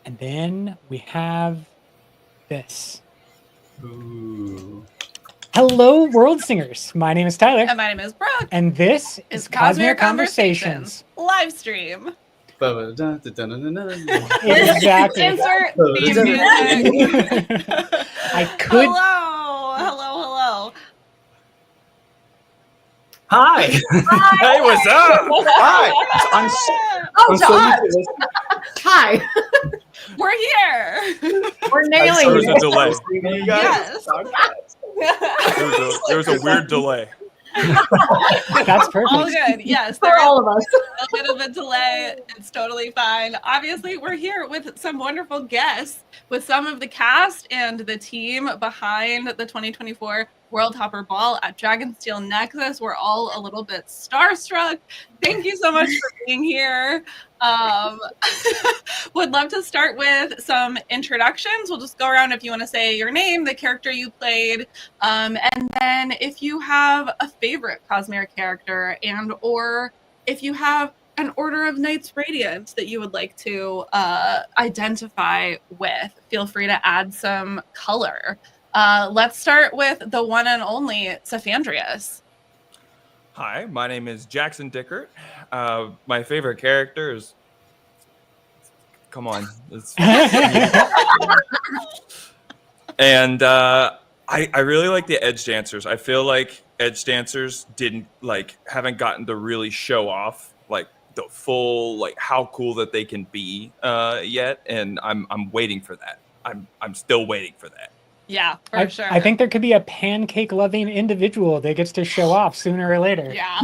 And then we have this. Ooh. Hello, World Singers. My name is Tyler. And my name is Brooke. And this is Cosmere Conversations. Live stream. Exactly. Insert theme music. I could. Hello. Hi. Hey, what's up? Hi. I'm so used to this. Hi. We're here. We're nailing There was it. a delay. You guys. Yes. There was a weird delay. That's perfect. All good. Yes. For There is all of us. a bit of a delay. It's totally fine. Obviously, we're here with some wonderful guests, with some of the cast and the team behind the 2024 Worldhopper Ball at Dragonsteel Nexus. We're all a little bit starstruck. Thank you so much for being here. Would love to start with some introductions. We'll just go around if you want to say your name, the character you played, and then if you have a favorite Cosmere character and or if you have an Order of Knights Radiant that you would like to identify with, feel free to add some color. Let's start with the one and only Savannah. Hi, my name is Jackson Dickert. My favorite character is... Come on. And I really like the edge dancers. I feel like edge dancers haven't gotten to really show off like the full how cool that they can be yet, and I'm waiting for that. I'm still waiting for that. Yeah, for sure. I think there could be a pancake-loving individual that gets to show off sooner or later. Yeah.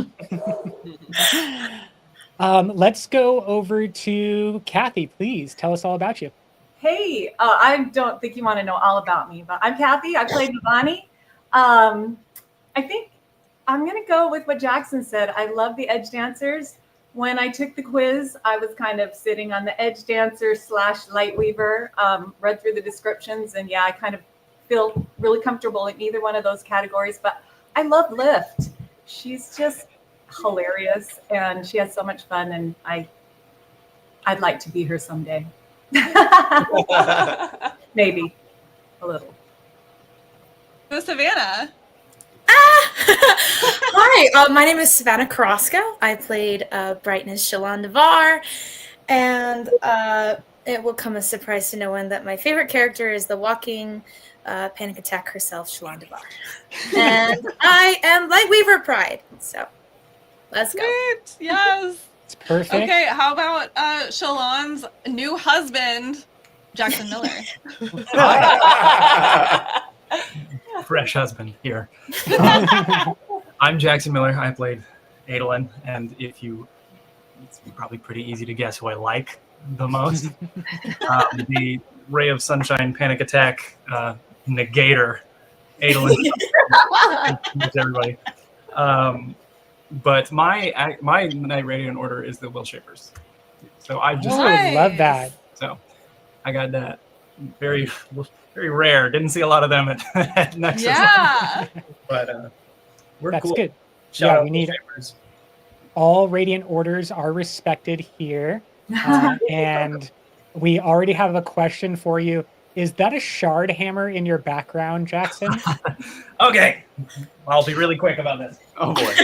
Let's go over to Cathy. Please tell us all about you. Hey, I don't think you want to know all about me, but I'm Cathy. I played Navani. I think I'm going to go with what Jackson said. I love the edge dancers. When I took the quiz, I was kind of sitting on the edge dancer / light weaver, read through the descriptions, and yeah, I kind of feel really comfortable in either one of those categories. But I love Lift. She's just hilarious, and she has so much fun, and I'd like to be her someday. Maybe a little. So Savannah. Hi, my name is Savannah Carrasco. I played Brightness Shallan Davar, and it will come as a surprise to no one that my favorite character is the walking panic attack herself, Shallan Davar. And I am Lightweaver Pride, so let's go. Great. Yes. It's perfect. Okay, how about Shallan's new husband, Jackson Miller? Fresh husband here. I'm Jackson Miller. I played Adolin, and it's probably pretty easy to guess who I like the most. The Ray of Sunshine Panic Attack Negator, Adolin. Everybody. But my Night Radiant order is the Will Shapers. So I just love that. So I got that. Very rare. Didn't see a lot of them at Nexus. Yeah. But we're That's cool. good. Shout out we need Shapers. all Radiant orders are respected here. And we already have a question for you. Is that a shard hammer in your background, Jackson? Okay. I'll be really quick about this. Oh boy.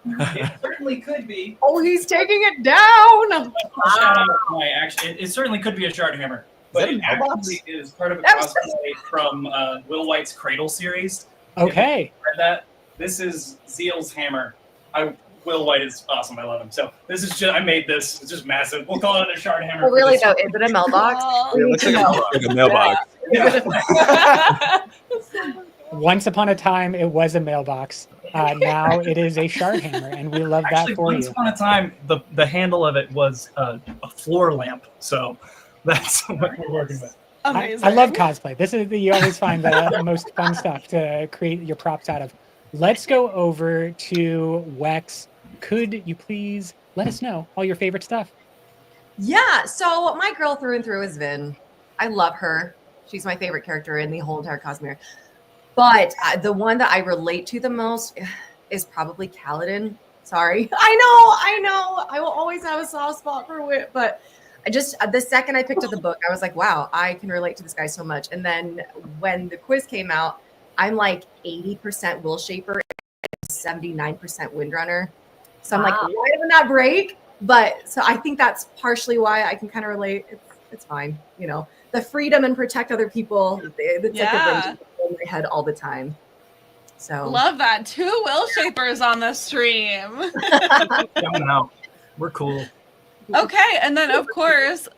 It certainly could be. Oh, he's taking it down. Shout out my action. It certainly could be a shard hammer. But it actually is part of a cosplay from Will White's Cradle series. Okay. Read that? This is Zeal's hammer. Will White is awesome. I love him. So this is just, I made this. It's just massive. We'll call it a shard hammer. Oh, really though, is it a mailbox? Oh. We It need looks to know. like a mailbox. Yeah. Once upon a time, it was a mailbox. Now it is a shard hammer, and we love Actually, that for once you. upon a time, the handle of it was a floor lamp. So that's what we're working with. Amazing. I love cosplay. This is you always find the most fun stuff to create your props out of. Let's go over to Wex. Could you please let us know all your favorite stuff? Yeah, so my girl through and through is Vin. I love her. She's my favorite character in the whole entire Cosmere. But the one that I relate to the most is probably Paladin. Sorry. I know. I will always have a soft spot for Wit, but I just the second I picked up the book, I was like, wow, I can relate to this guy so much. And then when the quiz came out, I'm like 80% Will Shaper, 79% Windrunner. So I'm like, why did it not break? But so I think that's partially why I can kind of relate. It's fine, you know. The freedom and protect other people. It's like a brain in my head all the time. So Love that. 2 Will Shapers on the stream. Coming out. We're cool. Okay, and then of course,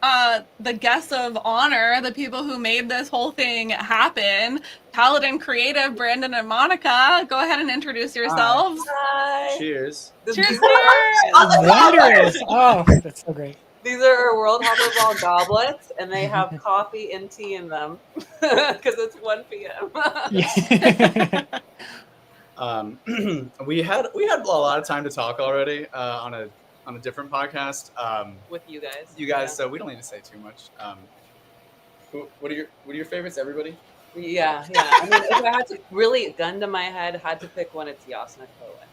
the guests of honor, the people who made this whole thing happen, Paladin Creative, Brandon and Monika, go ahead and introduce yourselves. Hi. Cheers. Cheers! Wondrous. Oh, that's so great. These are our Worldhopper Ball goblets, and they have coffee and tea in them because it's 1 p.m. We had a lot of time to talk already on a different podcast With you guys. Yeah. So we don't need to say too much. What are your favorites, everybody? Yeah. I mean, if I had to really gun to my head, had to pick one, it's Jasnah Kholin.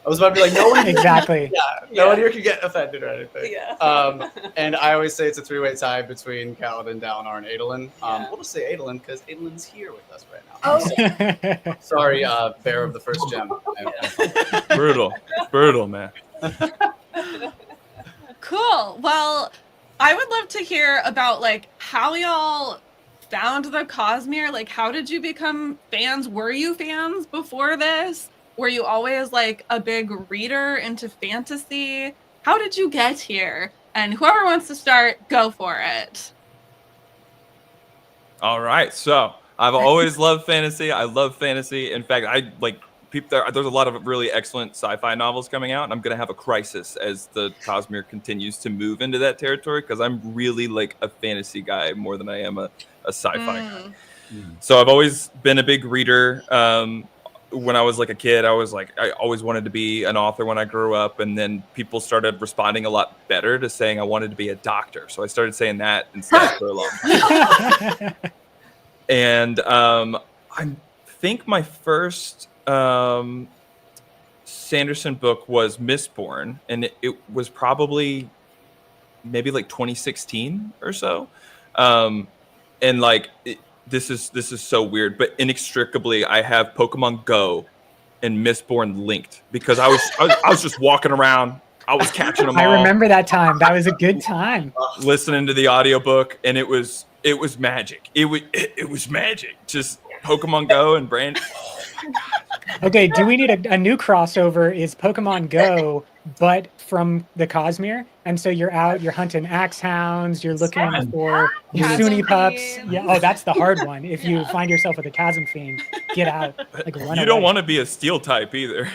I was about to be like, no one Exactly. No one here can get offended or anything. Yeah. And I always say it's a 3-way tie between Paladin, Dalinar, and Adolin. Yeah. We'll just say Adolin because Adolin's here with us right now. Oh. Sorry, bearer of the first gem. Brutal, man. Cool. Well, I would love to hear about like how y'all found the Cosmere. Like, how did you become fans? Were you fans before this? Were you always like a big reader into fantasy? How did you get here? And whoever wants to start, go for it. All right. So I've always loved fantasy. I love fantasy. In fact, I like there's a lot of really excellent sci-fi novels coming out, and I'm going to have a crisis as the Cosmere continues to move into that territory because I'm really like a fantasy guy more than I am a sci-fi guy. So I've always been a big reader. When I was like a kid, I always wanted to be an author when I grew up, and then people started responding a lot better to saying I wanted to be a doctor. So I started saying that instead for a long time. And I think my first Sanderson book was Mistborn, and it was probably maybe like 2016 or so. And like this is so weird, but inextricably I have Pokemon Go and Mistborn linked because I was just walking around. I was catching them all. I remember that time. That was a good time. Listening to the audiobook, and it was magic. It was magic. Just Pokemon Go and Brand. Okay, do we need a new crossover? Is Pokemon Go, but from the Cosmere? And so you're out, you're hunting axe hounds, you're looking for Yasuni pups. Yeah, oh, that's the hard one. If you find yourself with a Chasm Fiend, get out. Like, run You away. don't want to be a steel type either.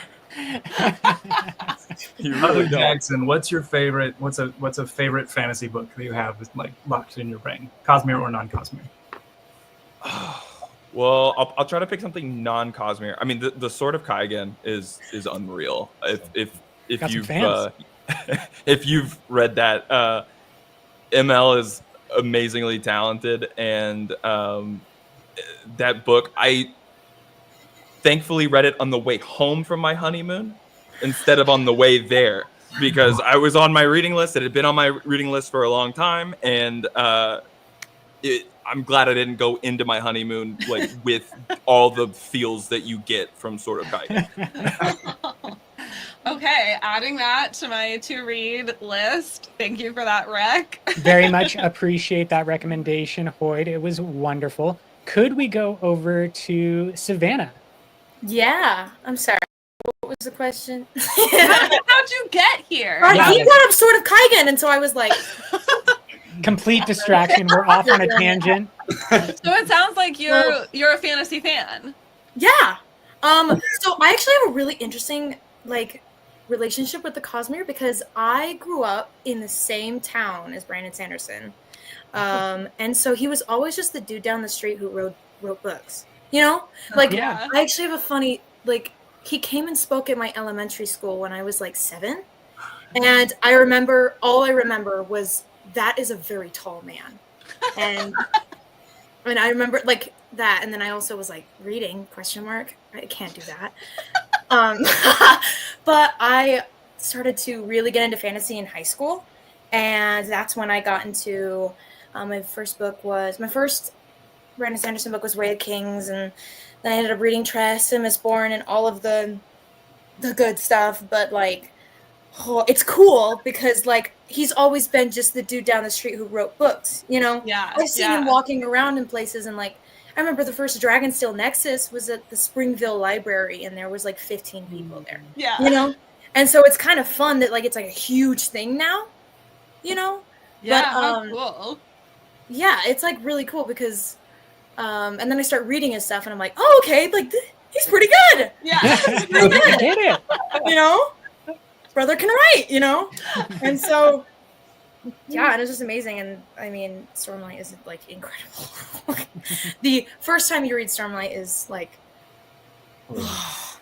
You really don't. Jackson, what's your favorite? What's a favorite fantasy book that you have like locked in your brain, Cosmere or non-Cosmere? Well, I'll try to pick something non-Cosmere. I mean, the Sword of Kaigen is unreal. If you've if you've read that, ML is amazingly talented, and that book, I thankfully read it on the way home from my honeymoon instead of on the way there, because I was on my reading list. It had been on my reading list for a long time, and I'm glad I didn't go into my honeymoon like with all the feels that you get from Sword of Kaigen. Okay, adding that to my to-read list. Thank you for that rec. Very much appreciate that recommendation, Hoyd. It was wonderful. Could we go over to Savannah? Yeah, I'm sorry. What was the question? How'd you get here? He brought up Sword of Kaigen, and so I was like... Complete distraction. We're off on a tangent. So it sounds like you're a fantasy fan. Yeah. So I actually have a really interesting relationship with the Cosmere because I grew up in the same town as Brandon Sanderson. And so he was always just the dude down the street who wrote books. You know? I actually have a funny he came and spoke at my elementary school when I was 7. And all I remember was that is a very tall man. And I remember that, and then I also was reading ? I can't do that. But I started to really get into fantasy in high school, And that's when I got into my first Brandon Sanderson book was Way of Kings, and then I ended up reading Tress and Mistborn and all of the good stuff. But like, it's cool because like he's always been just the dude down the street who wrote books, you know? Yeah. I've seen him walking around in places, and like I remember the first Dragonsteel Nexus was at the Springville Library, and there was like 15 people there. Yeah. You know? And so it's kind of fun that like it's like a huge thing now, you know? Yeah, But, how cool. Yeah, it's like really cool because and then I start reading his stuff and I'm like, oh, okay, like he's pretty good. Yeah. He's pretty good. Did it. You know? Brother can write, you know? And so yeah, and it's just amazing. And I mean, Stormlight is like incredible. The first time you read Stormlight is like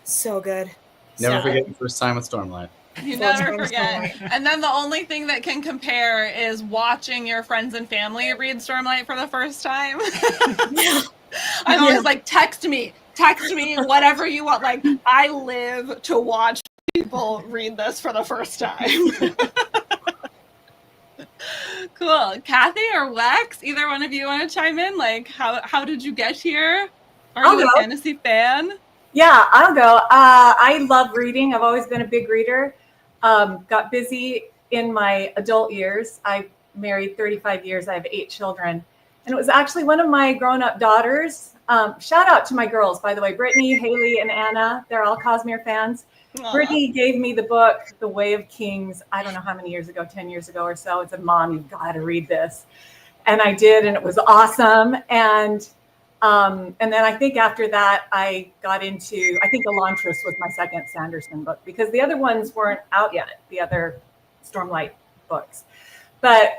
so good. Never forget your first time with Stormlight. You never forget. And then the only thing that can compare is watching your friends and family read Stormlight for the first time. I'm always like, text me, whatever you want. Like, I live to watch people read this for the first time. Cool. Cathy or Lex, either one of you want to chime in? Like, how did you get here? Are you a fantasy fan? Yeah, I'll go. I love reading. I've always been a big reader. Got busy in my adult years. I married 35 years. I have 8 children. And it was actually one of my grown-up daughters. Shout out to my girls, by the way, Brittany, Haley, and Anna. They're all Cosmere fans. Aww. Brittany gave me the book, The Way of Kings, I don't know how many years ago, 10 years ago or so. It's a Mom, you've got to read this. And I did, and it was awesome. And then I think after that, I got into, I think Elantris was my second Sanderson book because the other ones weren't out yet, the other Stormlight books. But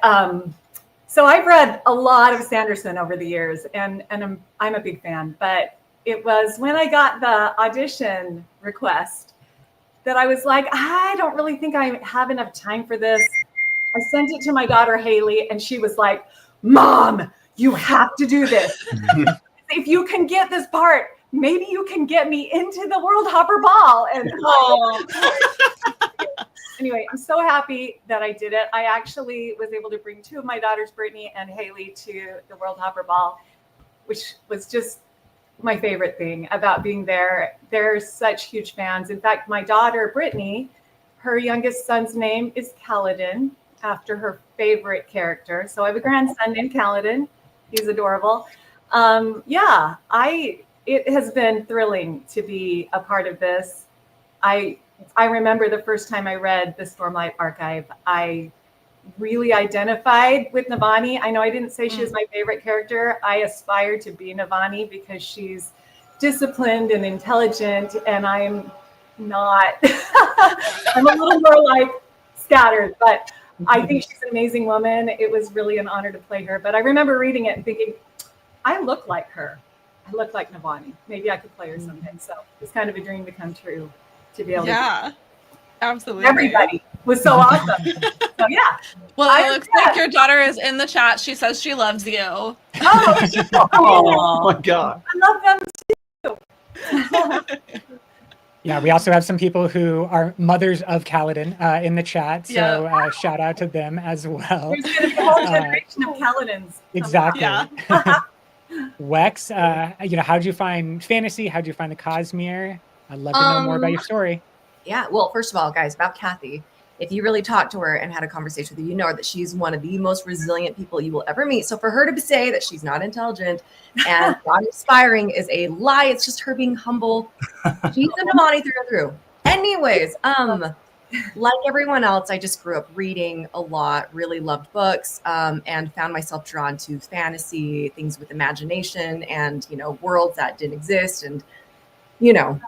so I've read a lot of Sanderson over the years, and I'm a big fan. But it was when I got the audition request that I was like, I don't really think I have enough time for this. I sent it to my daughter, Haley, and she was like, Mom, you have to do this. If you can get this part, maybe you can get me into the Worldhopper Ball. And anyway, I'm so happy that I did it. I actually was able to bring 2 of my daughters, Brittany and Haley, to the Worldhopper Ball, which was just my favorite thing about being there. They're such huge fans. In fact, my daughter, Brittany, her youngest son's name is Paladin, after her favorite character. So I have a grandson named Paladin. He's adorable. It has been thrilling to be a part of this. I remember the first time I read the Stormlight Archive, I really identified with Navani. I know I didn't say she was my favorite character. I aspire to be Navani because she's disciplined and intelligent, and I'm not. I'm a little more like scattered, but I think she's an amazing woman. It was really an honor to play her. But I remember reading it and thinking, I look like her. I look like Navani. Maybe I could play her someday. So it's kind of a dream to come true to be able to. Yeah, absolutely. Everybody was so awesome. So yeah. Well, it looks like your daughter is in the chat. She says she loves you. Oh, oh my God. I love them too. Yeah, we also have some people who are mothers of Kaladin in the chat, so shout out to them as well. There's going to be a whole generation of Kaladins. Exactly. Yeah. Wex, how'd you find fantasy? How'd you find the Cosmere? I'd love to know more about your story. Yeah, well, first of all, guys, about Cathy, if you really talked to her and had a conversation with her, you know that she's one of the most resilient people you will ever meet. So for her to say that she's not intelligent and not inspiring is a lie. It's just her being humble. She's a Navani through and through. Anyways, like everyone else, I just grew up reading a lot, really loved books, and found myself drawn to fantasy, things with imagination and, worlds that didn't exist. And,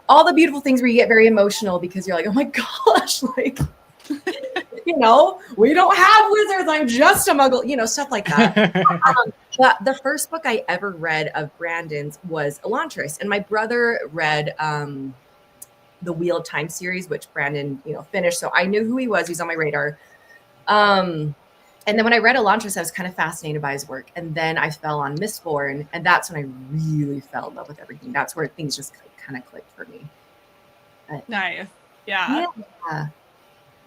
all the beautiful things where you get very emotional because you're like, oh my gosh, like, we don't have wizards. I'm just a muggle, stuff like that. But the first book I ever read of Brandon's was Elantris. And my brother read the Wheel of Time series, which Brandon, finished. So I knew who he was. He's on my radar. And then when I read Elantris, I was kind of fascinated by his work. And then I fell on Mistborn. And that's when I really fell in love with everything. That's where things just kind of clicked for me. Nice. Yeah.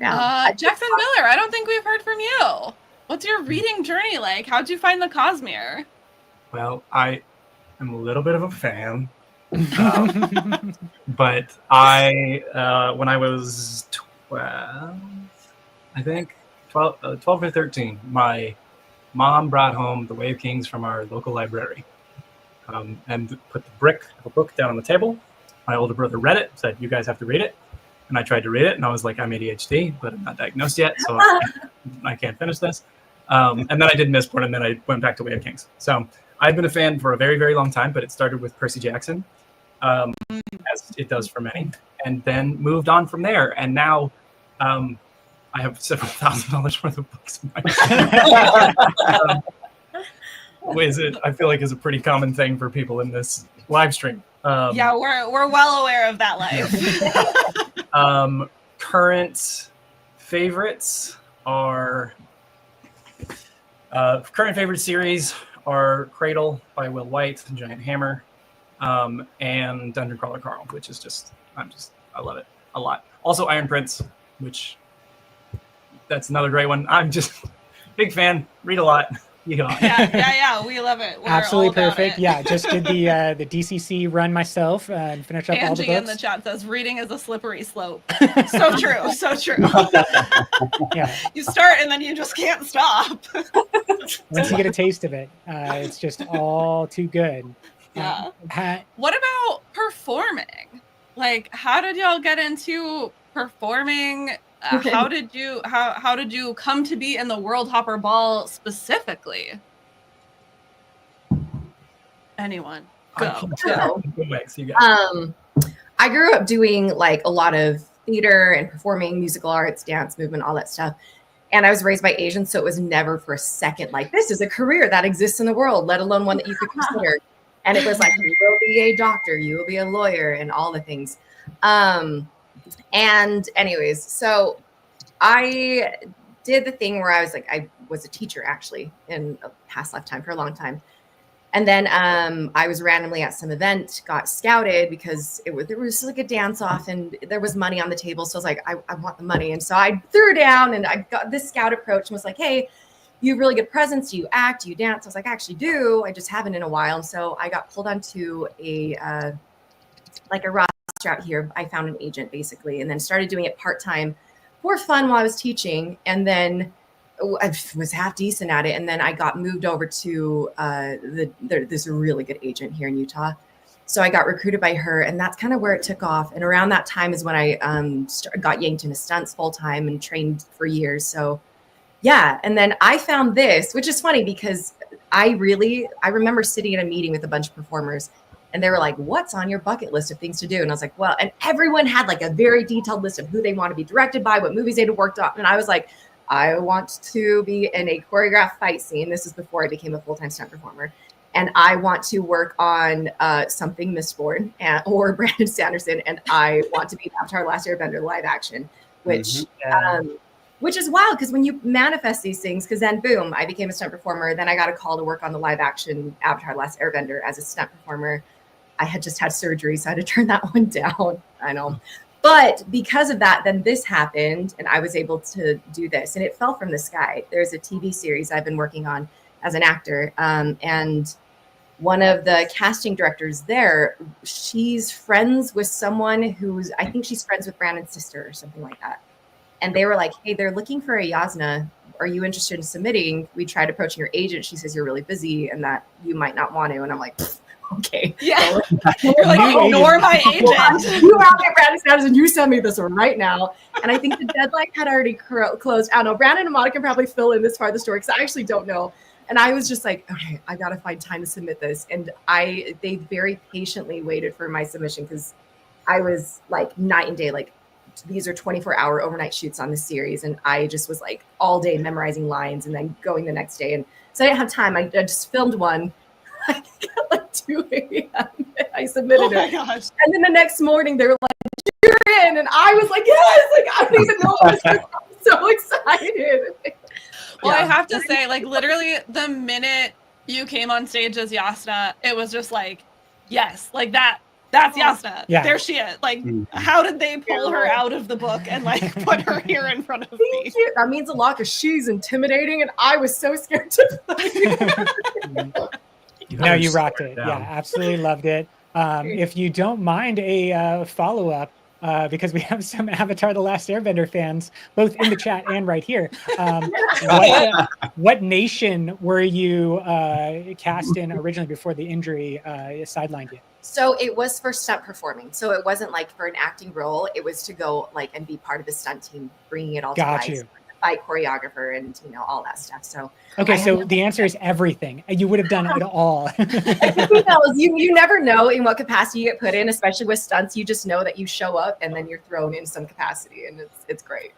Jackson Miller, I don't think we've heard from you. What's your reading journey like? How'd you find the Cosmere? Well, I am a little bit of a fan. But when I was 12, I think, 12 or 13, my mom brought home The Way of Kings from our local library and put the book down on the table. My older brother read it, said, "You guys have to read it." And I tried to read it, and I was like, "I'm ADHD, but I'm not diagnosed yet, so I can't finish this." And then I did Mistborn, and then I went back to Way of Kings. So I've been a fan for a very, very long time, but it started with Percy Jackson, as it does for many, and then moved on from there. And now I have several $1,000s worth of books in my I feel like is a pretty common thing for people in this live stream. Yeah, we're well aware of that life. Current favorites are current favorite series are Cradle by Will White, Giant Hammer, and Dungeon Crawler Carl, which is I love it a lot. Also Iron Prince, which that's another great one. I'm just big fan. Read a lot. Yeah, we love it. We're absolutely all about perfect. it. Yeah, just did the DCC run myself and finish up all the Angie in books. the chat says reading is a slippery slope. So true, so true. Yeah, You start and then you just can't stop. once you get a taste of it, it's just all too good. Yeah. What about performing? Like, how did y'all get into performing? How did you come to be in the Worldhopper Ball specifically? Anyone? Go. I grew up doing like a lot of theater and performing, musical arts, dance, movement, all that stuff. And I was raised by Asians, so it was never for a second like, this is a career that exists in the world, let alone one that you could consider. And it was like, you will be a doctor, you will be a lawyer, and all the things. And anyways, so I did the thing where I was a teacher actually in a past lifetime for a long time. And then I was randomly at some event, got scouted because there was like a dance off and there was money on the table. So I was like, I want the money. And so I threw down and I got this scout approach and was like, hey, you have really good presence. Do you act? Do you dance? I was like, I actually do. I just haven't in a while. And so I got pulled onto a roster out here. I found an agent basically, and then started doing it part-time for fun while I was teaching. And then I was half decent at it. And then I got moved over to there's a really good agent here in Utah. So I got recruited by her, and that's kind of where it took off. And around that time is when I got yanked into stunts full time and trained for years. So yeah. And then I found this, which is funny because I remember sitting in a meeting with a bunch of performers, and they were like, what's on your bucket list of things to do? And I was like, well, and everyone had like a very detailed list of who they want to be directed by, what movies they'd worked on. And I was like, I want to be in a choreographed fight scene. This is before I became a full-time stunt performer. And I want to work on something Mistborn or Brandon Sanderson. And I want to be Avatar: Last Airbender live action, which is wild because when you manifest these things, because then boom, I became a stunt performer. Then I got a call to work on the live action Avatar: Last Airbender as a stunt performer. I had just had surgery, so I had to turn that one down. I know. But because of that, then this happened and I was able to do this, and it fell from the sky. There's a TV series I've been working on as an actor. And one of the casting directors there, she's friends with someone I think she's friends with Brandon's sister or something like that. And they were like, hey, they're looking for a Jasnah. Are you interested in submitting? We tried approaching your agent. She says you're really busy and that you might not want to. And I'm like, okay. Yeah. You're like, ignore my agent. You out there, Brandon Sanders, and you send me this one right now. And I think the deadline had already closed. I don't know. Brandon and Monika can probably fill in this part of the story because I actually don't know. And I was just like, okay, I got to find time to submit this. And they very patiently waited for my submission because I was like night and day, like these are 24-hour overnight shoots on this series. And I just was like all day memorizing lines and then going the next day. And so I didn't have time. I just filmed one. I think at like 2 a.m. I submitted it. Gosh. And then the next morning they were like, you're in. And I was like, yes, like I don't even know. I'm so excited. Well, I have to say, like literally the minute you came on stage as Jasnah, it was just like, yes, like that That's Jasnah. Yeah. There she is. Like, how did they pull her out of the book and like put her here in front of me? Thank you. That means a lot because she's intimidating, and I was so scared to play. No, you rocked it. Yeah, absolutely loved it. If you don't mind a follow-up, because we have some Avatar: The Last Airbender fans, both in the chat and right here. What nation were you cast in originally before the injury sidelined you? So it was for stunt performing. So it wasn't like for an acting role. It was to go like and be part of the stunt team, bringing it all Got to life. you. Fight choreographer and all that stuff. So okay, so the answer is everything. You would have done it all. Who knows? You never know in what capacity you get put in, especially with stunts. You just know that you show up and then you're thrown in some capacity, and it's great.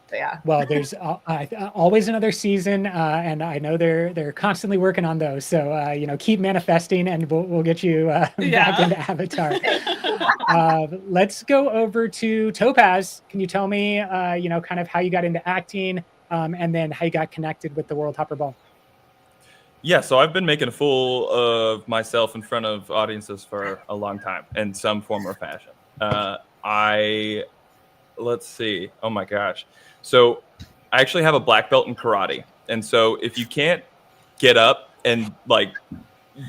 So, yeah. Well, there's always another season, and I know they're constantly working on those. So keep manifesting, and we'll get you back into Avatar. Let's go over to Topaz. Can you tell me, kind of how you got into acting, and then how you got connected with the Worldhopper Ball? Yeah, so I've been making a fool of myself in front of audiences for a long time in some form or fashion. Let's see. Oh my gosh. So I actually have a black belt in karate. And so if you can't get up and like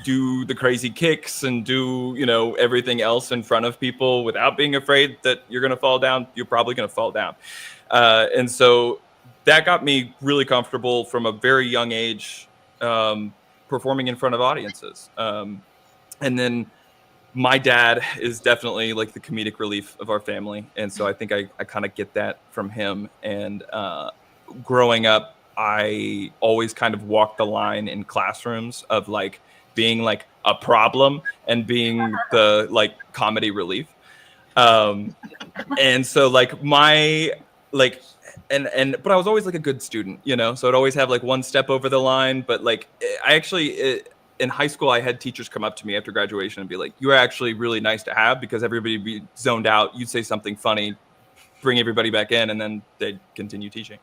do the crazy kicks and do, everything else in front of people without being afraid that you're going to fall down, you're probably going to fall down. And so that got me really comfortable from a very young age, performing in front of audiences. And then my dad is definitely like the comedic relief of our family. And so I think I kind of get that from him. And growing up, I always kind of walked the line in classrooms of like being like a problem and being the like comedy relief. And so like but I was always like a good student, so I'd always have like one step over the line. But like in high school, I had teachers come up to me after graduation and be like, "You are actually really nice to have," because everybody would be zoned out. You'd say something funny, bring everybody back in, and then they'd continue teaching.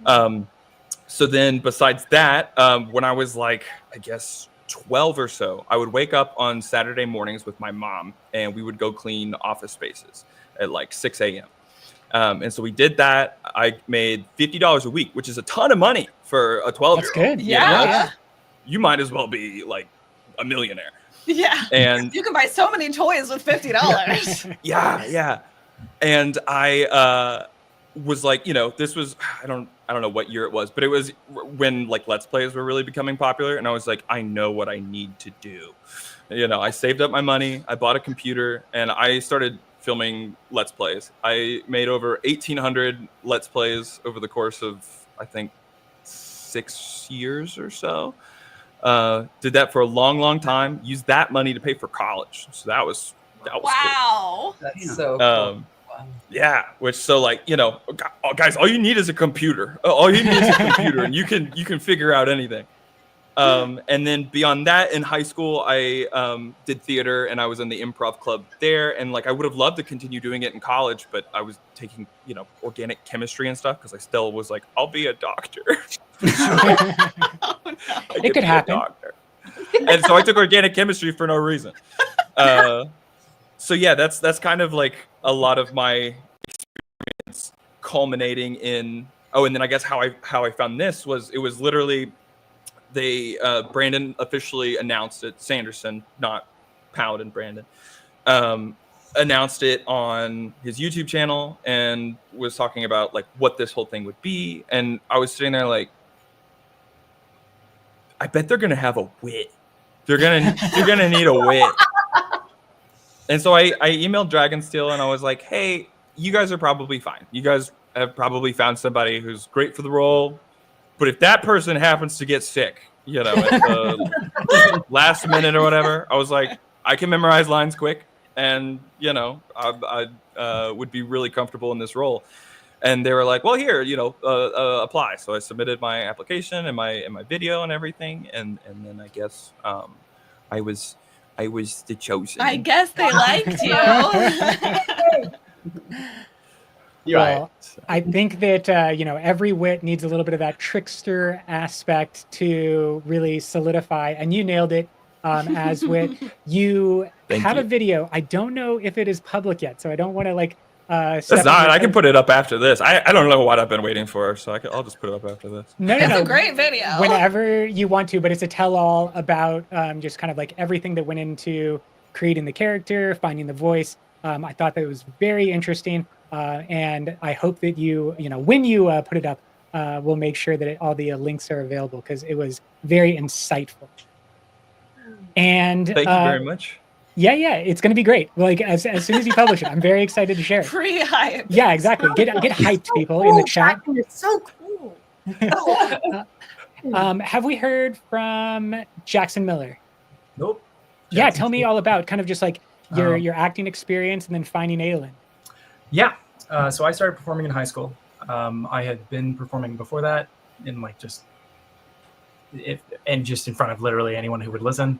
So then besides that, when I was like, I guess 12 or so, I would wake up on Saturday mornings with my mom, and we would go clean office spaces at like 6 a.m. And so we did that. I made $50 a week, which is a ton of money for a 12-year-old. That's good. Yeah. You might as well be like a millionaire. Yeah. And you can buy so many toys with $50. Yeah. And I was like, this was, I don't know what year it was, but it was when like Let's Plays were really becoming popular. And I was like, I know what I need to do. I saved up my money, I bought a computer, and I started filming Let's Plays. I made over 1,800 Let's Plays over the course of, I think, 6 years or so. Did that for a long time. Used that money to pay for college. So that was wow. Cool. That's so cool. Yeah, guys, all you need is a computer. All you need is a computer, and you can figure out anything. And then beyond that, in high school, I did theater, and I was in the improv club there. And like, I would have loved to continue doing it in college, but I was taking, organic chemistry and stuff because I still was like, I'll be a doctor. It could happen. And so I took organic chemistry for no reason. So yeah, that's kind of like a lot of my experience culminating in. Oh, and then I guess how I found this was, it was literally Brandon officially announced it. Sanderson, not Paladin, Brandon, announced it on his YouTube channel and was talking about like what this whole thing would be. And I was sitting there like, I bet they're gonna have a wit. They're gonna need a wit. And so I emailed Dragonsteel and I was like, hey, you guys are probably fine. You guys have probably found somebody who's great for the role. But if that person happens to get sick, at the last minute or whatever, I was like, I can memorize lines quick, and I would be really comfortable in this role. And they were like, well, here, apply. So I submitted my application and my video and everything, and then I guess I was the chosen. I guess they liked you. Well, I think that every wit needs a little bit of that trickster aspect to really solidify. And you nailed it. as with you Thank have you. a video. I don't know if it is public yet, so I don't want to like. It's not. I can put it up after this. I don't know what I've been waiting for, so I'll just put it up after this. No, It's a great video. Whenever you want to, but it's a tell-all about just kind of like everything that went into creating the character, finding the voice. I thought that it was very interesting, and I hope that when you put it up, we'll make sure that all the links are available because it was very insightful. And Thank you very much. Yeah, it's going to be great. Like as soon as you publish it, I'm very excited to share it. Pre-hype. Yeah, exactly. Get hyped, people, in the chat. It's so cool. Have we heard from Jackson Miller? Nope. Yeah, tell me all about kind of just like your acting experience and then finding Adolin. Yeah. So I started performing in high school. I had been performing before that in like just in front of literally anyone who would listen.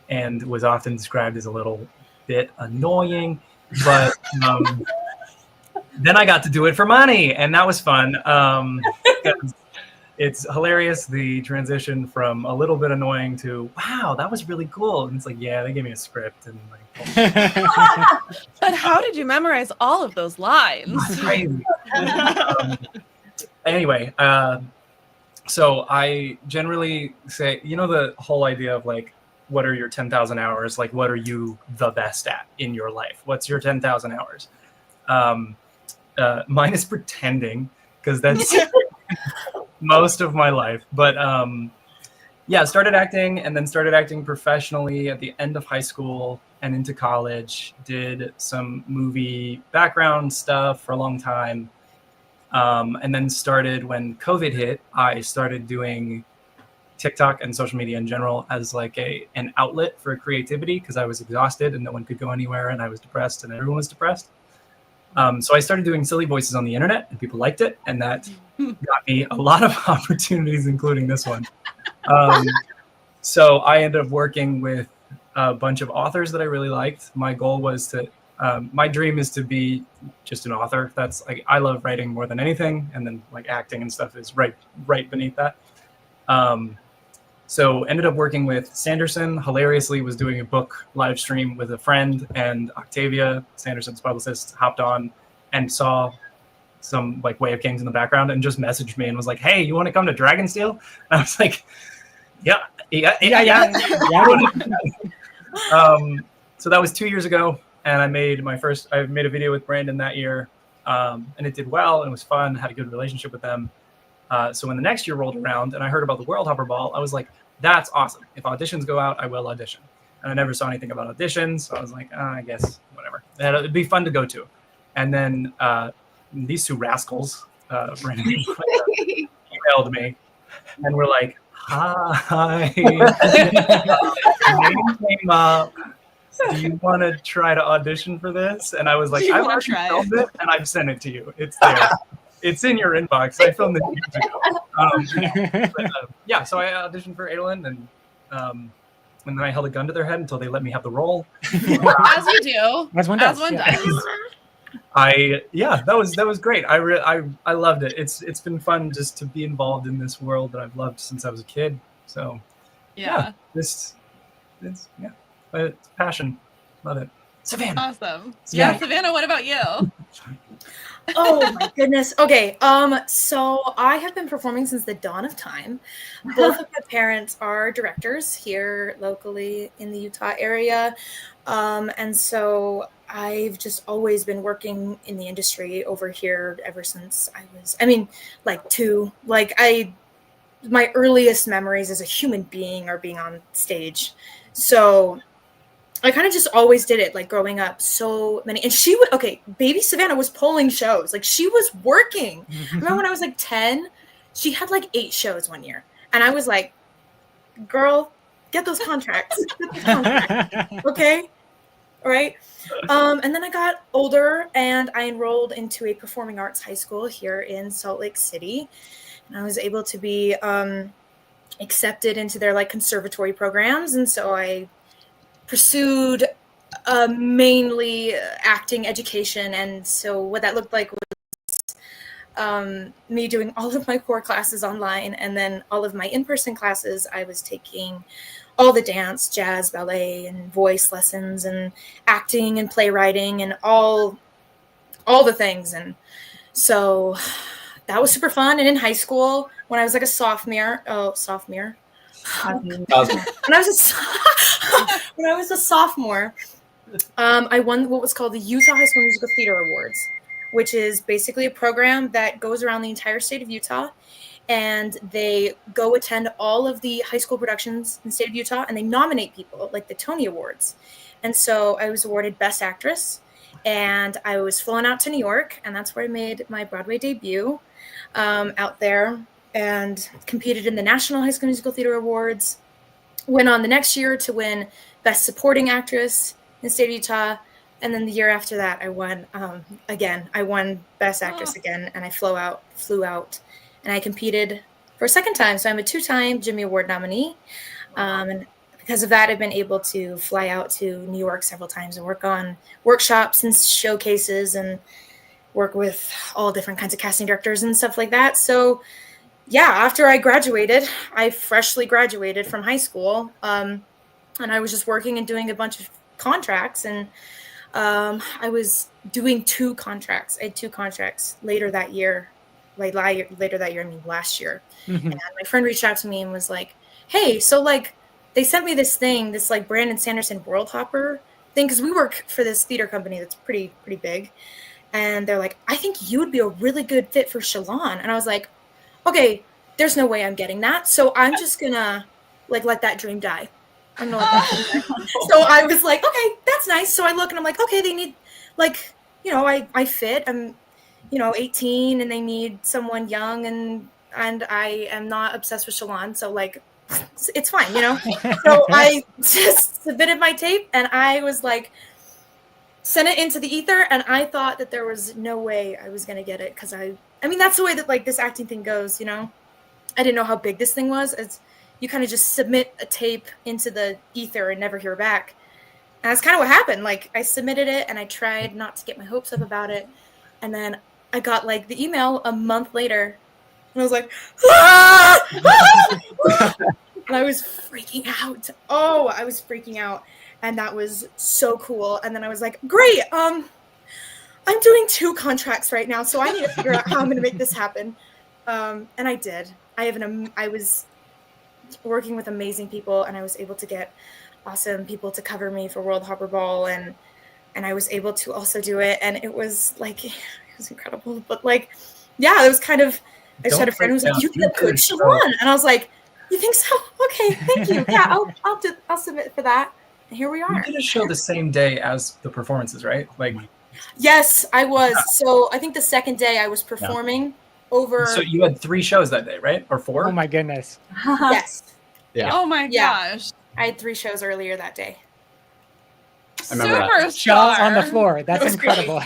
And was often described as a little bit annoying, but then I got to do it for money, and that was fun. It's hilarious, the transition from a little bit annoying to, wow, that was really cool. And it's like, yeah, they gave me a script. And like, But how did you memorize all of those lines? crazy. Anyway, so I generally say, the whole idea of like, what are your 10,000 hours? Like, what are you the best at in your life? What's your 10,000 hours? Mine is pretending, because that's most of my life. But started acting and then started acting professionally at the end of high school and into college. Did some movie background stuff for a long time. And then started when COVID hit, I started doing TikTok and social media in general as like an outlet for creativity because I was exhausted and no one could go anywhere and I was depressed and everyone was depressed. So I started doing silly voices on the internet and people liked it, and that got me a lot of opportunities, including this one. So I ended up working with a bunch of authors that I really liked. My goal was to my dream is to be just an author. That's like, I love writing more than anything, and then like acting and stuff is right beneath that. So ended up working with Sanderson. Hilariously, was doing a book live stream with a friend, and Octavia, Sanderson's publicist, hopped on and saw some like Way of Kings in the background and just messaged me and was like, "Hey, you want to come to Dragonsteel?" And I was like, "Yeah." So that was 2 years ago, and I made a video with Brandon that year, and it did well and it was fun. Had a good relationship with them. So when the next year rolled around and I heard about the Worldhopper Ball, I was like, that's awesome. If auditions go out, I will audition. And I never saw anything about auditions. So I was like, I guess, whatever. It'd be fun to go to. And then these two rascals, Brandon, emailed me and were like, hi, your name came up. Do you want to try to audition for this? And I was like, I've already filmed it and I've sent it to you. It's there. It's in your inbox. I filmed it years ago. So I auditioned for Adolin, and then I held a gun to their head until they let me have the role. As you do. As one does. That was great. I loved it. It's been fun just to be involved in this world that I've loved since I was a kid. So it's passion. Love it. Savannah. Awesome. Yeah, Savannah, what about you? Oh my goodness. Okay. So I have been performing since the dawn of time. Both of my parents are directors here locally in the Utah area. And so I've just always been working in the industry over here ever since I was, two. My earliest memories as a human being are being on stage. So I kind of just always did it, like growing up, so many. And baby Savannah was pulling shows. Like, she was working. Remember when I was like 10? She had like 8 shows one year. And I was like, girl, get those contracts. Okay? All right? And then I got older and I enrolled into a performing arts high school here in Salt Lake City. And I was able to be accepted into their like conservatory programs. And so I pursued mainly acting education, and so what that looked like was me doing all of my core classes online, and then all of my in-person classes, I was taking all the dance, jazz, ballet, and voice lessons, and acting and playwriting, and all the things. And so that was super fun. And in high school, when I was like a sophomore, when I was a sophomore, I won what was called the Utah High School Musical Theater Awards, which is basically a program that goes around the entire state of Utah, and they go attend all of the high school productions in the state of Utah, and they nominate people like the Tony Awards. And so I was awarded Best Actress, and I was flown out to New York, and that's where I made my Broadway debut out there, and competed in the National High School Musical Theater Awards. Went on the next year to win Best Supporting Actress in the state of Utah. And then the year after that, I won again. I won Best Actress again, and I flew out, and I competed for a second time. So I'm a 2-time Jimmy Award nominee. And because of that, I've been able to fly out to New York several times and work on workshops and showcases and work with all different kinds of casting directors and stuff like that. So yeah, after I graduated, I freshly graduated from high school, and I was just working and doing a bunch of contracts, and I was doing 2 contracts. I had 2 contracts later that year, last year. Mhm. And my friend reached out to me and was like, hey, so like they sent me this like Brandon Sanderson Worldhopper thing, because we work for this theater company that's pretty big. And they're like, I think you would be a really good fit for Shallan. And I was like, okay, there's no way I'm getting that. So I'm just gonna like let that dream die. I'm gonna let that dream die. So I was like, okay, that's nice. So I look and I'm like, okay, they need like, I fit. I'm, 18, and they need someone young, and I am not obsessed with Shallan. So like, it's fine, So I just submitted my tape, and I was like, sent it into the ether, and I thought that there was no way I was gonna get it, because I mean, that's the way that like this acting thing goes, I didn't know how big this thing was. It's you kind of just submit a tape into the ether and never hear back. And that's kind of what happened. Like, I submitted it, and I tried not to get my hopes up about it. And then I got like the email a month later, and I was like, ah! Ah! And I was freaking out. Oh, I was freaking out. And that was so cool. And then I was like, great. I'm doing 2 contracts right now, so I need to figure out how I'm going to make this happen. And I did. I was working with amazing people, and I was able to get awesome people to cover me for Worldhopper Ball, and I was able to also do it, and it was like, it was incredible. But like, yeah, it was kind of, I just had a friend who was like, you did a good Shallan. And I was like, you think so? Okay, thank you. Yeah, I'll submit for that. And here we are. You did a show the same day as the performances, right? Like, yes, I was. So I think the second day I was performing over. So you had 3 shows that day, right? Or 4? Oh my goodness. Yes. Yeah. Oh my gosh. I had 3 shows earlier that day. I remember that. Shaw Superstar. on the floor. That's was incredible.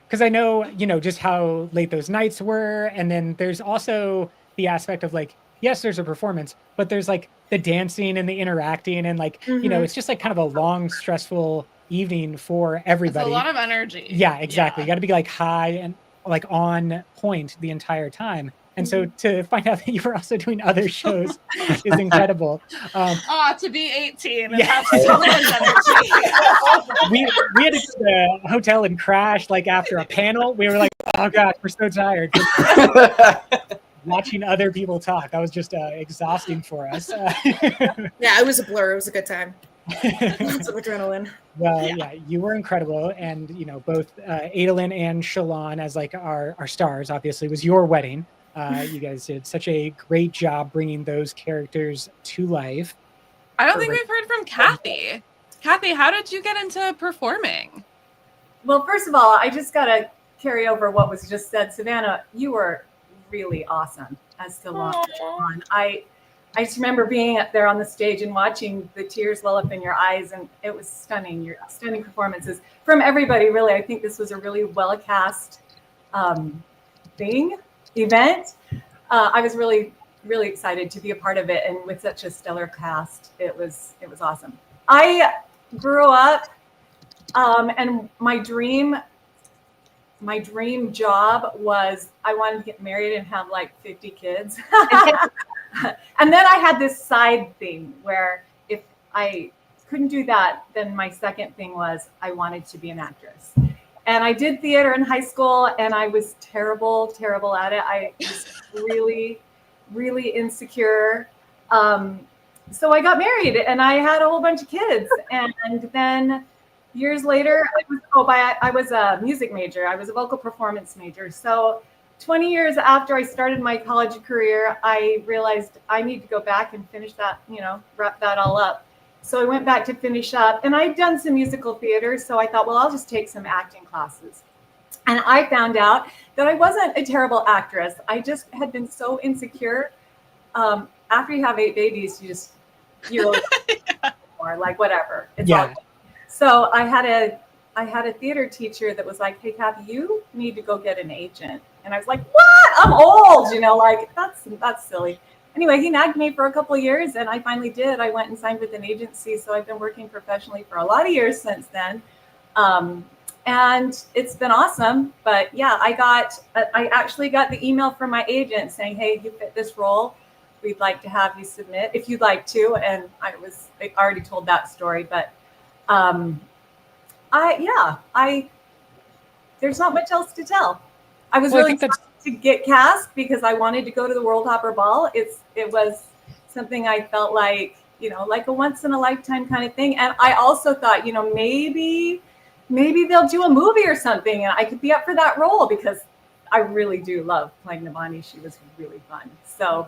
Because I know, just how late those nights were. And then there's also the aspect of like, yes, there's a performance, but there's like the dancing and the interacting, and like, it's just like kind of a long, stressful evening for everybody. It's a lot of energy. Yeah, exactly. You got to be like high and like on point the entire time. And so to find out that you were also doing other shows is incredible. To be 18 and Yeah. have so much energy. we had to go to the hotel and crash like after a panel. We were like, oh gosh, we're so tired. Watching other people talk, that was just exhausting for us. Yeah, it was a blur. It was a good time. Lots of adrenaline. Well, yeah, you were incredible, and both Adolin and Shallan as like our stars. Obviously, was your wedding. You guys did such a great job bringing those characters to life. I don't think we've heard from Cathy. Cathy, how did you get into performing? Well, first of all, I just got to carry over what was just said. Savannah, you were really awesome as Shallan. I just remember being up there on the stage and watching the tears well up in your eyes, and it was stunning. Your stunning performances from everybody, really. I think this was a really well-cast event. I was really, really excited to be a part of it, and with such a stellar cast, it was awesome. I grew up, and my dream my dream job was I wanted to get married and have like 50 kids. And then I had this side thing where if I couldn't do that, then my second thing was I wanted to be an actress. And I did theater in high school, and I was terrible at it. I was really, really insecure. So I got married, and I had a whole bunch of kids. And then years later, I was a music major. I was a vocal performance major. So 20 years after I started my college career, I realized I need to go back and finish that, wrap that all up. So I went back to finish up, and I'd done some musical theater. So I thought, well, I'll just take some acting classes. And I found out that I wasn't a terrible actress. I just had been so insecure. After you have 8 babies, you're more like whatever. It's all good. So I had a theater teacher that was like, hey, Cathy, you need to go get an agent. And I was like, what? I'm old, like that's silly. Anyway, he nagged me for a couple of years, and I finally did. I went and signed with an agency, so I've been working professionally for a lot of years since then. And it's been awesome. But yeah, I actually got the email from my agent saying, hey, you fit this role. We'd like to have you submit if you'd like to. And I already told that story, but there's not much else to tell. I was really excited to get cast because I wanted to go to the Worldhopper Ball. It was something I felt like, like a once in a lifetime kind of thing. And I also thought, maybe they'll do a movie or something and I could be up for that role because I really do love playing Navani. She was really fun. So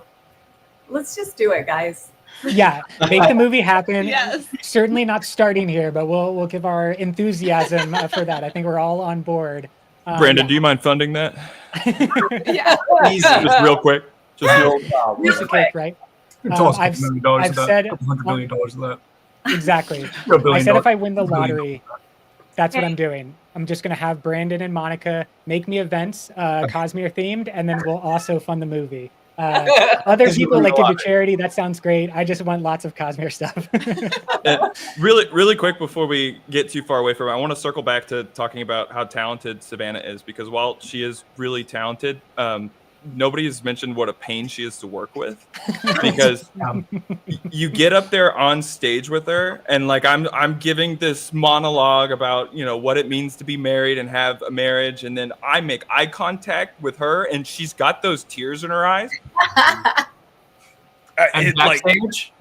let's just do it, guys. Yeah, make the movie happen. Yes. Certainly not starting here, but we'll give our enthusiasm for that. I think we're all on board. Brandon, do you mind funding that? Yeah. Easy. Just real quick. Piece of cake, right? I've said $100 million of that. exactly. I said if I win the lottery, that's what I'm doing. I'm just going to have Brandon and Monika make me events, Cosmere themed, and then we'll also fund the movie. Other people like give to charity. That sounds great. I just want lots of Cosmere stuff. Really quick before we get too far away from it, I want to circle back to talking about how talented Savannah is, because while she is really talented, nobody has mentioned what a pain she is to work with, because you get up there on stage with her and like I'm giving this monologue about what it means to be married and have a marriage, and then I make eye contact with her and she's got those tears in her eyes. And backstage,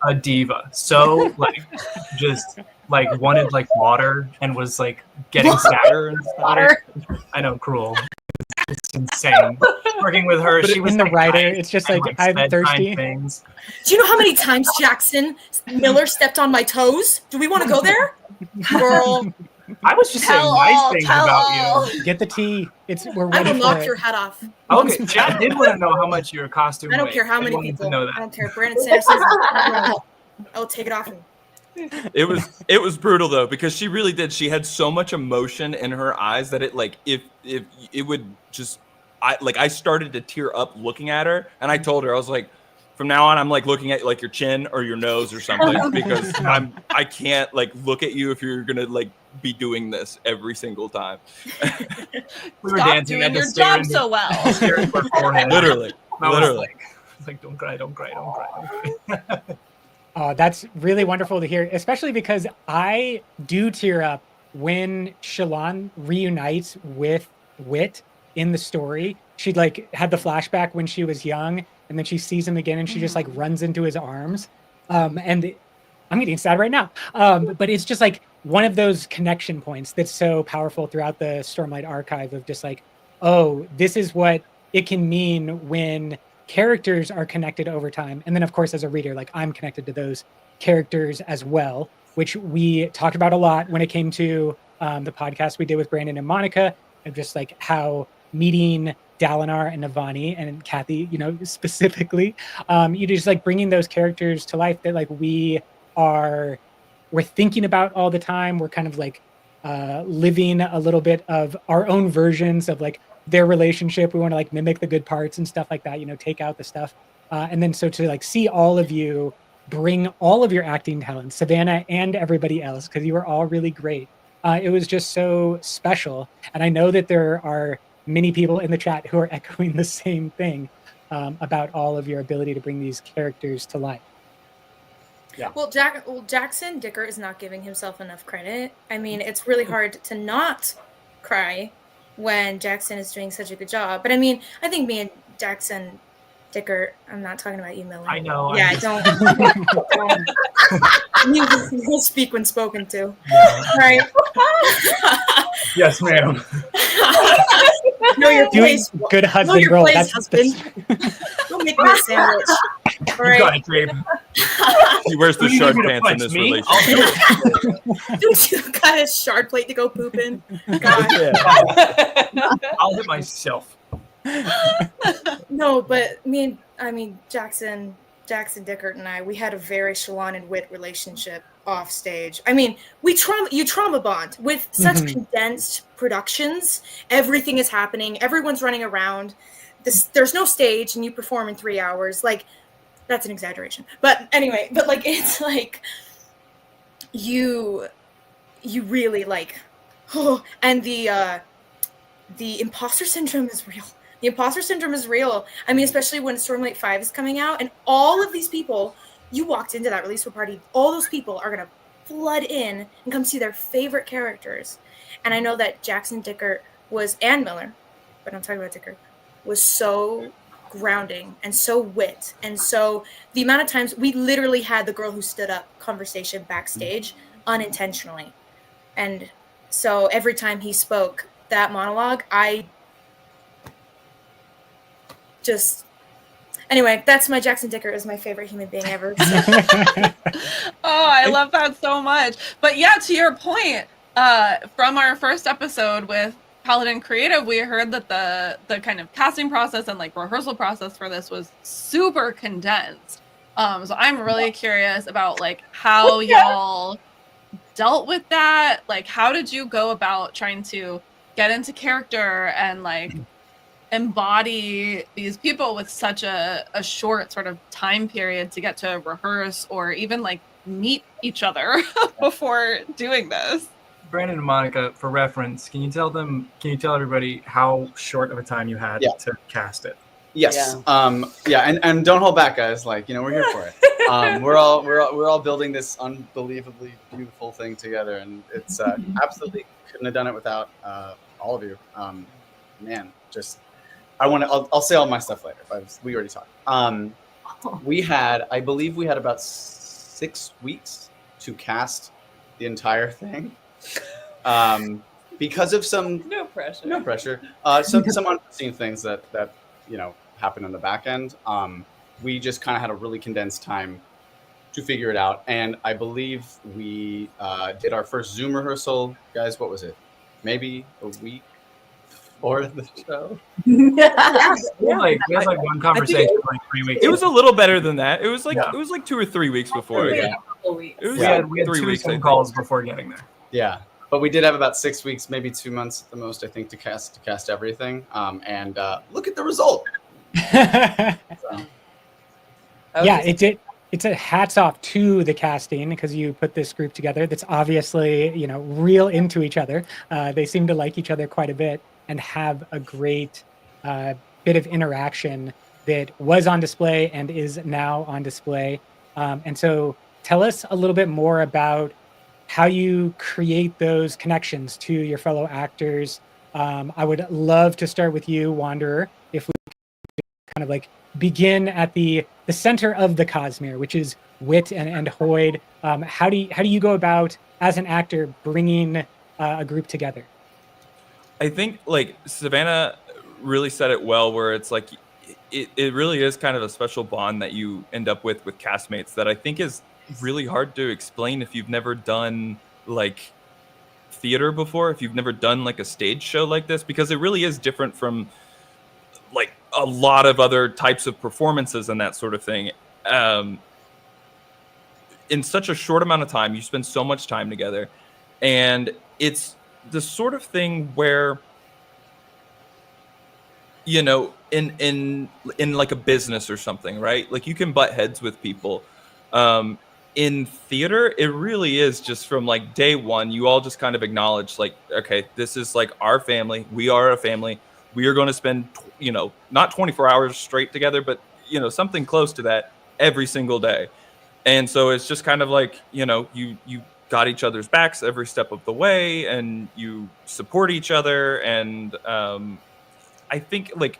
a diva. So just wanted water and was getting sadder and water. I know, cruel. It's insane. Working with her, she was in the writer. It's just I'm thirsty. Things. Do you know how many times Jackson Miller stepped on my toes? Do we want to go there, girl? I was just saying nice things about you. Get the tea. We're I ready will for knock it. your head off. Okay, Chad did want to know how much your costume. I don't care how many people. I don't care. Brandon Sanderson. I'll take it off him. It was brutal though, because she really did. She had so much emotion in her eyes that it if it would just I started to tear up looking at her, and I told her, I was like, from now on I'm looking at your chin or your nose or something because I can't look at you if you're gonna be doing this every single time. We were dancing doing your job so well. Literally. Don't cry. That's really wonderful to hear, especially because I do tear up when Shallan reunites with Wit in the story. She'd had the flashback when she was young, and then she sees him again and she just runs into his arms. And I'm getting sad right now. But it's just one of those connection points that's so powerful throughout the Stormlight archive of just oh, this is what it can mean when characters are connected over time. And then of course, as a reader, I'm connected to those characters as well, which we talked about a lot when it came to the podcast we did with Brandon and Monika, of just how meeting Dalinar and Navani and Cathy, specifically, you just bringing those characters to life that we're thinking about all the time. We're kind of living a little bit of our own versions of their relationship. We want to mimic the good parts and stuff like that, take out the stuff. And then so to see all of you bring all of your acting talents, Savannah and everybody else, because you were all really great. It was just so special. And I know that there are many people in the chat who are echoing the same thing about all of your ability to bring these characters to life. Yeah. Well, Jackson Dickert is not giving himself enough credit. I mean, it's really hard to not cry when Jackson is doing such a good job. But I mean, I think me and Jackson Dickert, I'm not talking about you, Miller. I know. Yeah, don't. He'll speak when spoken to. Yeah. Right. Yes, ma'am. Know your Doing place. good Know husband your role. place, husband. Don't make me a sandwich. All You got right. it, babe. He wears the You shark need me to pants in punch this me? relationship. Dude, you got a shard plate to go poop in? God. I'll hit myself. No, but Jackson Dickert and I, we had a very Shallan and Wit relationship off stage. I mean, you trauma bond with such condensed productions. Everything is happening. Everyone's running around. There's no stage, and you perform in 3 hours. Like, that's an exaggeration. But anyway, it's like you really like, oh, and the imposter syndrome is real. The imposter syndrome is real. I mean, especially when Stormlight 5 is coming out, and all of these people, you walked into that release party, all those people are going to flood in and come see their favorite characters. And I know that Jackson Dickert and Miller, but I'm talking about Dickert, was so grounding and so wit. And so the amount of times we literally had the girl who stood up conversation backstage unintentionally. And so every time he spoke that monologue, anyway, that's my Jackson Dickert is my favorite human being ever. So. I love that so much. But yeah, to your point, from our first episode with Paladin Creative, we heard that the kind of casting process and like rehearsal process for this was super condensed. So I'm really curious about like how y'all dealt with that. Like, how did you go about trying to get into character and like embody these people with such a short sort of time period to get to rehearse or even like meet each other before doing this? Brandon and Monika, for reference, can you tell everybody how short of a time you had to cast it? Yes. And don't hold back, guys. Like, we're here for it. We're all building this unbelievably beautiful thing together, and it's absolutely couldn't have done it without all of you. Man, just I'll say all my stuff later. But we already talked. I believe we had about 6 weeks to cast the entire thing. Because of some No pressure. some unforeseen things that happened on the back end. We just kind of had a really condensed time to figure it out, and I believe we did our first Zoom rehearsal, guys. What was it? Maybe a week before the show. We had like one conversation for like 3 weeks. It was a little better than that. It was like 2 or 3 weeks before. We had Yeah. a couple weeks. It was We had 3 2 weeks. I phone think. calls before getting there. Yeah, but we did have about 6 weeks, maybe 2 months at the most, I think, to cast everything. And look at the result. Yeah, it's a hats off to the casting because you put this group together that's obviously real into each other. They seem to like each other quite a bit and have a great bit of interaction that was on display and is now on display. And so tell us a little bit more about how you create those connections to your fellow actors. I would love to start with you, Wanderer, if we kind of like begin at the center of the Cosmere, which is Wit and Hoyd. How do you go about, as an actor, bringing a group together? I think like Savannah really said it well, where it's like it really is kind of a special bond that you end up with castmates that I think is really hard to explain if you've never done like theater before, if you've never done like a stage show like this, because it really is different from like a lot of other types of performances and that sort of thing. In such a short amount of time, you spend so much time together, and it's the sort of thing where in like a business or something, right? Like you can butt heads with people. in theater, it really is just from like day one, you all just kind of acknowledge like, okay, this is like our family. We are a family. We are going to spend, not 24 hours straight together, but, something close to that every single day. And so it's just kind of like, you got each other's backs every step of the way, and you support each other. And I think like,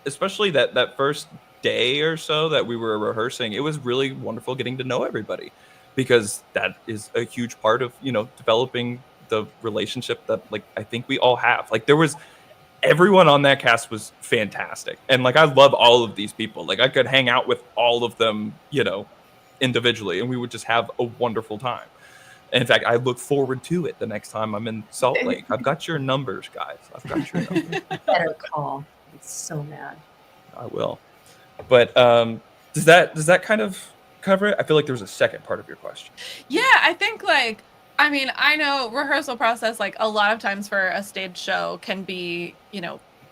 especially that first day or so that we were rehearsing, it was really wonderful getting to know everybody, because that is a huge part of, developing the relationship that like I think we all have. Like everyone on that cast was fantastic. And like I love all of these people. Like I could hang out with all of them, individually, and we would just have a wonderful time. In fact, I look forward to it the next time I'm in Salt Lake. I've got your numbers, guys. I've got your numbers. Better call. I'm so mad. I will. But does that kind of cover it? I feel like there was a second part of your question. Yeah, I think I know rehearsal process, like a lot of times for a stage show can be,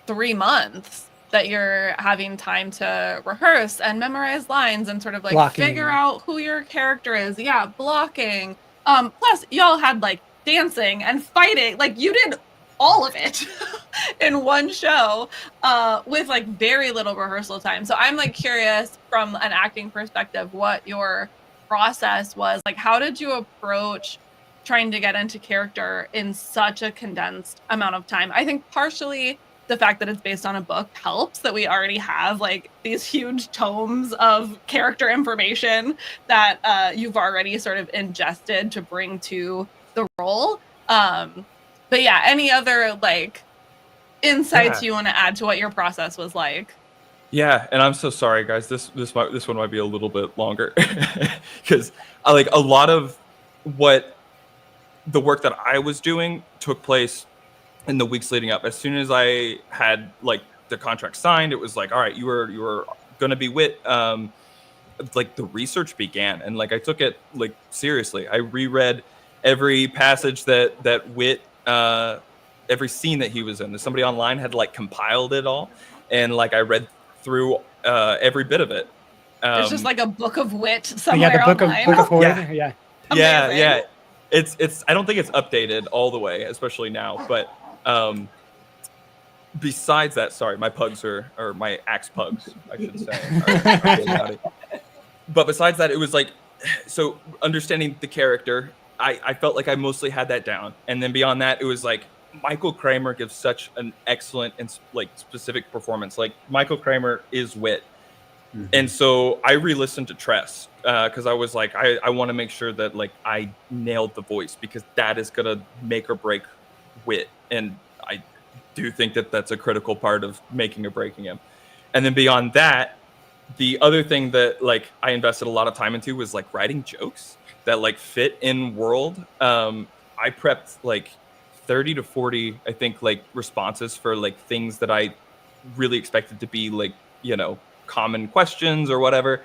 3 months that you're having time to rehearse and memorize lines and sort of like Blocking. figure out who your character is. Yeah, blocking. Plus y'all had like dancing and fighting. Like you did all of it in one show with like very little rehearsal time. So I'm like curious from an acting perspective what your process was. Like how did you approach trying to get into character in such a condensed amount of time? I think partially the fact that it's based on a book helps, that we already have like these huge tomes of character information that you've already sort of ingested to bring to the role. But yeah, any other like insights you want to add to what your process was like? Yeah, and I'm so sorry, guys. This one might be a little bit longer because like a lot of what the work that I was doing took place in the weeks leading up. As soon as I had like the contract signed, it was like, all right, you were gonna be Wit. Like the research began, and like I took it like seriously. I reread every passage that Wit, every scene that he was in. Somebody online had like compiled it all, and like I read through every bit of it. There's just like a book of Wit somewhere. Yeah, the book online. of Horror. Yeah. Yeah. It's I don't think it's updated all the way, especially now. But besides that, sorry, my pugs or my axe pugs, I should say. But besides that, it was like, so understanding the character, I felt like I mostly had that down. And then beyond that, it was like Michael Kramer gives such an excellent and like specific performance. Like Michael Kramer is Wit. Mm-hmm. And so I re-listened to Tress because I was like, I want to make sure that like I nailed the voice, because that is going to make or break Wit. And I do think that that's a critical part of making or breaking him. And then beyond that, the other thing that like I invested a lot of time into was like writing jokes that like fit in world. I prepped like 30 to 40, I think, like responses for like things that I really expected to be like, common questions or whatever.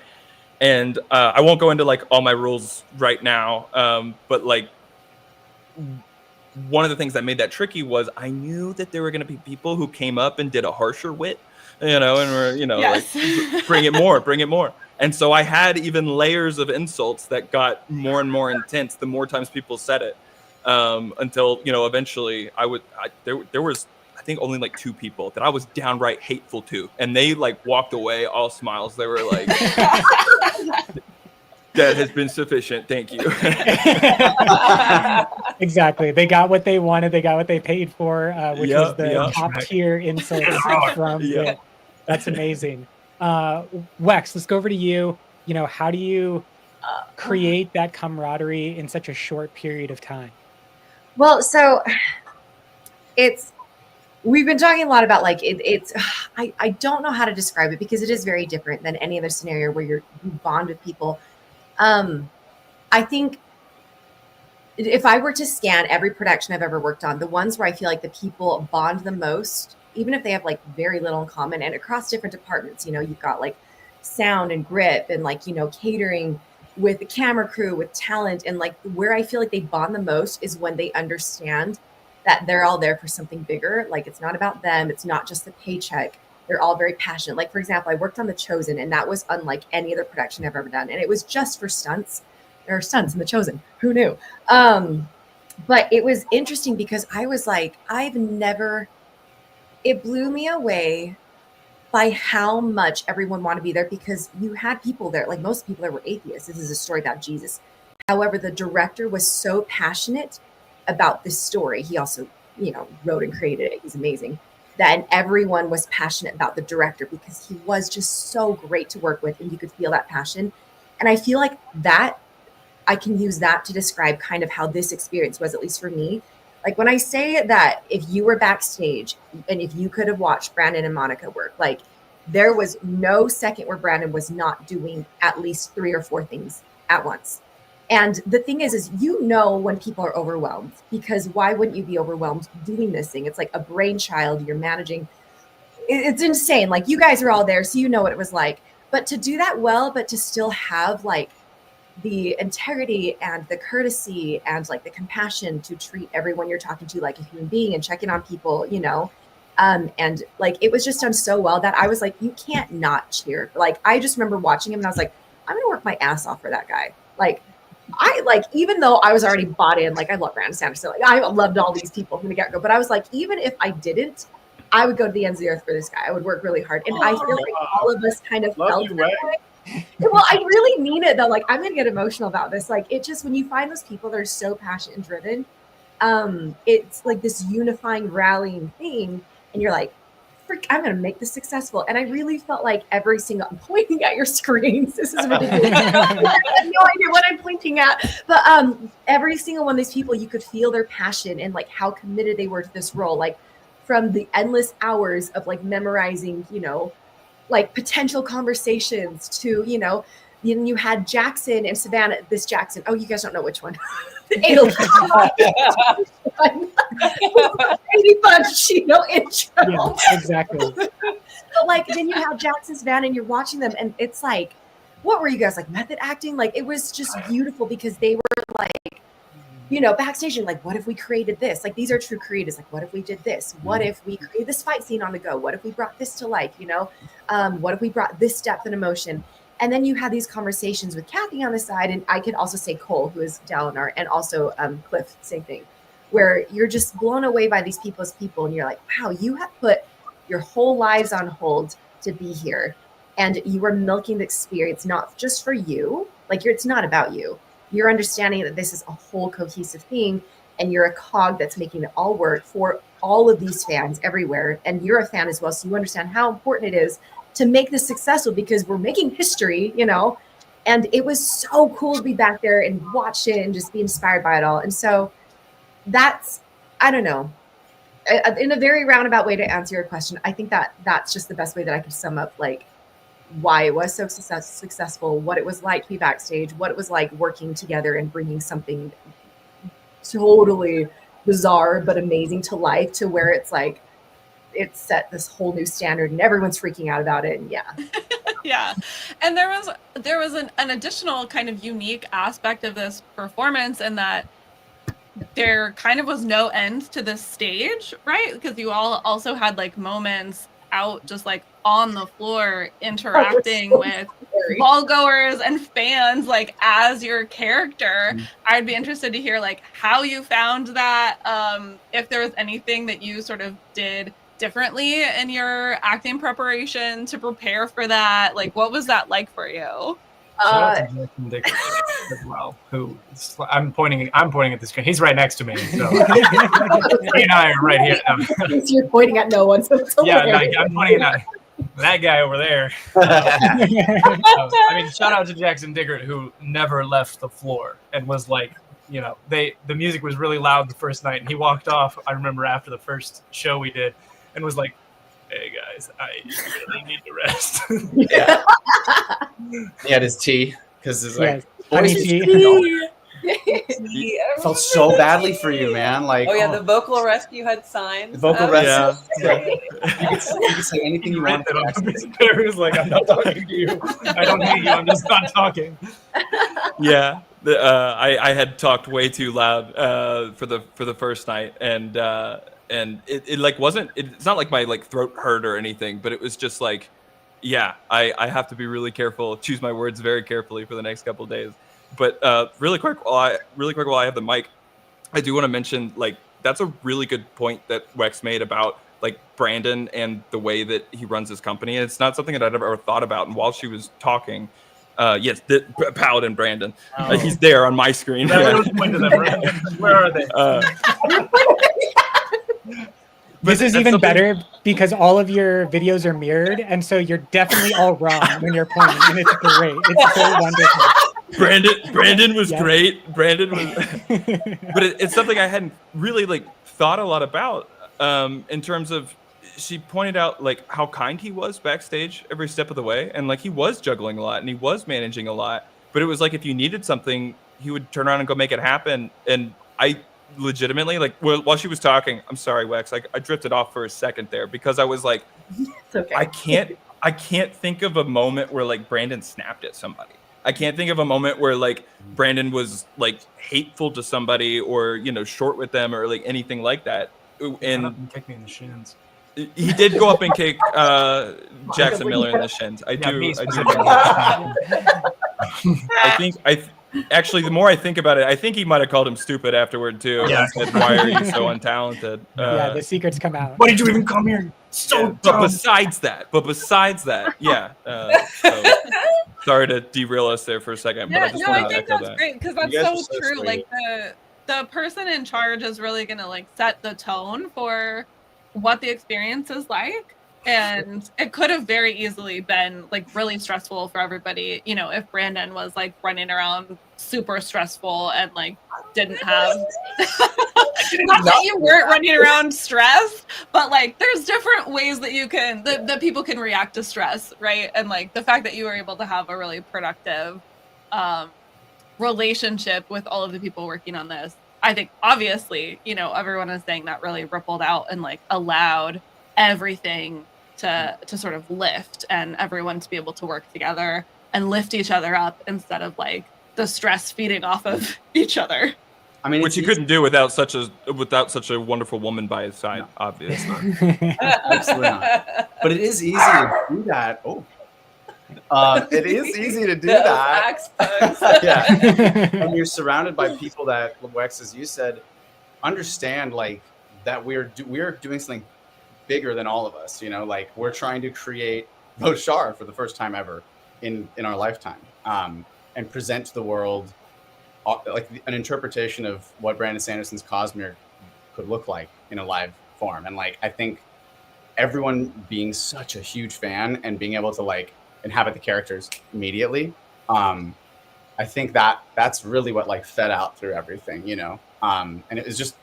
And I won't go into like all my rules right now. But like one of the things that made that tricky was I knew that there were going to be people who came up and did a harsher Wit, and were, yes. Like, bring it more. And so I had even layers of insults that got more and more intense the more times people said it, until, eventually there was, I think, only like 2 people that I was downright hateful to, and they like walked away all smiles. They were like, that has been sufficient. Thank you. Exactly. They got what they wanted. They got what they paid for, which was the top tier insults from Wit. That's amazing. Wex, let's go over to you. How do you create that camaraderie in such a short period of time? Well, so we've been talking a lot about like I don't know how to describe it, because it is very different than any other scenario where you bond with people. I think if I were to scan every production I've ever worked on, the ones where I feel like the people bond the most, even if they have like very little in common, and across different departments, you've got like sound and grip and like, catering with the camera crew, with talent, and like where I feel like they bond the most is when they understand that they're all there for something bigger. Like it's not about them. It's not just the paycheck. They're all very passionate. Like, for example, I worked on The Chosen, and that was unlike any other production I've ever done. And it was just for stunts. There are sons in the Chosen. Who knew? But it was interesting because I was like, it blew me away by how much everyone wanted to be there, because you had people there, like most people there were atheists. This is a story about Jesus. However, the director was so passionate about this story. He also, wrote and created it. He's amazing. That everyone was passionate about the director because he was just so great to work with, and you could feel that passion. And I feel like that I can use that to describe kind of how this experience was, at least for me. Like when I say that if you were backstage and if you could have watched Brandon and Monika work, like there was no second where Brandon was not doing at least 3 or 4 things at once. And the thing is when people are overwhelmed, because why wouldn't you be overwhelmed doing this thing? It's like a brainchild you're managing. It's insane. Like you guys are all there, so you know what it was like. But to do that well, but to still have like the integrity and the courtesy and like the compassion to treat everyone you're talking to like a human being and checking on people, and like it was just done so well that I was like, you can't not cheer. Like I just remember watching him and I was like, I'm gonna work my ass off for that guy. Even though I was already bought in, like I love Brandon Sanderson, like I loved all these people from the get-go, but I was like, even if I didn't, I would go to the ends of the earth for this guy. I would work really hard. And I feel like all of us kind of felt that way. Well, I really mean it though. Like I'm gonna get emotional about this. Like it just, when you find those people that are so passionate and driven, it's like this unifying, rallying thing, and you're like, frick, I'm gonna make this successful. And I really felt like every single, I'm pointing at your screens. This is ridiculous. I have no idea what I'm pointing at. But every single one of these people, you could feel their passion and like how committed they were to this role. Like from the endless hours of like memorizing, like potential conversations to, then you had Jackson and Savannah, this Jackson. Oh, you guys don't know which one. Adolin. Brady Bunch, intro. Yeah, exactly. But like, then you have Jackson, Savannah, and you're watching them, and it's like, what were you guys like, method acting? Like, it was just beautiful because they were like, backstage, and like, what if we created this? Like, these are true creators. Like, what if we did this? What if we created this fight scene on the go? What if we brought this to life? What if we brought this depth and emotion? And then you had these conversations with Cathy on the side, and I could also say Cole, who is Dalinar, and also Cliff, same thing, where you're just blown away by these people as people, and you're like, wow, you have put your whole lives on hold to be here, and you are milking the experience not just for you, like it's not about you. You're understanding that this is a whole cohesive thing, and you're a cog that's making it all work for all of these fans everywhere, and you're a fan as well, so you understand how important it is to make this successful because we're making history, and it was so cool to be back there and watch it and just be inspired by it all. And so that's, I don't know, in a very roundabout way to answer your question, I think that that's just the best way that I could sum up like why it was so successful, what it was like to be backstage, what it was like working together and bringing something totally bizarre but amazing to life, to where it's like it's set this whole new standard and everyone's freaking out about it. And yeah. And there was an additional kind of unique aspect of this performance, in that there kind of was no end to this stage, right? Because you all also had like moments out just like on the floor interacting with ball goers and fans, like as your character. I'd be interested to hear like how you found that, if there was anything that you sort of did differently in your acting preparation to prepare for that. Like, what was that like for you? Shout out to Jackson Dickert as well, who I'm pointing at the screen. He's right next to me, so he and I are right here. You're pointing at no one, so it's hilarious. I'm pointing at that guy over there. I mean, shout out to Jackson Dickert, who never left the floor and was like, the music was really loud the first night, and he walked off. I remember after the first show we did, and was like, hey guys, I really need to rest. Yeah. He had his tea because his honey tea. I felt so badly for you, man. Like, the vocal rescue had signs. The vocal rescue. Yeah. You could say anything you want. He was like, I'm not talking to you. I don't hate you. I'm just not talking. Yeah. I had talked way too loud for the first night, and it like wasn't. It's not like my like throat hurt or anything, but it was just like, I have to be really careful, choose my words very carefully for the next couple of days. But really quick while I have the mic, I do want to mention, like, that's a really good point that Wex made about like Brandon and the way that he runs his company. It's not something that I'd ever thought about. And while she was talking, yes, the Paladin Brandon, he's there on my screen. Where are they? This is even better because all of your videos are mirrored, and so you're definitely all wrong when you're pointing, and it's great. It's so wonderful. Brandon was great. Brandon was, but it's something I hadn't really like thought a lot about. In terms of, she pointed out like how kind he was backstage every step of the way, and like he was juggling a lot and he was managing a lot. But it was like if you needed something, he would turn around and go make it happen. And I legitimately, like, while she was talking, I'm sorry, Wex, I drifted off for a second there because I was like, It's okay. I can't think of a moment where like Brandon snapped at somebody. I can't think of a moment where like Brandon was like hateful to somebody or, you know, short with them or like anything like that. And kick me in the shins. He did go up and kick Jackson Miller in the shins. I think actually, the more I think about it, I think he might have called him stupid afterward too. Yeah. Said, "Why are you so untalented?" Yeah, the secrets come out. Why did you even come here? So But dumb. besides that, yeah. So, sorry to derail us there for a second, but I Yeah, just no, I wanted to think echo that's that. great because You that's guys so are so true. sweet. Like the person in charge is really gonna like set the tone for what the experience is like. And it could have very easily been like really stressful for everybody, you know, if Brandon was like running around super stressful and like didn't have not that you weren't running around stressed, but like there's different ways that you can that people can react to stress, right? And like the fact that you were able to have a really productive relationship with all of the people working on this, I think obviously, you know, everyone is saying that really rippled out and like allowed everything to sort of lift and everyone to be able to work together and lift each other up instead of like the stress feeding off of each other. I mean, Which he couldn't do without such a wonderful woman by his side, obviously. Absolutely not. But it is easy to do that. It is easy to do that. Yeah. When you're surrounded by people that, Wex, as you said, understand like that we're doing something bigger than all of us, you know, like we're trying to create Boshar for the first time ever in our lifetime, and present to the world like an interpretation of what Brandon Sanderson's Cosmere could look like in a live form. And like I think everyone being such a huge fan and being able to like inhabit the characters immediately, I think that's really what like fed out through everything, you know. And it was just,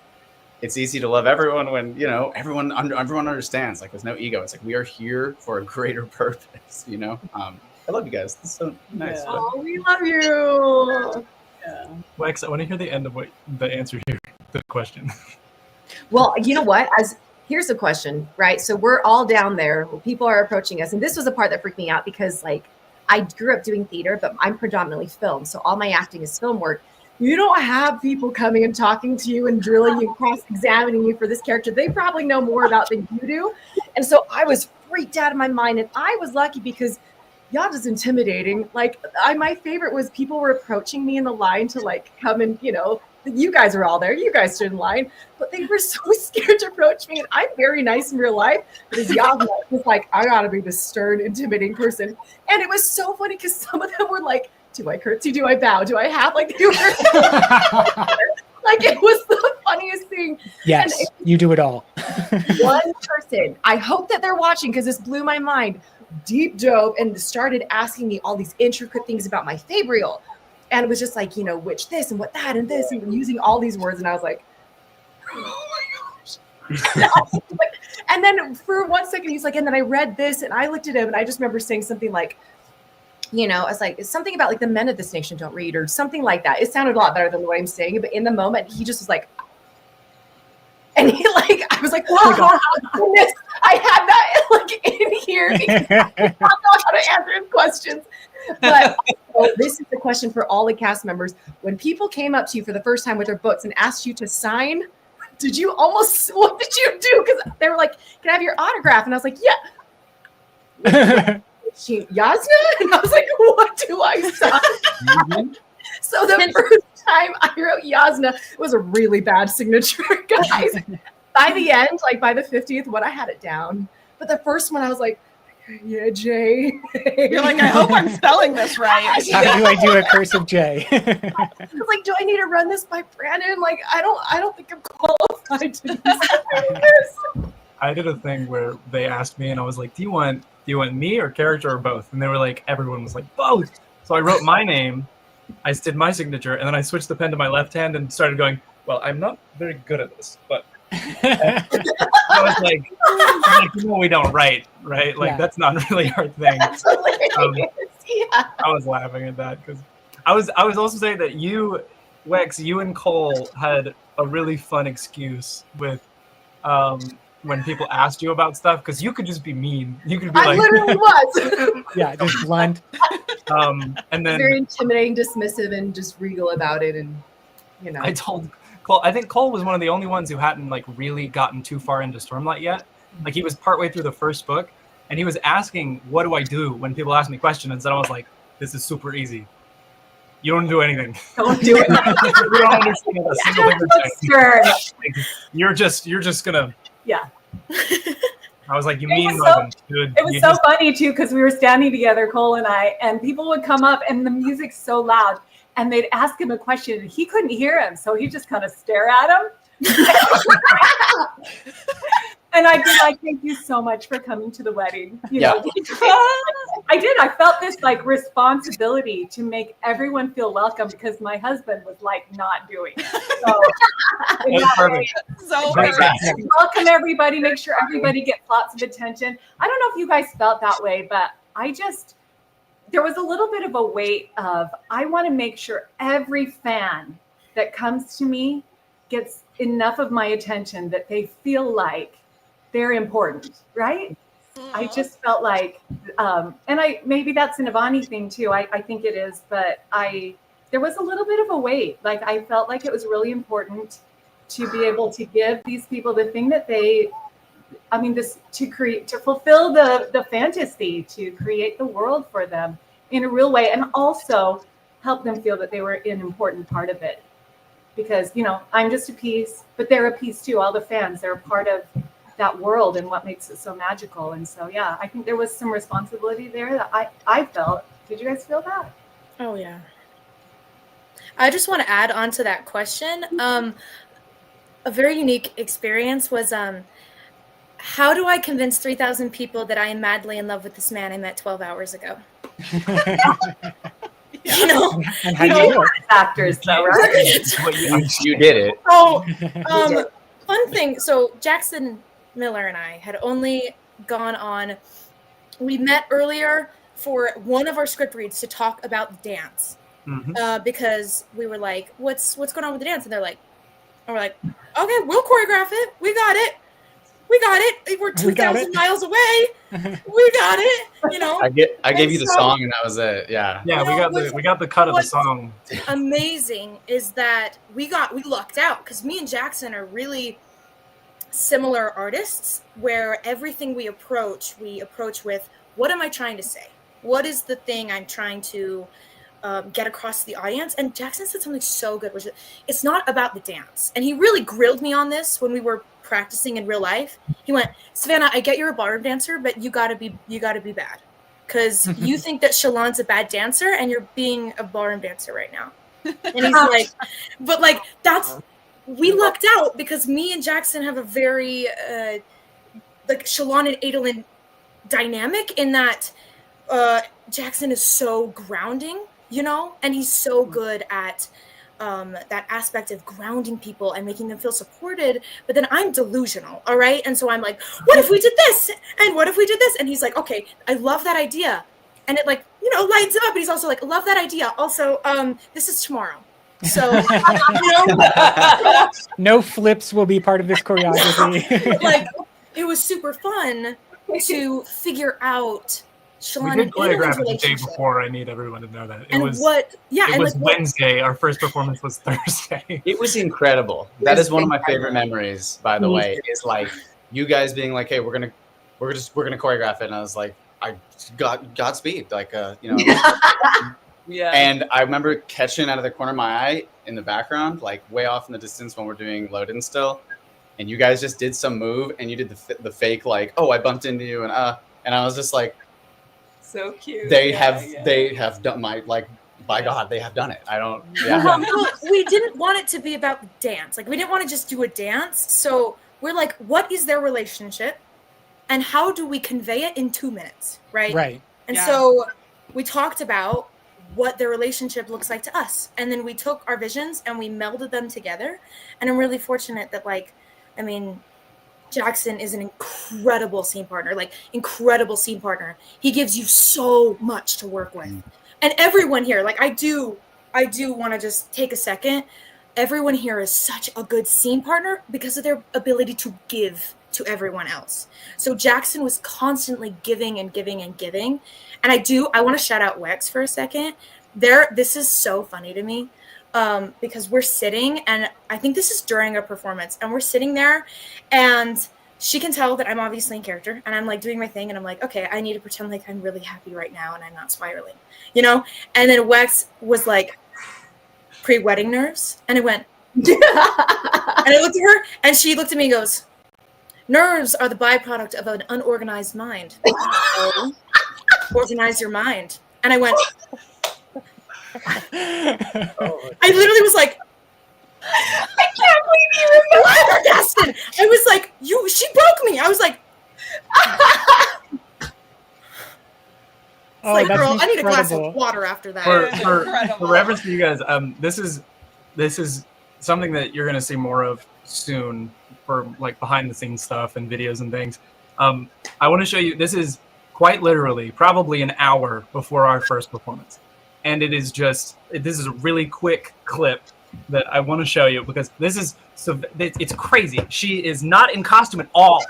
it's easy to love everyone when, you know, everyone understands, like there's no ego. It's like we are here for a greater purpose, you know. I love you guys. It's so nice. Yeah. Oh, we love you. Yeah. Wex, I want to hear the end of what the answer here, the question. Well, you know what? Here's the question, right? So we're all down there. People are approaching us, and this was the part that freaked me out because, like, I grew up doing theater, but I'm predominantly film, so all my acting is film work. You don't have people coming and talking to you and drilling you, cross-examining you for this character. They probably know more about than you do, and so I was freaked out of my mind, and I was lucky because y'all just intimidating. Like, my favorite was people were approaching me in the line to like come and, you know, you guys are all there. You guys stood in line, but they were so scared to approach me. And I'm very nice in real life, but as Jasnah was like, I gotta be this stern, intimidating person. And it was so funny because some of them were like, do I curtsy? Do I bow? Do I have like they were like it was the funniest thing. Yes, And you do it all. one person, I hope that they're watching because this blew my mind, deep dove and started asking me all these intricate things about my Fabrial. And it was just like, you know, which this and what that and this and using all these words. And I was like, oh my gosh. And then for 1 second, he's like, and then I read this and I looked at him and I just remember saying something like, you know, I was like, it's something about like the men of this nation don't read or something like that. It sounded a lot better than what I'm saying. But in the moment, he just was like, and he like, I was like, wow, goodness, I had that like in here because I don't know how to answer his questions. But this is the question for all the cast members. When people came up to you for the first time with their books and asked you to sign, what did you do? Because they were like, can I have your autograph? And I was like, yeah. Jasnah? And I was like, what do I sign? So the first time I wrote Jasnah, it was a really bad signature, guys. By the end, like by the 50th one, I had it down. But the first one, I was like, yeah, Jay. You're like, I hope I'm spelling this right. How do I do a cursive J? I was like, do I need to run this by Brandon? Like, I don't think I'm qualified to do this. I did a thing where they asked me, and I was like, "Do you want me or character or both?" And they were like, everyone was like, "Both." So I wrote my name, I did my signature, and then I switched the pen to my left hand and started going, "Well, I'm not very good at this, but." I was like, we don't write, right? Like that's not really our thing. That's hilarious. Yeah. I was laughing at that because I was also saying that you, Wex, you and Cole had a really fun excuse with when people asked you about stuff because you could just be mean. You could be I literally was. Yeah, just blunt. And then very intimidating, dismissive, and just regal about it, and I told Cole. I think Cole was one of the only ones who hadn't like really gotten too far into Stormlight yet. Like he was partway through the first book, and he was asking, "What do I do?" when people ask me questions, and I was like, "This is super easy. You don't do anything. Don't do it. You don't understand a single thing you're saying. You're just gonna." Yeah. I was like, "You It mean was so- nothing, dude." It was so funny too because we were standing together, Cole and I, and people would come up and the music's so loud, and they'd ask him a question and he couldn't hear him, so he'd just kind of stare at him. And I'd be like, "Thank you so much for coming to the wedding." You know, I did. I felt this like responsibility to make everyone feel welcome because my husband was like not doing it. So, So Perfect. welcome everybody. Make sure everybody gets lots of attention. I don't know if you guys felt that way, but there was a little bit of a weight of I want to make sure every fan that comes to me gets enough of my attention that they feel like they're important, right? I just felt like, and maybe that's a Navani thing too. I think it is, but there was a little bit of a weight. Like I felt like it was really important to be able to give these people the thing that to fulfill the fantasy, to create the world for them in a real way, and also help them feel that they were an important part of it. Because I'm just a piece, but they're a piece too. All the fans, they're a part of that world and what makes it so magical. And so, yeah, I think there was some responsibility there that I felt. Did you guys feel that? Oh, yeah. I just want to add on to that question. A very unique experience was how do I convince 3,000 people that I am madly in love with this man I met 12 hours ago? And how do you do it? Actors, though, right? You did it. So, fun thing. So Jackson Miller and I had only gone on. We met earlier for one of our script reads to talk about the dance, because we were like, "What's going on with the dance?" And we're like, "Okay, we'll choreograph it. We got it. We're 2,000 miles away. We got it." I gave you the song, and that was it. Yeah. Yeah, we got the cut of the song. Amazing is that we lucked out because me and Jackson are really similar artists where everything we approach with, what am I trying to say? What is the thing I'm trying to get across to the audience? And Jackson said something so good, which is, it's not about the dance. And he really grilled me on this when we were practicing in real life. He went, "Savannah, I get you're a ballroom dancer, but you gotta be bad. Because you think that Shallan's a bad dancer and you're being a ballroom dancer right now." And he's like, but like we lucked out because me and Jackson have a very like Shallan and Adolin dynamic in that Jackson is so grounding, and he's so good at that aspect of grounding people and making them feel supported. But then I'm delusional, all right? And so I'm like, what if we did this? And what if we did this? And he's like, okay, I love that idea. And it lights him up. But he's also like, love that idea. Also, this is tomorrow. So, No flips will be part of this choreography. like, it was super fun to figure out Shallan We did and choreograph Adolin's it the day relationship. before. I need everyone to know that. It And was what Wednesday. Our first performance was Thursday. It was incredible. That is one of my favorite memories, by the way. Is like you guys being like, "Hey, we're gonna choreograph it," and I was like, "Godspeed!" Like, Yeah. And I remember catching out of the corner of my eye in the background, like way off in the distance when we're doing load-in still. And you guys just did some move, and you did the fake, like, oh, I bumped into you, and I was just like, so cute. they have done my, like, by God, they have done it. I don't, yeah. Well, we didn't want it to be about the dance. Like, we didn't want to just do a dance. So we're like, what is their relationship? And how do we convey it in 2 minutes? Right. Right. And Yeah. so we talked about what their relationship looks like to us. And then we took our visions and we melded them together. And I'm really fortunate that, like, I mean, Jackson is an incredible scene partner, like incredible scene partner. He gives you so much to work with. And everyone here, like I do want to just take a second. Everyone here is such a good scene partner because of their ability to give to everyone else. So Jackson was constantly giving and giving and giving. And I want to shout out Wex for a second. This is so funny to me. Because we're sitting, and I think this is during a performance, and we're sitting there, and she can tell that I'm obviously in character, and I'm like doing my thing, and I'm like, okay, I need to pretend like I'm really happy right now, and I'm not spiraling, you know? And then Wex was like, pre-wedding nerves, and I went, and I looked at her, and she looked at me and goes, nerves are the byproduct of an unorganized mind. So, organize your mind. And I went, I literally was like, I can't believe you flabbergasted. I was like, she broke me. I was like, Oh, like, that's girl, I need a glass incredible. of water after that. For reference to you guys, this is something that you're going to see more of soon for like behind the scenes stuff and videos and things. I want to show you. This is quite literally probably an hour before our first performance. And this is a really quick clip that I want to show you because it's crazy. She is not in costume at all.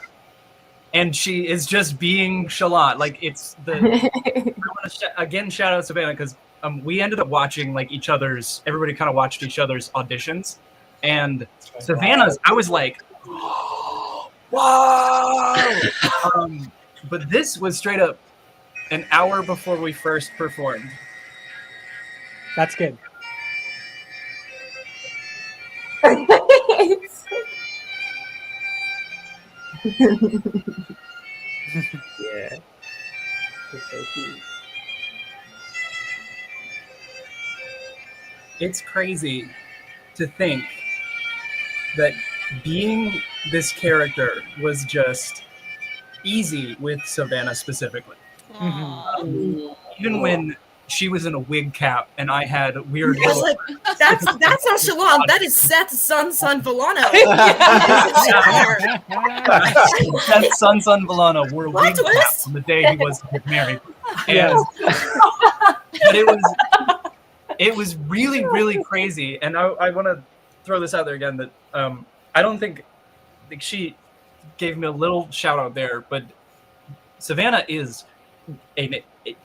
And she is just being Shallan. Like I want to again shout out Savannah because we ended up watching like everybody kind of watched each other's auditions. And Savannah's, I was like, whoa! But this was straight up an hour before we first performed. That's good. Yeah. It's so cute. It's crazy to think that being this character was just easy with Savannah specifically. Even when she was in a wig cap and I had weird. I was like, that's not Shallan. That is Seth's son Villano. Seth's son Villano wore a wig cap on the day he was married. And, but it was really, really crazy. And I want to throw this out there again that I don't think she gave me a little shout out there, but Savannah is an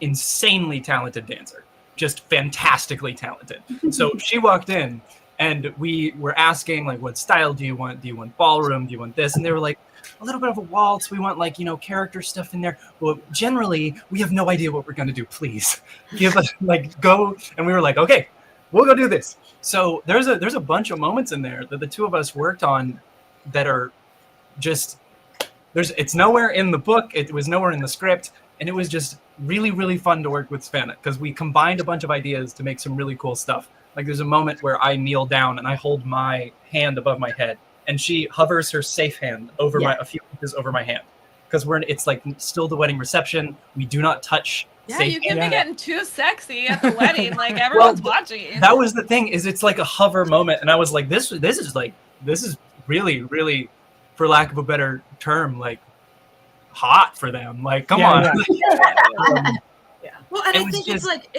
insanely talented dancer, just fantastically talented. So she walked in and we were asking like, what style do you want? Do you want ballroom? Do you want this? And they were like, a little bit of a waltz. We want like, character stuff in there. Well, generally we have no idea what we're going to do. Please give us like go. And we were like, okay, we'll go do this. So there's a bunch of moments in there that the two of us worked on that are just, it's nowhere in the book. It was nowhere in the script. And it was just really, really fun to work with Savannah because we combined a bunch of ideas to make some really cool stuff. Like there's a moment where I kneel down and I hold my hand above my head and she hovers her safe hand over a few inches over my hand. Because it's like still the wedding reception. We do not touch. Yeah, you can't be getting too sexy at the wedding. Like everyone's watching. That was the thing, is it's like a hover moment. And I was like, this is really, really, for lack of a better term, like hot for them. Like, come on. Well, and I think it's like,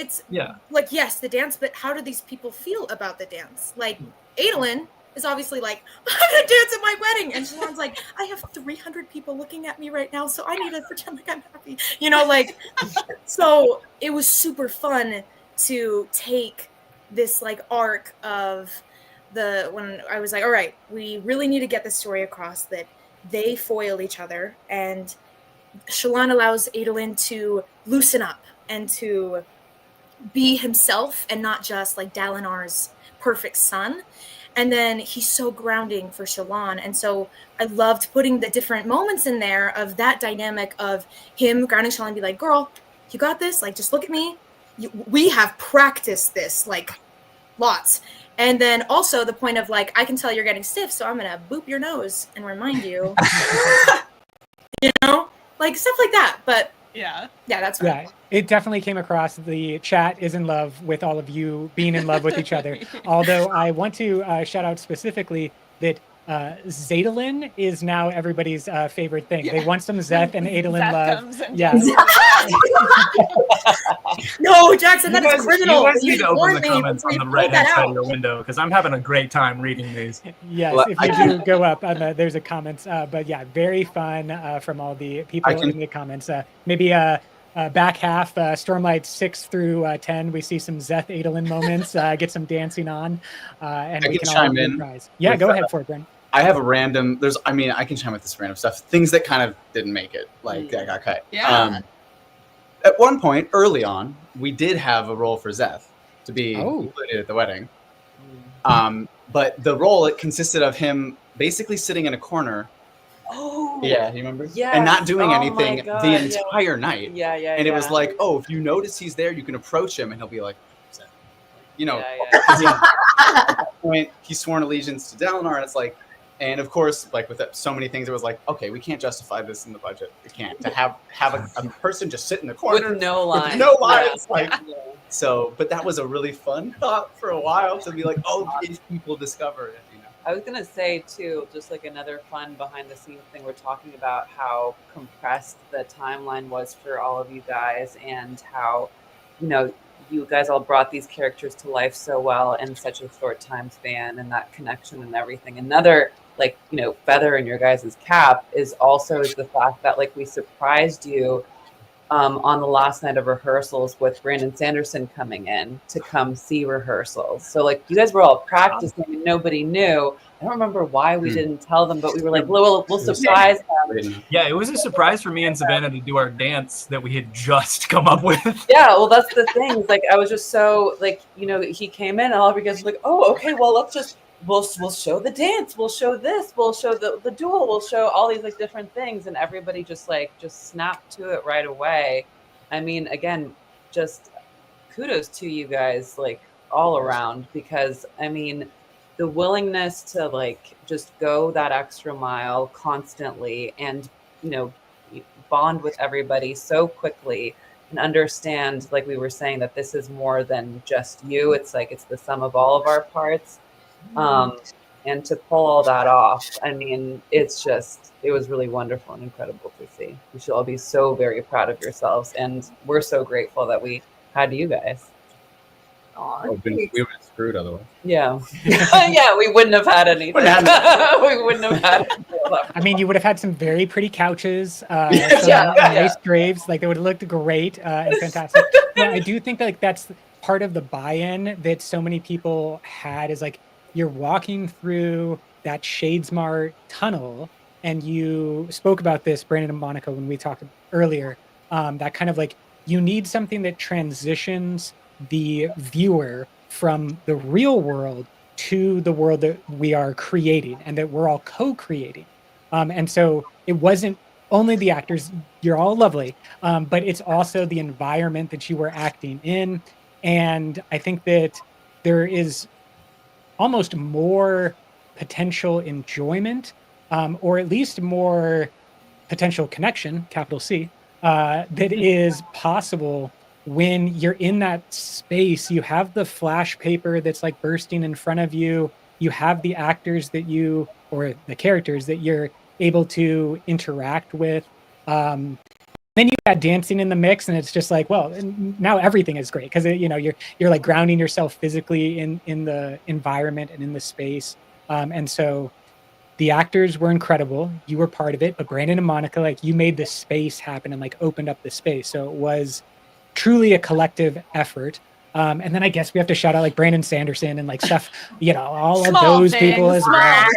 yes, the dance, but how do these people feel about the dance? Like Adolin is obviously like, I'm gonna dance at my wedding, and Shallan's like, I have 300 people looking at me right now, so I need to pretend like I'm happy, like. So it was super fun to take this like arc of when I was like, all right, we really need to get this story across that they foil each other, and Shallan allows Adolin to loosen up and to be himself and not just like Dalinar's perfect son. And then he's so grounding for Shallan. And so I loved putting the different moments in there of that dynamic of him grounding Shallan and be like, girl, you got this. Like, just look at me. We have practiced this, like, lots. And then also the point of like, I can tell you're getting stiff, so I'm going to boop your nose and remind you, you know, like stuff like that. But yeah, that's right. Yeah, it definitely came across. The chat is in love with all of you being in love with each other. Although I want to shout out specifically that Zadolin is now everybody's favorite thing. Yeah. They want some Zeth and Adolin Zeth love. comes and Yeah. No, Jackson, that is criminal. You guys need You to open warned the me comments before on you the pulled right-hand that side out. of your window, because I'm having a great time reading these. Yes, Well, if you do go up, there's a comments. But yeah, very fun from all the people in the comments. Maybe back half, Stormlight 6 through 10, we see some Zeth Adolin moments, get some dancing on, and I we can can chime all in reprise. Yeah, with, go ahead for it, Brent. I have a random. I can chime with this random stuff. Things that kind of didn't make it, like that got cut. Yeah. At one point, early on, we did have a role for Zeth to be included at the wedding. But the role, it consisted of him basically sitting in a corner. Oh. Yeah, you remember? Yes. And not doing Oh anything my God, the entire night. Yeah. And it was like, oh, if you notice he's there, you can approach him, and he'll be like, Zeth. You know, Yeah. 'cause at that point, he's sworn allegiance to Dalinar, and it's like, and of course, like with so many things, it was like, okay, we can't justify this in the budget. We can't to have a person just sit in the corner With no lines. With no lines. Yeah. Like, so, but that was a really fun thought for a while to be like, oh, if people discover it, you know. I was gonna say too, just like another fun behind the scenes thing, we're talking about how compressed the timeline was for all of you guys, and how, you know, you guys all brought these characters to life so well in such a short time span, and that connection and everything. Another, like, you know, feather in your guys' cap is the fact that, like, we surprised you on the last night of rehearsals with Brandon Sanderson coming in to come see rehearsals. So, like, you guys were all practicing and nobody knew. I don't remember why we didn't tell them, but we were like, we'll surprise them. Yeah, it was a surprise for me and Savannah to do our dance that we had just come up with. Yeah, well, that's the thing. Like, I was just so, like, you know, he came in and all of you guys were like, oh, okay, well, let's just, we'll show the dance, we'll show this, we'll show the duel, we'll show all these, like, different things. And everybody just snapped to it right away. I mean, again, just kudos to you guys, like, all around, because, I mean, the willingness to, like, just go that extra mile constantly and, you know, bond with everybody so quickly and understand, like we were saying, that this is more than just you. It's like, it's the sum of all of our parts. And to pull all that off, I mean, it was really wonderful and incredible to see. You should all be so very proud of yourselves. And we're so grateful that we had you guys. We would have screwed otherwise. Yeah. Yeah, we wouldn't have had anything. We wouldn't have had I mean, you would have had some very pretty couches, Yeah. nice drapes. Like, they would have looked great and fantastic. Yeah, I do think that, like, that's part of the buy-in that so many people had, is like, you're walking through that Shadesmar tunnel, and you spoke about this, Brandon and Monika, when we talked earlier, that kind of like, you need something that transitions the viewer from the real world to the world that we are creating and that we're all co-creating. And so it wasn't only the actors, you're all lovely, but it's also the environment that you were acting in. And I think that there is almost more potential enjoyment, or at least more potential connection, capital C, that is possible when you're in that space. You have the flash paper that's like bursting in front of you. You have the actors or the characters that you're able to interact with. Then you got dancing in the mix, and it's just like, well, now everything is great because you know you're like grounding yourself physically in the environment and in the space. And so the actors were incredible. You were part of it, but Brandon and Monika, like, you made the space happen and like opened up the space. So it was truly a collective effort. And then I guess we have to shout out like Brandon Sanderson and like stuff, you know, all of those people as well.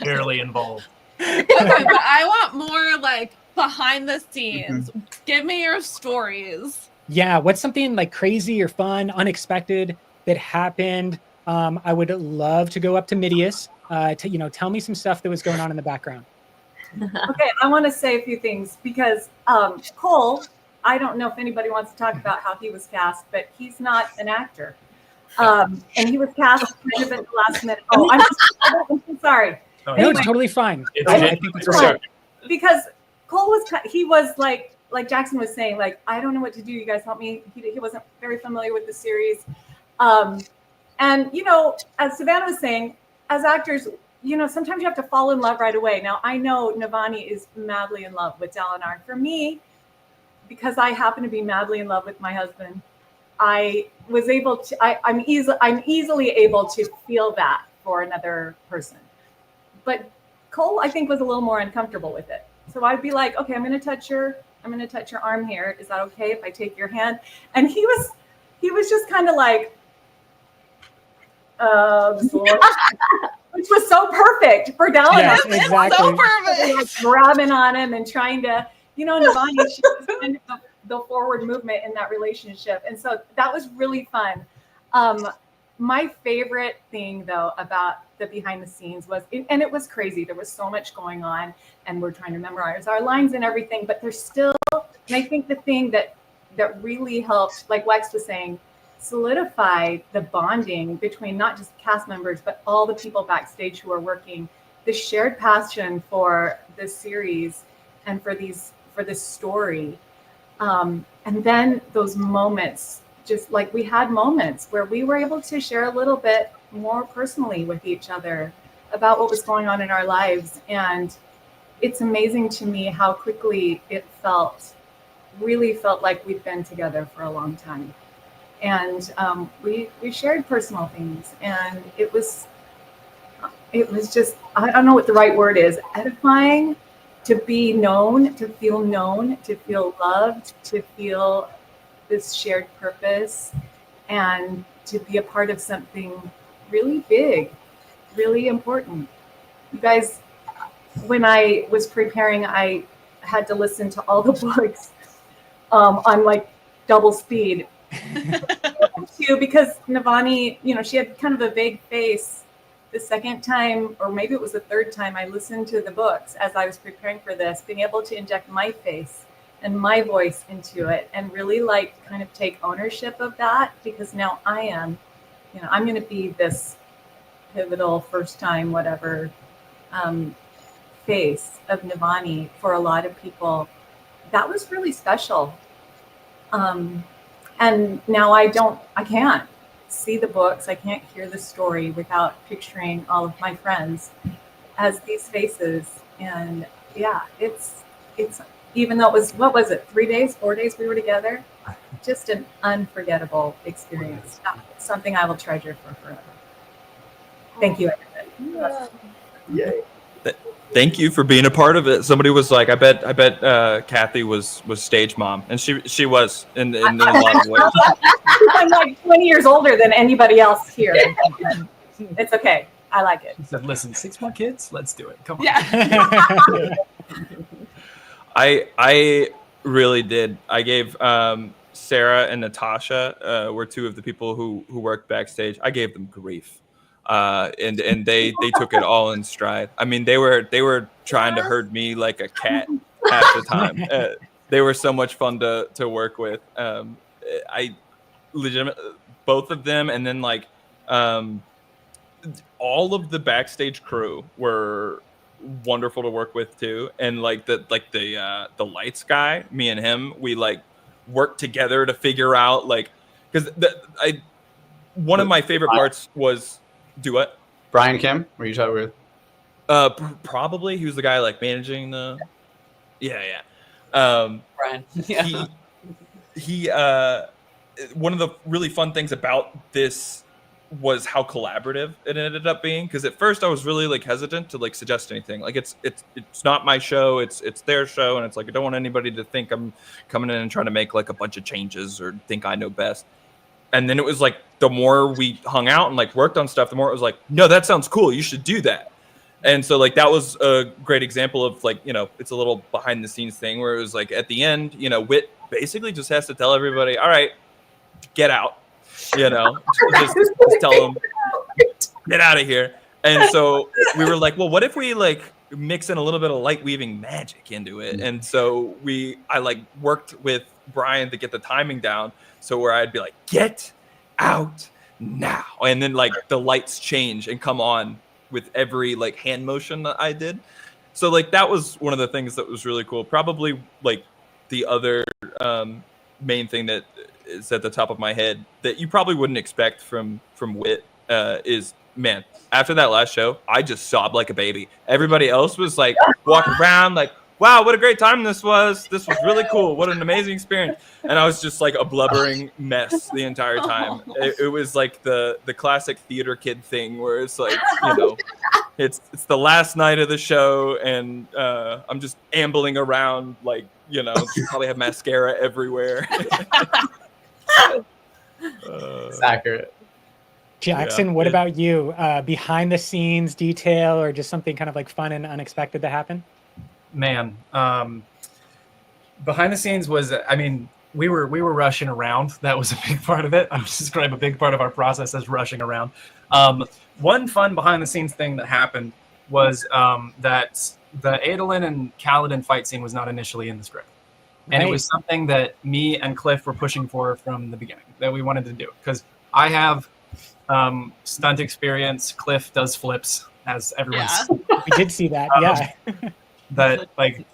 Barely involved. Okay, but I want more like behind the scenes. Give me your stories Yeah, what's something like crazy or fun, unexpected that happened? I would love to go up to Midius to tell me some stuff that was going on in the background. Okay, I want to say a few things because Cole, I don't know if anybody wants to talk about how he was cast, but he's not an actor. And he was cast kind of at the last minute. Oh, I'm so sorry. No, No, it's Anyway. totally fine. It's I okay. think it's It's great. fine. Because Cole was like Jackson was saying, like, I don't know what to do. You guys help me. He wasn't very familiar with the series. And, as Savannah was saying, as actors, sometimes you have to fall in love right away. Now, I know Navani is madly in love with Dalinar. For me, because I happen to be madly in love with my husband, I was able to, I'm easily able to feel that for another person. But Cole, I think, was a little more uncomfortable with it. So I'd be like, okay, I'm going to touch your arm here. Is that okay if I take your hand? And he was just kind of like, which was so perfect for Dalinar. Yes, exactly. So perfect. Like grabbing on him and trying to, Navani, she was kind of the forward movement in that relationship. And so that was really fun. My favorite thing, though, about the behind the scenes was, and it was crazy. There was so much going on, and we're trying to memorize our lines and everything, but there's still, and I think the thing that really helped, like Wex was saying, solidify the bonding between not just cast members, but all the people backstage who are working, the shared passion for this series and for this story. And then those moments, just like we had moments where we were able to share a little bit more personally with each other about what was going on in our lives. And it's amazing to me how quickly it really felt like we've been together for a long time. And we shared personal things, and it was just, I don't know what the right word is, edifying, to be known, to feel loved, to feel this shared purpose, and to be a part of something really big, really important. You guys, when I was preparing, I had to listen to all the books on like double speed. Too, because Navani, she had kind of a vague face the second time, or maybe it was the third time I listened to the books as I was preparing for this, being able to inject my face and my voice into it and really kind of take ownership of that, because now I am, I'm going to be this pivotal first time, whatever, face of Navani for a lot of people. That was really special. And now I can't see the books. I can't hear the story without picturing all of my friends as these faces. And yeah, it's even though it was, what was it, 4 days we were together? Just an unforgettable experience. Something I will treasure for forever. Thank you, everybody. Yay. Thank you for being a part of it. Somebody was like, I bet Cathy was stage mom, and she was in a lot of ways. I'm like 20 years older than anybody else here. It's okay. I like it. He said, listen, 6 more kids? Let's do it. Come on. Yeah. I really did. I gave Sarah and Natasha were two of the people who worked backstage. I gave them grief. And they took it all in stride. I mean, they were trying to herd me like a cat half the time. They were so much fun to work with. I legitimately, both of them, and then all of the backstage crew were wonderful to work with too. And the lights guy, me and him, we worked together to figure out because one of my favorite parts was. Do what? Brian Kim? Were you talking with? Probably. He was the guy managing the. Yeah. Brian. Yeah. He one of the really fun things about this was how collaborative it ended up being. Because at first I was really hesitant to suggest anything. It's not my show. It's their show, and it's I don't want anybody to think I'm coming in and trying to make a bunch of changes or think I know best. And then it was the more we hung out and worked on stuff, the more it was no, that sounds cool. You should do that. And so that was a great example of it's a little behind the scenes thing where it was at the end, Whit basically just has to tell everybody, all right, get out, you know, just tell them, get out of here. And so we were like, well, what if we like mix in a little bit of light weaving magic into it? And so I like worked with Brian to get the timing down. So where I'd be like, get out now. And then like the lights change and come on with every like hand motion that I did. So like that was one of the things that was really cool. Probably like the other main thing that is at the top of my head that you probably wouldn't expect from Wit is, man, after that last show, I just sobbed like a baby. Everybody else was like walking around like, wow, what a great time this was. This was really cool. What an amazing experience. And I was just like a blubbering mess the entire time. It was like the classic theater kid thing where it's like, you know, it's the last night of the show and I'm just ambling around like, you know, probably have mascara everywhere. It's accurate. Jackson, what about you? Behind the scenes detail or just something kind of like fun and unexpected that happened? Man, behind the scenes was, I mean, we were rushing around. That was a big part of it. I would describe a big part of our process as rushing around. One fun behind the scenes thing that happened was that the Adolin and Paladin fight scene was not initially in the script. And it was something that me and Cliff were pushing for from the beginning, that we wanted to do. Because I have stunt experience. Cliff does flips, as everyone's... Yeah. We did see that, yeah. That, like,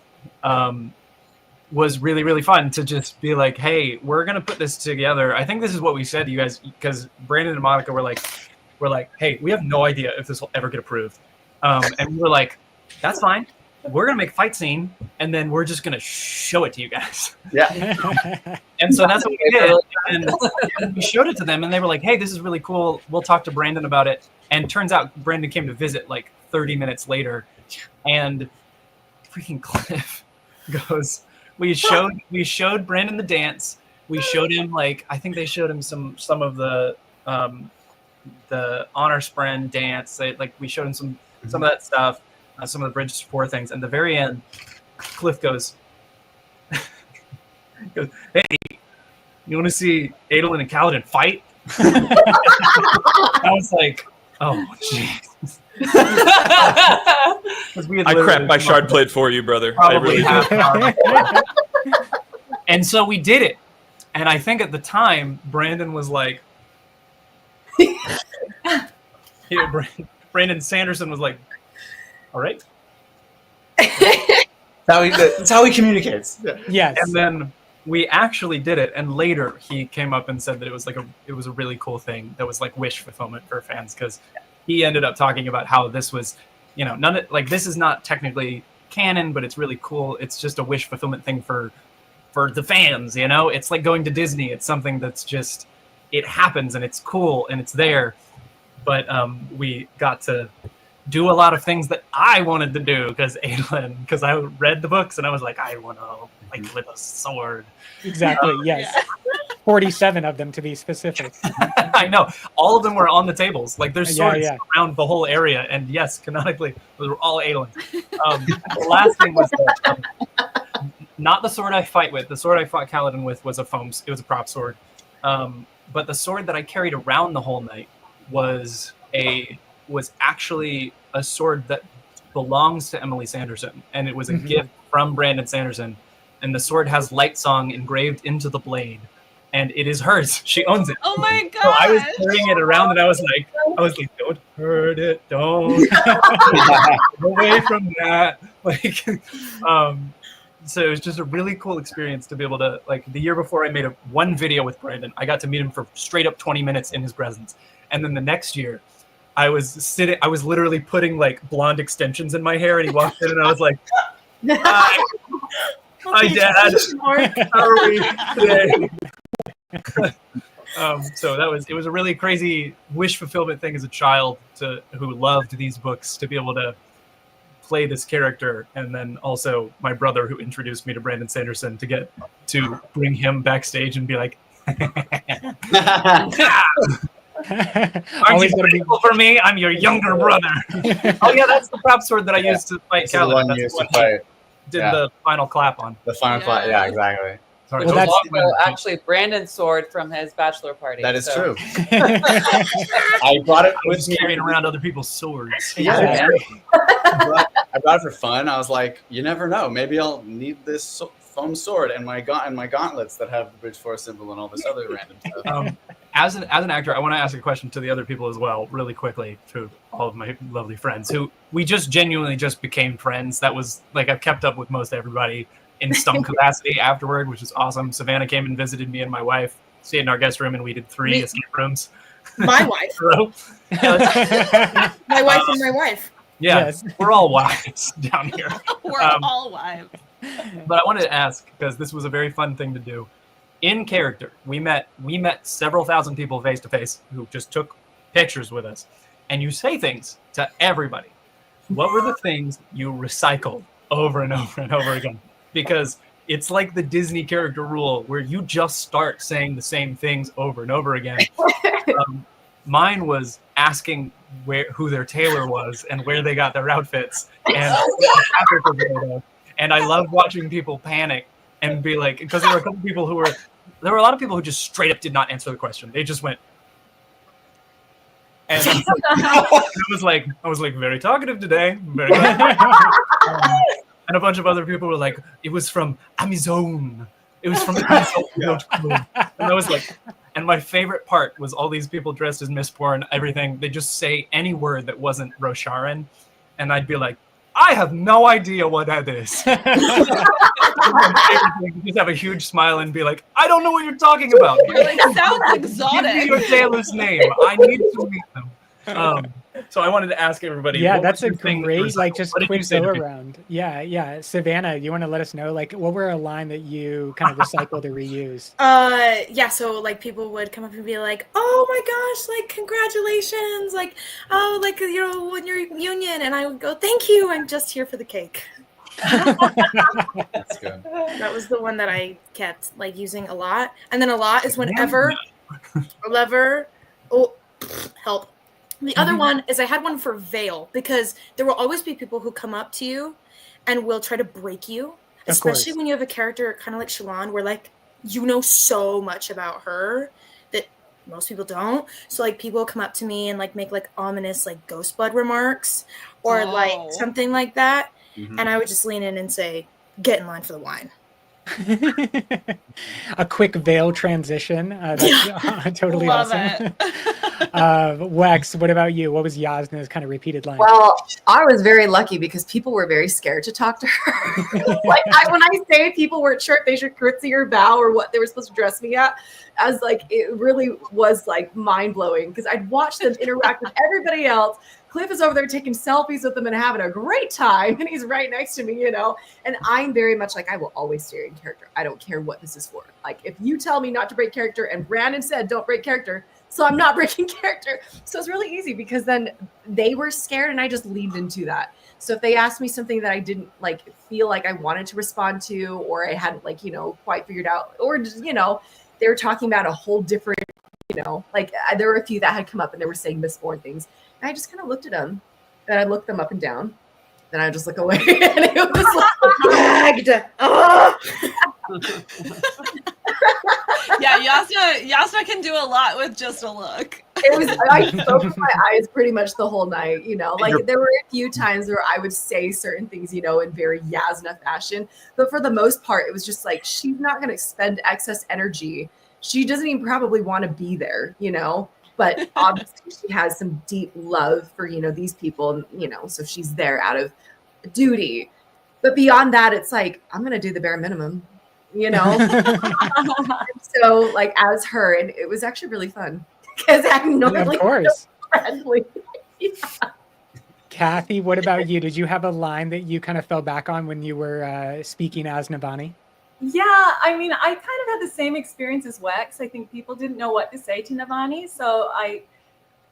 was really, really fun to just be like, hey, we're going to put this together. I think this is what we said to you guys, because Brandon and Monika were like, hey, we have no idea if this will ever get approved. And we were like, that's fine. We're going to make a fight scene, and then we're just going to show it to you guys. Yeah. And so that's what we did. And we showed it to them, and they were like, hey, this is really cool. We'll talk to Brandon about it. And turns out Brandon came to visit like 30 minutes later, and freaking Cliff goes, we showed Brandon the dance. We showed him, like, I think they showed him some of the honor sprint dance. We showed him some of that stuff. Some of the bridge support things. And at the very end, Cliff goes, hey, you want to see Adolin and Paladin fight? I was like, oh, jeez. I cracked my shard plate for you, brother. I really did. And so we did it. And I think at the time, Brandon was like, Brandon Sanderson was like, all right. That's how he communicates. Yeah. Yes. And then we actually did it. And later he came up and said that it was a really cool thing that was like wish fulfillment for fans, because he ended up talking about how this was, you know, this is not technically canon, but it's really cool. It's just a wish fulfillment thing for the fans, you know? It's like going to Disney. It's something that's just, it happens and it's cool and it's there. But we got to do a lot of things that I wanted to do because I read the books and I was like, I want to fight with a sword. Exactly. Yes. Yeah. 47 of them to be specific. I know. All of them were on the tables. Like there's swords around the whole area. And yes, canonically, those were all Adolin. The last thing was not the sword I fight with. The sword I fought Paladin with was it was a prop sword. But the sword that I carried around the whole night was actually a sword that belongs to Emily Sanderson, and it was a gift from Brandon Sanderson, and the sword has Light Song engraved into the blade, and it is hers. She owns it. Oh my god! So I was carrying it around, and I was like, don't hurt it, don't away from that. Like, so it was just a really cool experience to be able to, like, the year before I made one video with Brandon, I got to meet him for straight up 20 minutes in his presence, and then the next year, I was literally putting like blonde extensions in my hair, and he walked in, and I was like, "Hi, Dad. How are we today?" So it was a really crazy wish fulfillment thing as a child who loved these books to be able to play this character, and then also my brother who introduced me to Brandon Sanderson to get to bring him backstage and be like. Aren't you grateful for me? I'm your younger brother. Oh yeah, that's the prop sword that I used to fight Calvin. That's the one you used to fight. Did the final clap on. The final clap, yeah, exactly. Sorry, Well, so that's- Logman- actually Brandon's sword from his bachelor party. That is so. true. I brought it I was with me. carrying around other people's swords. Yeah, I brought it for fun. I was like, you never know. Maybe I'll need this foam sword and my gauntlets that have the Bridge Force symbol and all this other random stuff. As an actor, I want to ask a question to the other people as well, really quickly, to all of my lovely friends who we just genuinely just became friends. That was like I've kept up with most everybody in some capacity afterward, which is awesome. Savannah came and visited me and my wife, stayed in our guest room, and we did 3 escape rooms. My wife. My wife and my wife. Yeah, Yes. we're all wives down here. We're all wives. But I wanted to ask, because this was a very fun thing to do. In character, we met several thousand people face to face who just took pictures with us, and you say things to everybody. What were the things you recycled over and over and over again? Because it's like the Disney character rule where you just start saying the same things over and over again. Mine was asking who their tailor was and where they got their outfits, and and I love watching people panic and be like, because there were a couple people there were a lot of people who just straight up did not answer the question. They just went, and I was like, very talkative today, very good. And a bunch of other people were like, it was from Amazon. It was from Amazon. And I was like, and my favorite part was all these people dressed as Mistborn and everything. They just say any word that wasn't Rosharan, and I'd be like, I have no idea what that is. Just have a huge smile and be like, I don't know what you're talking about. You're like, sounds Give me exotic. your tailor's name. I need to meet them. So I wanted to ask everybody. Yeah, what that's was a your thing that great, was like, just what did you quick say to go people? around. Yeah. Savannah, you want to let us know, like, what were a line that you kind of recycled or reused? Yeah, so like people would come up and be like, oh my gosh, like congratulations, like, oh, like, you know, when you're union, and I would go, thank you, I'm just here for the cake. That's good. That was the one that I kept like using a lot. And then a lot is whenever help. The other one is I had one for Veil, because there will always be people who come up to you and will try to break you, especially when you have a character kind of like Shallan, where like you know so much about her that most people don't. So like people come up to me and like make like ominous like ghost blood remarks or like something like that, and I would just lean in and say, "Get in line for the wine." A quick Veil transition. That's totally Love awesome. Wex, what about you? What was Jasnah's kind of repeated line? Well, I was very lucky because people were very scared to talk to her. Like when I say people weren't sure if they should curtsy or bow or what they were supposed to dress me at, I was like, it really was like mind blowing because I'd watch them interact with everybody else. Cliff is over there taking selfies with them and having a great time, and he's right next to me, you know. And I'm very much like, I will always stay in character. I don't care what this is for. Like, if you tell me not to break character, and Brandon said don't break character, so I'm not breaking character. So it's really easy because then they were scared, and I just leaned into that. So if they asked me something that I didn't like feel like I wanted to respond to, or I hadn't like, you know, quite figured out, or just, you know, they were talking about a whole different, you know, like there were a few that had come up and they were saying Mistborn things. And I just kind of looked at them, and I looked them up and down. Then I just look away, and it was like, Yeah, Jasnah can do a lot with just a look. It was, I spoke with my eyes pretty much the whole night, you know, like there were a few times where I would say certain things, you know, in very Jasnah fashion, but for the most part, it was just like, she's not going to expend excess energy. She doesn't even probably want to be there, you know, but obviously she has some deep love for, you know, these people, you know, so she's there out of duty. But beyond that, it's like, I'm going to do the bare minimum, you know? So like as her, and it was actually really fun because I'm normally so friendly. Yeah. Cathy, what about you? Did you have a line that you kind of fell back on when you were speaking as Navani? Yeah, I mean, I kind of had the same experience as Wex. I think people didn't know what to say to Navani. So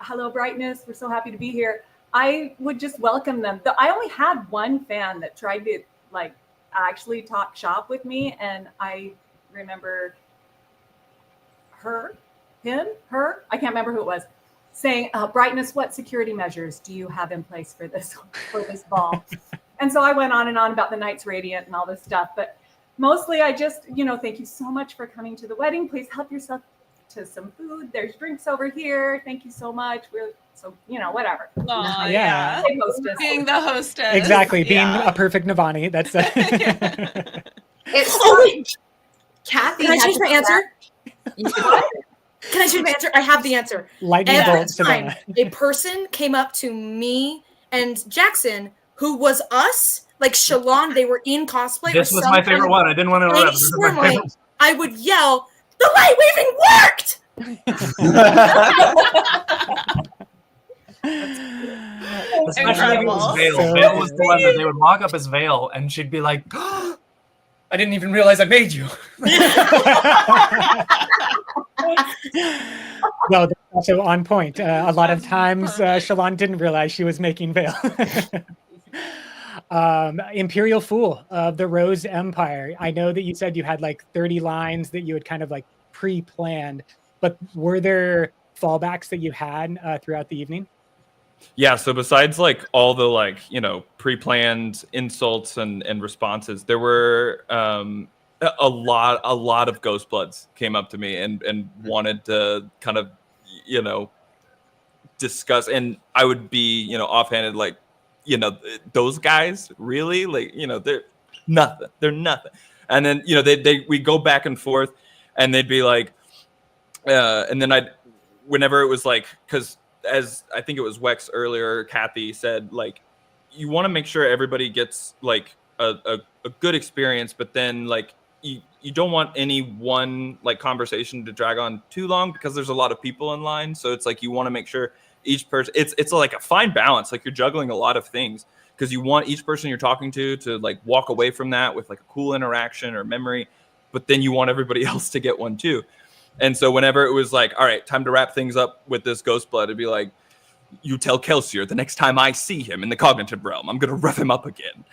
hello, Brightness. We're so happy to be here. I would just welcome them. I only had one fan that tried to like actually talk shop with me. And I remember her, I can't remember who it was, saying, Brightness, what security measures do you have in place for this ball? And so I went on and on about the Knights Radiant and all this stuff. But mostly I just, thank you so much for coming to the wedding. Please help yourself to some food. There's drinks over here. Thank you so much. We're so, whatever. Aw, Yeah. Big hostess. Being the hostess. Exactly. Being Yeah. a perfect Navani. That's It's wait. Kathy. Can I had change to my answer? You said what? Can I change my answer? I have the answer. lightning Every bolt, time Savannah. a person came up to me and Jackson, who was us, like Shallan, they were in cosplay. This or was some my kind favorite of one. I didn't want to any interrupt. This is my swim lane, favorite. I would yell, "The light weaving worked!" Especially if it was Incredible. Vale. So Vale was the good. one that they would walk up as Vale, and she'd be like, "I didn't even realize I made you." No, that's also on point. A lot of times, Shallan didn't realize she was making Veil. Imperial Fool of the Rose Empire. I know that you said you had like 30 lines that you had kind of like pre-planned, but were there fallbacks that you had throughout the evening? Yeah, so besides like all the like, pre-planned insults and responses, there were a lot of Ghostbloods came up to me and wanted to kind of, discuss, and I would be, offhanded like, those guys really like, they're nothing. They're nothing. And then, we go back and forth and they'd be like, and then whenever it was like, because as I think it was Wex earlier, Cathy said, like, you want to make sure everybody gets like a good experience, but then like you don't want any one like conversation to drag on too long because there's a lot of people in line. So it's like you want to make sure each person, it's like a fine balance. Like you're juggling a lot of things because you want each person you're talking to like walk away from that with like a cool interaction or memory, but then you want everybody else to get one too. And so whenever it was like, all right, time to wrap things up with this Ghostblood, it'd be like, you tell Kelsier the next time I see him in the cognitive realm, I'm gonna rough him up again.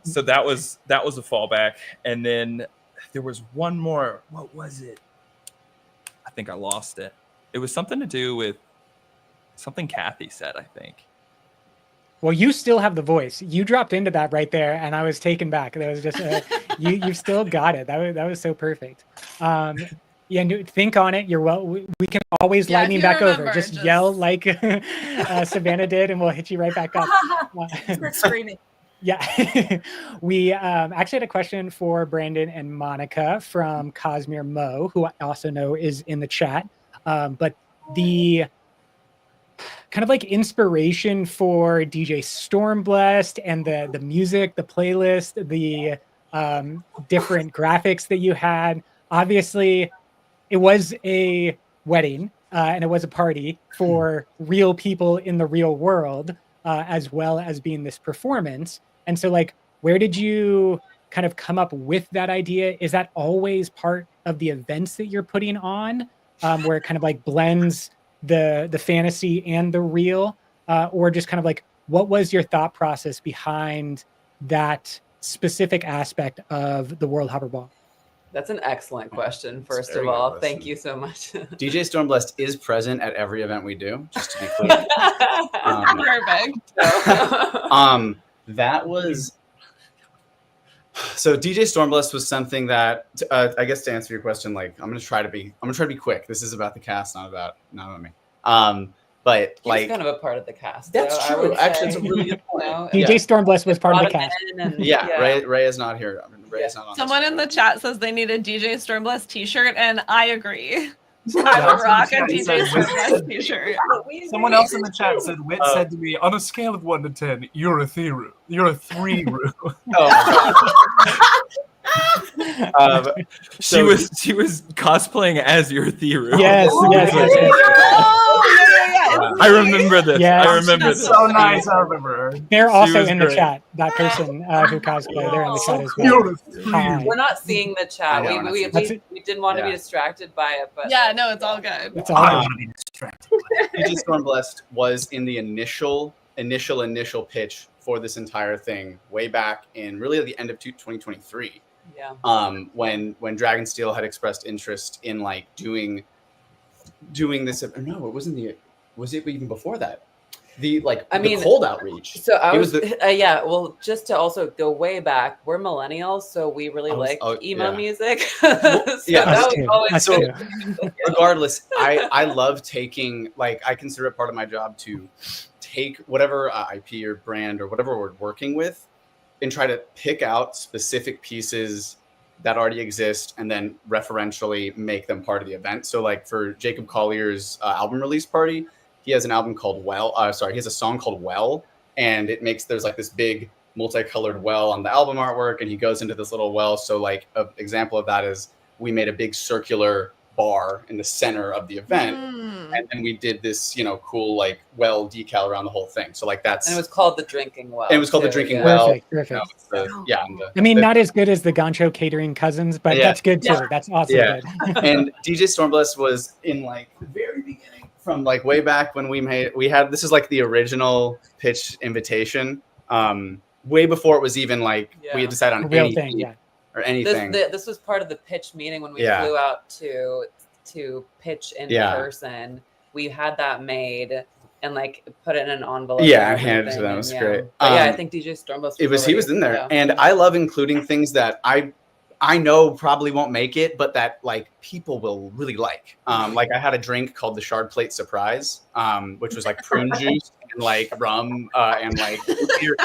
So that was a fallback. And then there was one more. What was it? I think I lost it. It was something to do with something Cathy said, I think. Well, you still have the voice. You dropped into that right there, and I was taken back. That was just you still got it. That was so perfect. Yeah, think on it. You're we can always Yeah, lightning if you back over. remember, Just yell like Savannah did, and we'll hit you right back up. Start screaming. Yeah, we actually had a question for Brandon and Monika from Cosmere Mo, who I also know is in the chat. But the kind of like inspiration for DJ Stormblessed and the music, the playlist, the different graphics that you had. Obviously, it was a wedding and it was a party for real people in the real world, as well as being this performance. And so, like, where did you kind of come up with that idea? Is that always part of the events that you're putting on, where it kind of like blends the fantasy and the real, or just kind of like, what was your thought process behind that specific aspect of the Worldhopper Ball? That's an excellent question, first very of all. good Thank question. you so much. DJ Stormblessed is present at every event we do, just to be clear. Perfect. That was so DJ Stormblessed was something that I guess to answer your question, like I'm gonna try to be quick. This is about the cast, not about me. But He's like kind of a part of the cast. that's though, I true. would Actually, say. it's a really good point. DJ Stormblessed was part of the cast. Yeah, Ray is not here. Ray is not on. Someone in the chat says they need a DJ Stormblessed t-shirt, and I agree. Yeah, I would rock a someone DJ said- Stormblessed t-shirt. Someone else in the chat said, Wit said to me, on a scale of 1 to 10, you're a Thiru. You're a 3-ru. She was cosplaying as your Thiru. Yes, yes. I remember this. Yes. I remember That's this. so nice. I remember her. They're also was in the great. chat. That person who cosplay, they're in the chat as well. You're a Hi. We're not seeing the chat. I know, We that's it. didn't want to be Yeah. distracted by it, but Yeah, no, it's all good. It's all I good. want to be distracted. DJ Stormblessed was in the initial pitch for this entire thing way back in really at the end of 2023. yeah. When Dragonsteel had expressed interest in like doing this. No, it wasn't was it even before that? the I mean, the cold outreach. So I It was, was yeah. Well, just to also go way back, we're millennials, so we really like emo music. So yeah, that us was too. always Us so too. regardless, I love taking, like, I consider it part of my job to take whatever IP or brand or whatever we're working with and try to pick out specific pieces that already exist and then referentially make them part of the event. So like for Jacob Collier's album release party, he has an album called he has a song called Well, and there's like this big multicolored well on the album artwork, and he goes into this little well. So like an example of that is we made a big circular bar in the center of the event, and then we did this, cool like well decal around the whole thing. So like that's, and it was called the Drinking Well. and it was called the Drinking yeah. Well. Perfect. I mean, not as good as the Gancho Catering Cousins, but that's good too. That's awesome. Yeah. Good. And DJ Stormbless was in like the very beginning, from like way back when this is like the original pitch invitation, way before it was even like we had decided on a real anything thing, or anything. This was part of the pitch meeting when we flew out to pitch in person. We had that made and like put it in an envelope. Yeah, I handed it to them. It was great. But I think DJ Stormbless he was in there, and I love including things that I know probably won't make it, but that like people will really like. Like I had a drink called the Shard Plate Surprise, which was like prune juice and like rum and like beer,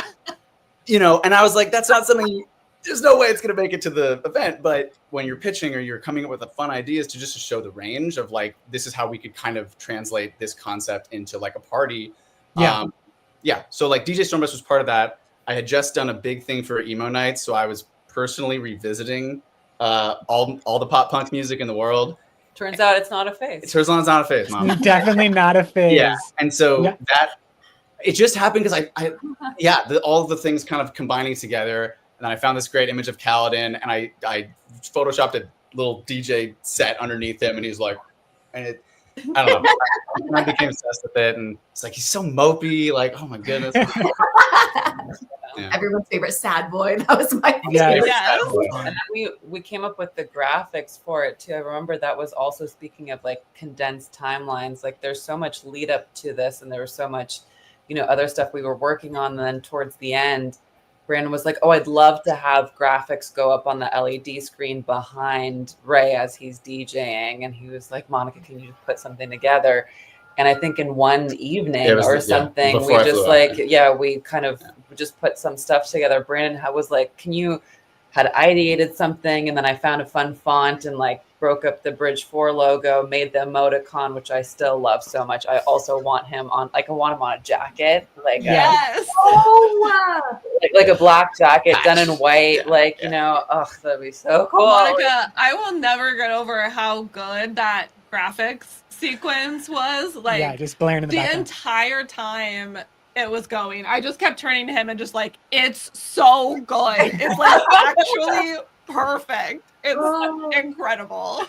and I was like, that's not something. There's no way it's going to make it to the event. But when you're pitching or you're coming up with a fun ideas to just show the range of like, this is how we could kind of translate this concept into like a party. Yeah. So like DJ Stormbless was part of that. I had just done a big thing for emo nights, so I was personally revisiting all the pop punk music in the world. Turns out it's not a phase. It turns out it's not a phase, Mom. Definitely not a phase. Yeah, and so that it just happened because all the things kind of combining together. And then I found this great image of Paladin, and I photoshopped a little DJ set underneath him, and he's like, I don't know. I became obsessed with it, and it's like he's so mopey, like, oh my goodness. Everyone's favorite sad boy. That was my favorite. Sad boy. And then we came up with the graphics for it too. I remember that was also, speaking of like condensed timelines, like there's so much lead up to this, and there was so much, other stuff we were working on. And then towards the end, Brandon was like, oh, I'd love to have graphics go up on the LED screen behind Ray as he's DJing. And he was like, Monika, can you put something together? And I think in one evening or something, we just we kind of just put some stuff together. Brandon was like, had ideated something. And then I found a fun font and like broke up the Bridge 4 logo, made the emoticon, which I still love so much. I also want him on, like, I want him on a jacket. Like, yes. Like a black jacket done in white. Like, that'd be so cool. Monika, I will never get over how good that graphics sequence was. Like, just blaring in the background. Entire time it was going, I just kept turning to him and just like, it's so good. It's like actually perfect. It's incredible.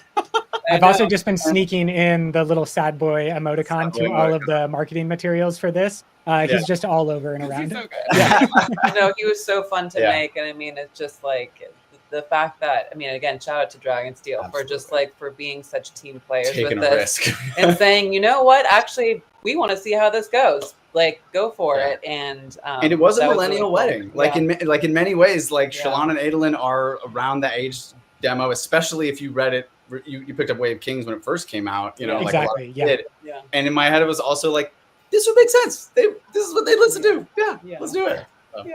I've also just been sneaking in the little sad boy emoticon to all of the marketing materials for this. He's just all over and around. He's so good. Yeah. No, he was so fun to make. And I mean, it's just like the fact that, I mean, again, shout out to Dragonsteel for just like, for being such team players taking with a this risk and saying, you know what, actually, we want to see how this goes. Like, go for it. And it was a millennial really wedding. Cool. Like in many ways, like Shallan and Adolin are around the age demo, especially if you read it, you picked up Way of Kings when it first came out, exactly. Like a lot of did. And in my head, it was also like, this would make sense. This is what they listen to. Yeah, let's do it. So,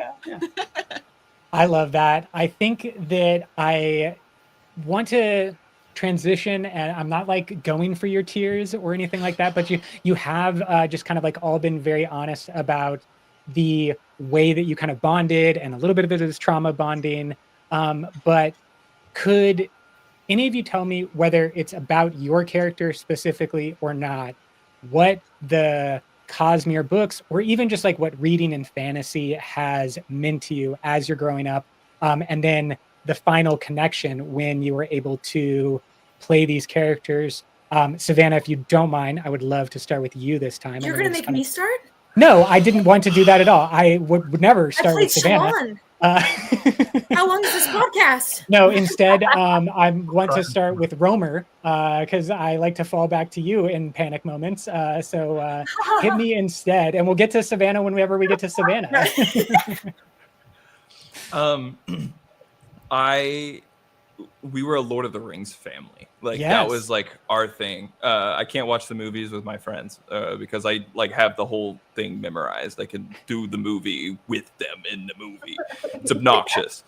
I love that. I think that I want to transition, and I'm not like going for your tiers or anything like that, but you have just kind of like all been very honest about the way that you kind of bonded and a little bit of it is trauma bonding. But could any of you tell me, whether it's about your character specifically or not, what the Cosmere books, or even just like what reading in fantasy has meant to you as you're growing up, and then the final connection when you were able to play these characters? Savannah, if you don't mind, I would love to start with you this time. You're going to make me start? No, I didn't want to do that at all. I would never start with Savannah. Shallan. How long is this podcast? No, instead, I want to start with Romer because I like to fall back to you in panic moments. So hit me instead, and we'll get to Savannah whenever we get to Savannah. We were a Lord of the Rings family. Like Yes. that was like our thing. I can't watch the movies with my friends because I like have the whole thing memorized. I can do the movie with them in the movie. It's obnoxious.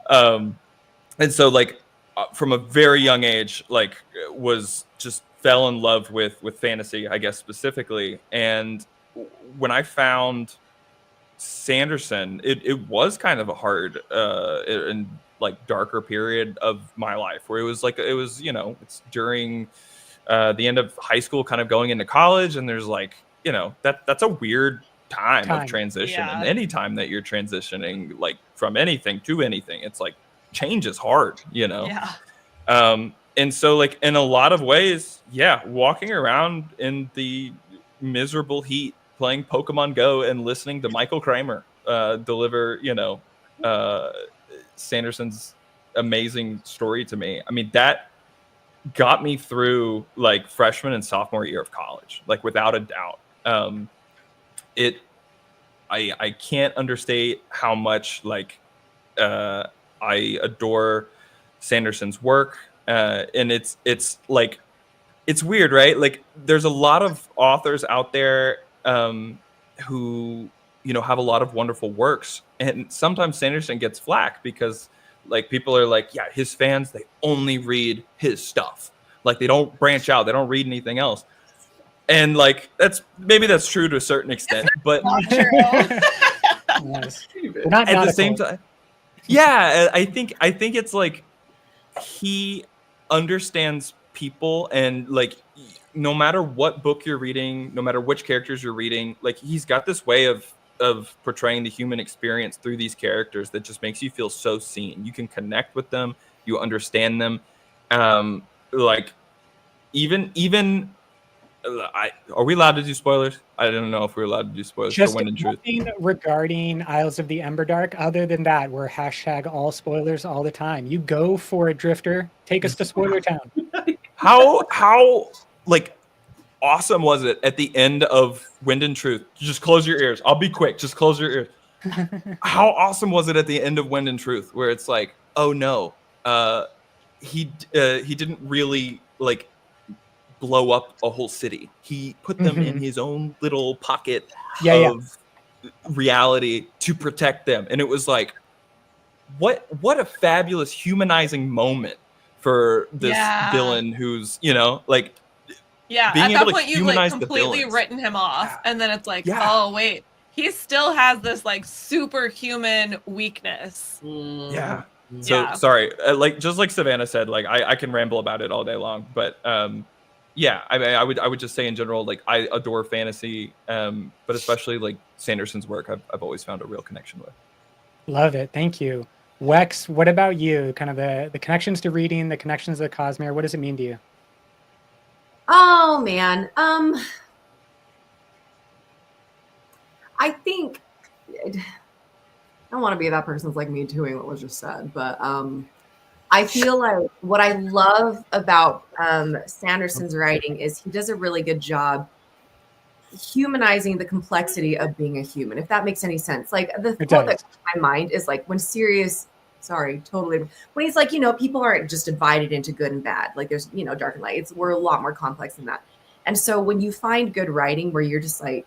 And so like from a very young age, like was just fell in love with fantasy, I guess specifically. And when I found Sanderson, it was kind of a hard and like darker period of my life where it was it's during the end of high school, kind of going into college, and there's like that's a weird time of transition. Yeah. And any time that you're transitioning like from anything to anything, it's like change is hard, Yeah. And so like in a lot of ways, walking around in the miserable heat playing Pokemon Go and listening to Michael Kramer deliver Sanderson's amazing story to me. I mean, that got me through like freshman and sophomore year of college, like without a doubt. I can't understate how much like I adore Sanderson's work, and it's like it's weird, right? Like there's a lot of authors out there who have a lot of wonderful works, and sometimes Sanderson gets flack because like people are like, yeah, his fans, they only read his stuff, like they don't branch out, they don't read anything else. And like that's true to a certain extent, but Nice. Not at the a same cult. time, yeah, I think it's like he understands people, and like no matter what book you're reading, no matter which characters you're reading, like he's got this way of portraying the human experience through these characters that just makes you feel so seen. You can connect with them, you understand them. Like even are we allowed to do spoilers? I don't know if we're allowed to do spoilers Just for Wind and Truth. nothing regarding Isles of the Emberdark. Other than that, we're hashtag all spoilers all the time. You go for it, Drifter. Take us to Spoiler Town. How like awesome was it at the end of Wind and Truth? Just close your ears. I'll be quick. Just close your ears. How awesome was it at the end of Wind and Truth, where it's like, oh no, he didn't really like blow up a whole city. He put them in his own little pocket of reality to protect them. And it was like, what a fabulous humanizing moment for this villain who's, like Yeah, being at able that to point you've humanize like the completely villains. written him off, Yeah. and then it's like, Yeah. oh wait, he still has this like superhuman weakness. Yeah. So Yeah. sorry, like just like Savannah said, like I can ramble about it all day long, but yeah, I mean, I would just say in general, like I adore fantasy, but especially like Sanderson's work, I've always found a real connection with. Love it. Thank you. Wex, what about you? Kind of the connections to reading, the connections to Cosmere. What does it mean to you? Oh man. I think I don't want to be that person that's like me doing what was just said, but I feel like what I love about Sanderson's writing is he does a really good job humanizing the complexity of being a human, if that makes any sense. Like the quote that comes to my mind is like when Sirius, when he's like, people aren't just divided into good and bad. Like there's, dark and light. We're a lot more complex than that. And so when you find good writing where you're just like,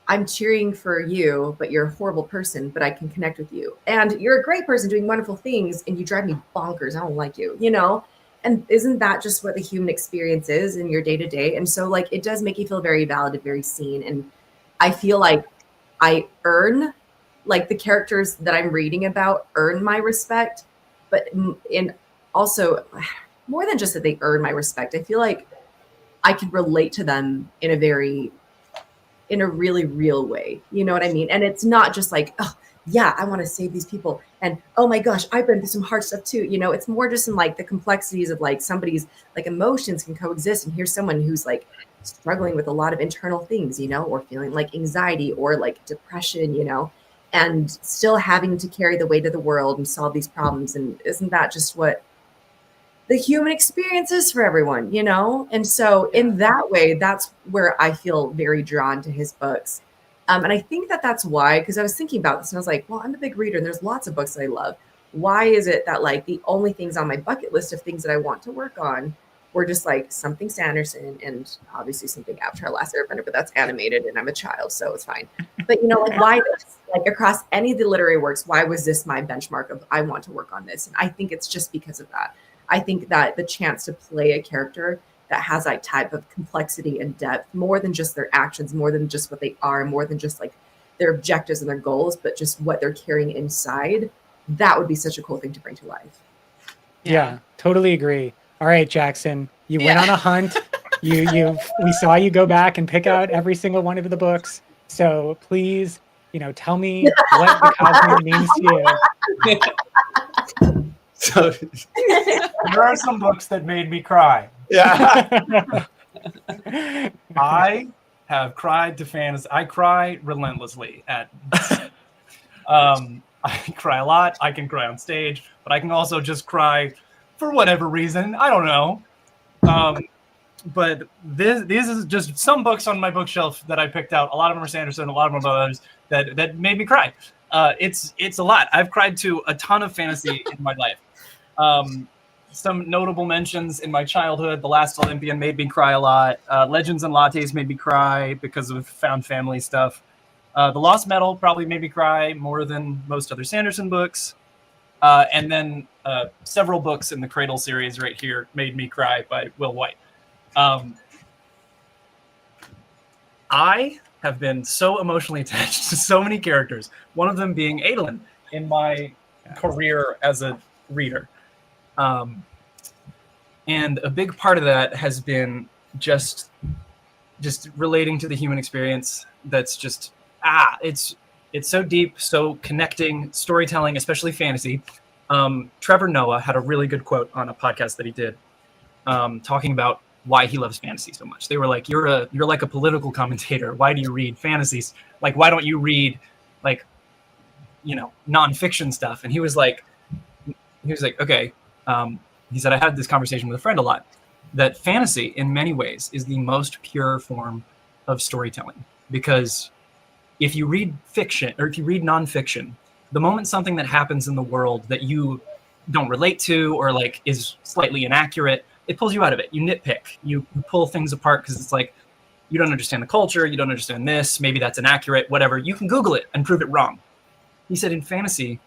I'm cheering for you, but you're a horrible person, but I can connect with you. And you're a great person doing wonderful things, and you drive me bonkers. I don't like you, And isn't that just what the human experience is in your day to day? And so like, it does make you feel very valid, very seen. And I feel like I earn, like the characters that I'm reading about earn my respect, but also more than just that they earn my respect. I feel like I could relate to them in a really real way. You know what I mean? And it's not just like, oh yeah, I want to save these people. And oh my gosh, I've been through some hard stuff too. It's more just in like the complexities of like somebody's like emotions can coexist. And here's someone who's like struggling with a lot of internal things, or feeling like anxiety or like depression, and still having to carry the weight of the world and solve these problems. And isn't that just what the human experience is for everyone, you know? And so in that way, that's where I feel very drawn to his books. And I think that that's why, because I was thinking about this and I was like, well, I'm a big reader and there's lots of books that I love. Why is it that like the only things on my bucket list of things that I want to work on were just like something Sanderson and obviously something Avatar Last Airbender, but that's animated and I'm a child, so it's fine. But you know, like why this? Like across any of the literary works, why was this my benchmark of I want to work on this? And I think it's just because of that. I think that the chance to play a character that has that type of complexity and depth, more than just their actions, more than just what they are, more than just like their objectives and their goals, but just what they're carrying inside, that would be such a cool thing to bring to life. Yeah, totally agree. All right, Jackson, you went on a hunt. We saw you go back and pick out every single one of the books. So please, tell me what the Cosmere means to you. So There are some books that made me cry. yeah. I have cried to fantasy. I cry relentlessly at. I cry a lot. I can cry on stage, but I can also just cry for whatever reason. I don't know. But these is just some books on my bookshelf that I picked out. A lot of them are Sanderson. A lot of them are others that made me cry. It's a lot. I've cried to a ton of fantasy in my life. Some notable mentions in my childhood: The Last Olympian made me cry a lot. Legends and Lattes made me cry because of found family stuff. The Lost Metal probably made me cry more than most other Sanderson books. And then several books in the Cradle series right here made me cry by Will White. I have been so emotionally attached to so many characters, one of them being Adolin in my career as a reader. And a big part of that has been just relating to the human experience. That's just, it's so deep, so connecting, storytelling, especially fantasy. Trevor Noah had a really good quote on a podcast that he did, talking about why he loves fantasy so much. They were like, you're like a political commentator. Why do you read fantasies? Like, why don't you read nonfiction stuff? And he was like, okay. He said, I had this conversation with a friend a lot, that fantasy in many ways is the most pure form of storytelling, because if you read fiction or if you read nonfiction, the moment something that happens in the world that you don't relate to or like is slightly inaccurate, it pulls you out of it. You nitpick, you pull things apart because it's like, you don't understand the culture, you don't understand this, maybe that's inaccurate, whatever. You can Google it and prove it wrong. He said in fantasy,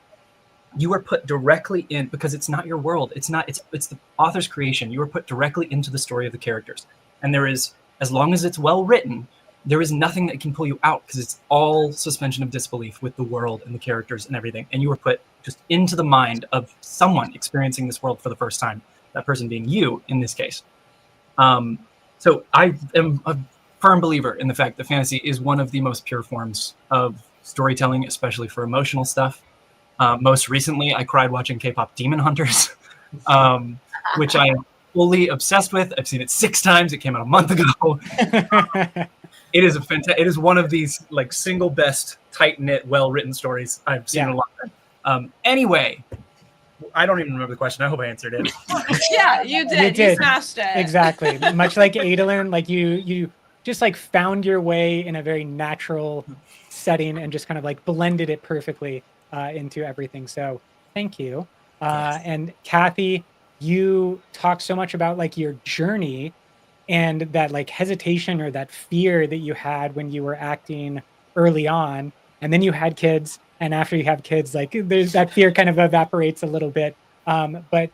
you are put directly in, because it's not your world. It's the author's creation. You are put directly into the story of the characters. And there is, as long as it's well written, there is nothing that can pull you out, because it's all suspension of disbelief with the world and the characters and everything. And you are put just into the mind of someone experiencing this world for the first time, that person being you in this case. So I am a firm believer in the fact that fantasy is one of the most pure forms of storytelling, especially for emotional stuff. Most recently, I cried watching K-pop Demon Hunters, which I am fully obsessed with. I've seen it 6 times. It came out a month ago. It is one of these like single best, tight-knit, well-written stories I've seen in a long time. Anyway, I don't even remember the question. I hope I answered it. Yeah, you did. You smashed it. Exactly. Much like Adolin, like you just like found your way in a very natural setting and just kind of like blended it perfectly into everything. So thank you. Yes. And Cathy, you talk so much about like your journey and that like hesitation or that fear that you had when you were acting early on, and then you had kids, and after you have kids, like there's that fear kind of evaporates a little bit. But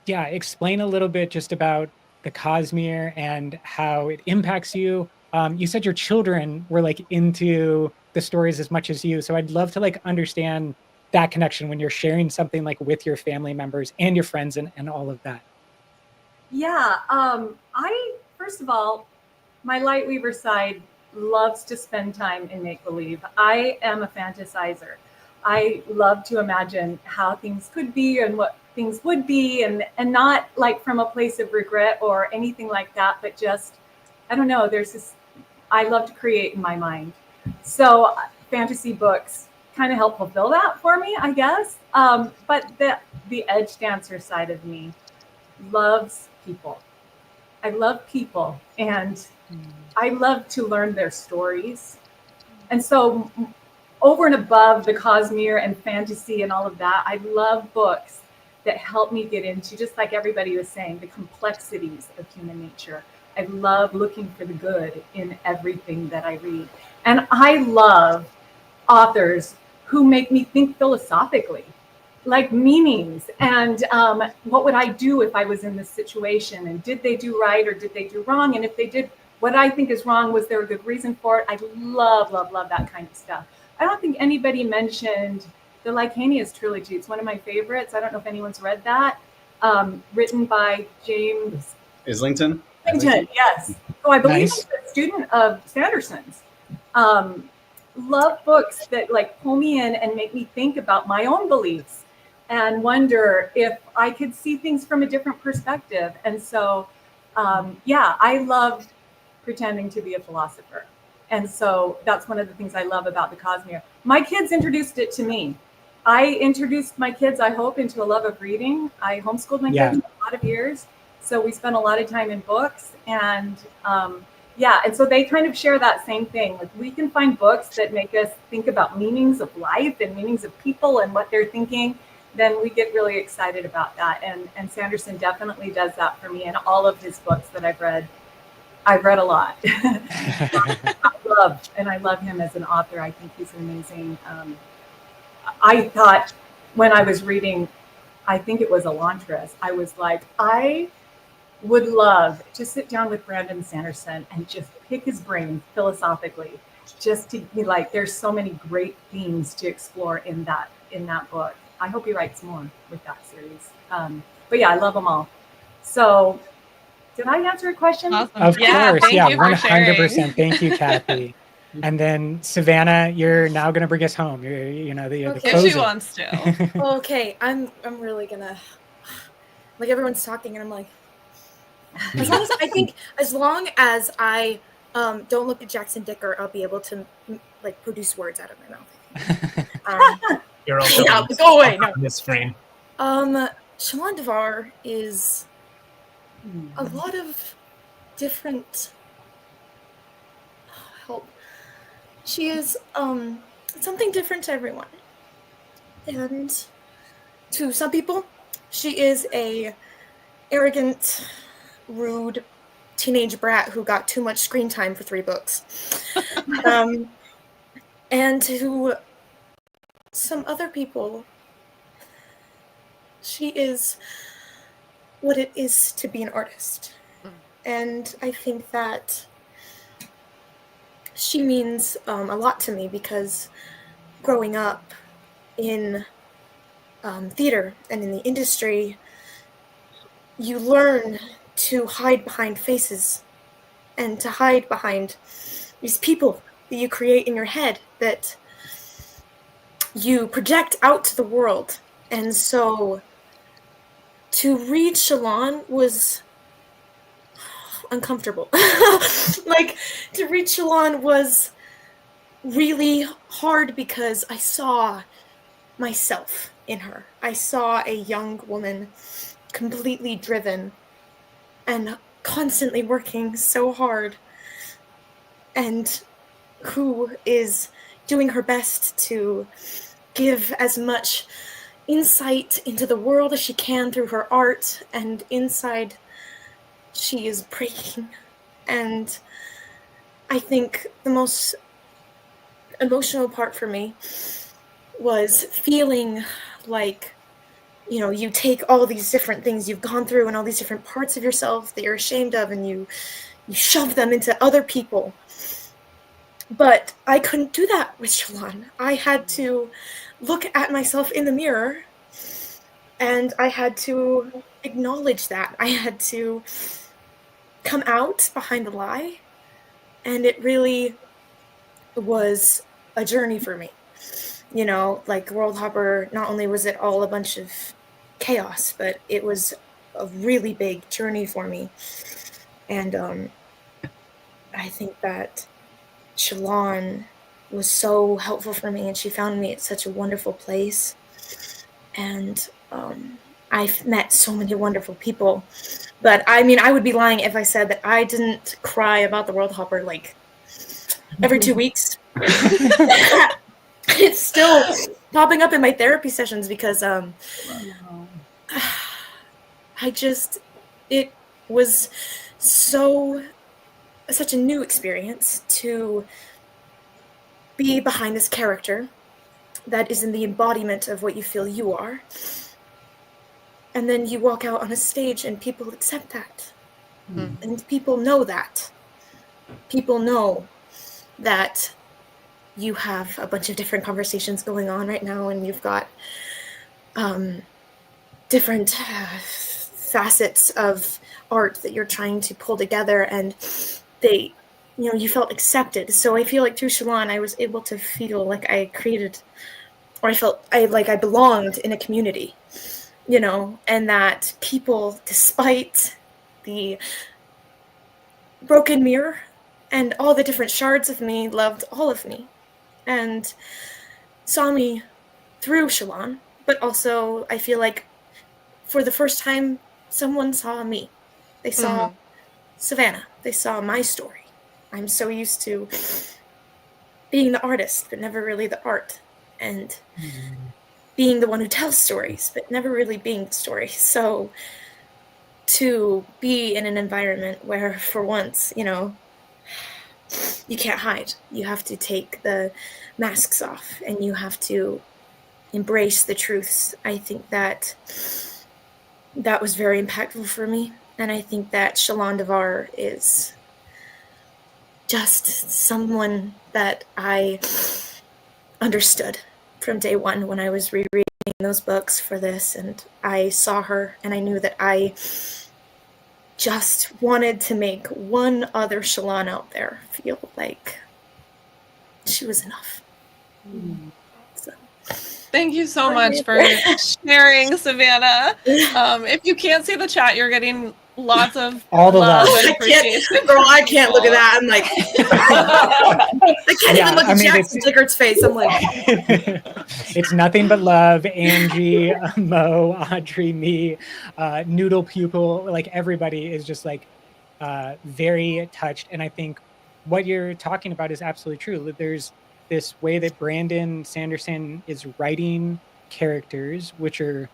yeah, explain a little bit just about the Cosmere and how it impacts you. You said your children were like into the stories as much as you, so I'd love to like understand that connection when you're sharing something like with your family members and your friends and all of that. Yeah, first of all, my Lightweaver side loves to spend time in make-believe. I am a fantasizer. I love to imagine how things could be and what things would be, and not like from a place of regret or anything like that, but just, I don't know, I love to create in my mind. So fantasy books kind of help fulfill that for me, I guess. But the edge dancer side of me loves people. I love people, and I love to learn their stories. And so over and above the Cosmere and fantasy and all of that, I love books that help me get into, just like everybody was saying, the complexities of human nature. I love looking for the good in everything that I read. And I love authors who make me think philosophically, like meanings, and what would I do if I was in this situation, and did they do right or did they do wrong, and if they did what I think is wrong, was there a good reason for it? I love that kind of stuff. I don't think anybody mentioned the Lycanius trilogy. It's one of my favorites. I don't know if anyone's read that. Written by James Islington. Yes. So I believe Nice. he's a student of Sanderson's. Love books that like pull me in and make me think about my own beliefs and wonder if I could see things from a different perspective. And so, I love pretending to be a philosopher. And so that's one of the things I love about the Cosmere. My kids introduced it to me. I introduced my kids, I hope, into a love of reading. I homeschooled my kids for a lot of years. So we spent a lot of time in books, and and so they kind of share that same thing. Like, we can find books that make us think about meanings of life and meanings of people and what they're thinking, then we get really excited about that. And Sanderson definitely does that for me. And all of his books that I've read a lot. I love him as an author. I think he's amazing. I thought when I was reading, I think it was Elantris, I was like, I would love to sit down with Brandon Sanderson and just pick his brain philosophically, just to be like, there's so many great themes to explore in that book. I hope he writes more with that series. But yeah, I love them all. So did I answer a question? Awesome. Of course, thank yeah, you for sharing. 100%. Thank you, Cathy. And then Savannah, you're now going to bring us home. You're the Okay. If closer. she wants to. Okay, I'm really gonna, like, everyone's talking and I'm like, as long as I don't look at Jackson Dickert, I'll be able to like produce words out of my mouth. You're also Go away. No. on this screen. Shallan Davar is a lot of different help. She is something different to everyone. And to some people, she is a arrogant, rude teenage brat who got too much screen time for 3 books. And to some other people, she is what it is to be an artist. And I think that she means a lot to me because growing up in theater and in the industry, you learn to hide behind faces and to hide behind these people that you create in your head that you project out to the world. And so to read Shallan was uncomfortable. Like, to read Shallan was really hard because I saw myself in her. I saw a young woman completely driven and constantly working so hard, and who is doing her best to give as much insight into the world as she can through her art, and inside she is breaking. And I think the most emotional part for me was feeling like, you know, you take all these different things you've gone through and all these different parts of yourself that you're ashamed of, and you shove them into other people. But I couldn't do that with Shallan. I had to look at myself in the mirror, and I had to acknowledge that. I had to come out behind the lie, and it really was a journey for me. You know, like Worldhopper, not only was it all a bunch of chaos, but it was a really big journey for me. And I think that Shallan was so helpful for me, and she found me at such a wonderful place. And I've met so many wonderful people. But I mean, I would be lying if I said that I didn't cry about the Worldhopper like every 2 weeks. It's still popping up in my therapy sessions because it was such a new experience to be behind this character that is in the embodiment of what you feel you are. And then you walk out on a stage and people accept that. And people know that. People know that you have a bunch of different conversations going on right now, and you've got different facets of art that you're trying to pull together, and you felt accepted. So I feel like through Shallan, I was able to feel like I created, or I felt like I belonged in a community, and that people, despite the broken mirror and all the different shards of me, loved all of me and saw me through Shallan. But also, I feel like for the first time, someone saw me. They saw Savannah. They saw my story. I'm so used to being the artist, but never really the art. And being the one who tells stories, but never really being the story. So to be in an environment where, for once, you can't hide. You have to take the masks off, and you have to embrace the truths. I think that was very impactful for me. And I think that Shallan Davar is just someone that I understood from day one when I was rereading those books for this. And I saw her, and I knew that I just wanted to make one other Shallan out there feel like she was enough. So. Thank you so much for sharing, Savannah. If you can't see the chat, you're getting lots of all the love. And appreciation. I can't look at that. I'm like, I can't even look at Jackson Dickert's face. I'm like, it's nothing but love. Angie, Mo, Audrey, me, Noodle Pupil, like everybody is just like very touched. And I think what you're talking about is absolutely true. There's this way that Brandon Sanderson is writing characters, which are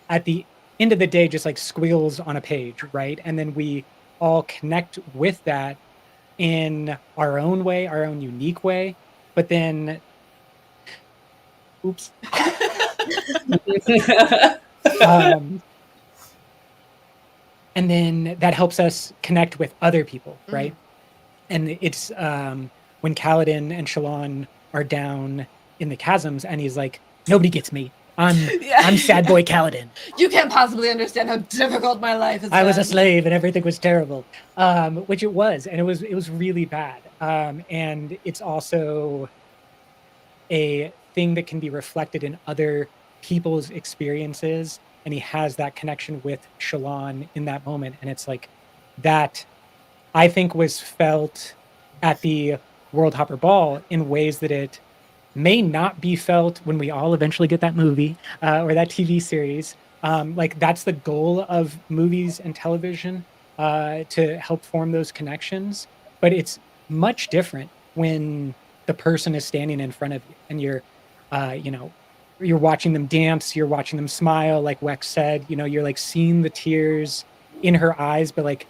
at the end of the day just like squiggles on a page, right? And then we all connect with that in our own way, our own unique way. But then, oops. And then that helps us connect with other people, right? And it's when Paladin and Shallan are down in the chasms, and he's like, nobody gets me. I'm sad boy Paladin. You can't possibly understand how difficult my life has been. I was a slave and everything was terrible, which it was, and it was really bad. And it's also a thing that can be reflected in other people's experiences, and he has that connection with Shallan in that moment, and it's like that. I think was felt at the Worldhopper Ball in ways that it may not be felt when we all eventually get that movie or that TV series. Like that's the goal of movies and television, to help form those connections. But it's much different when the person is standing in front of you and you're, you're watching them dance, you're watching them smile, like Wex said, you're like seeing the tears in her eyes, but like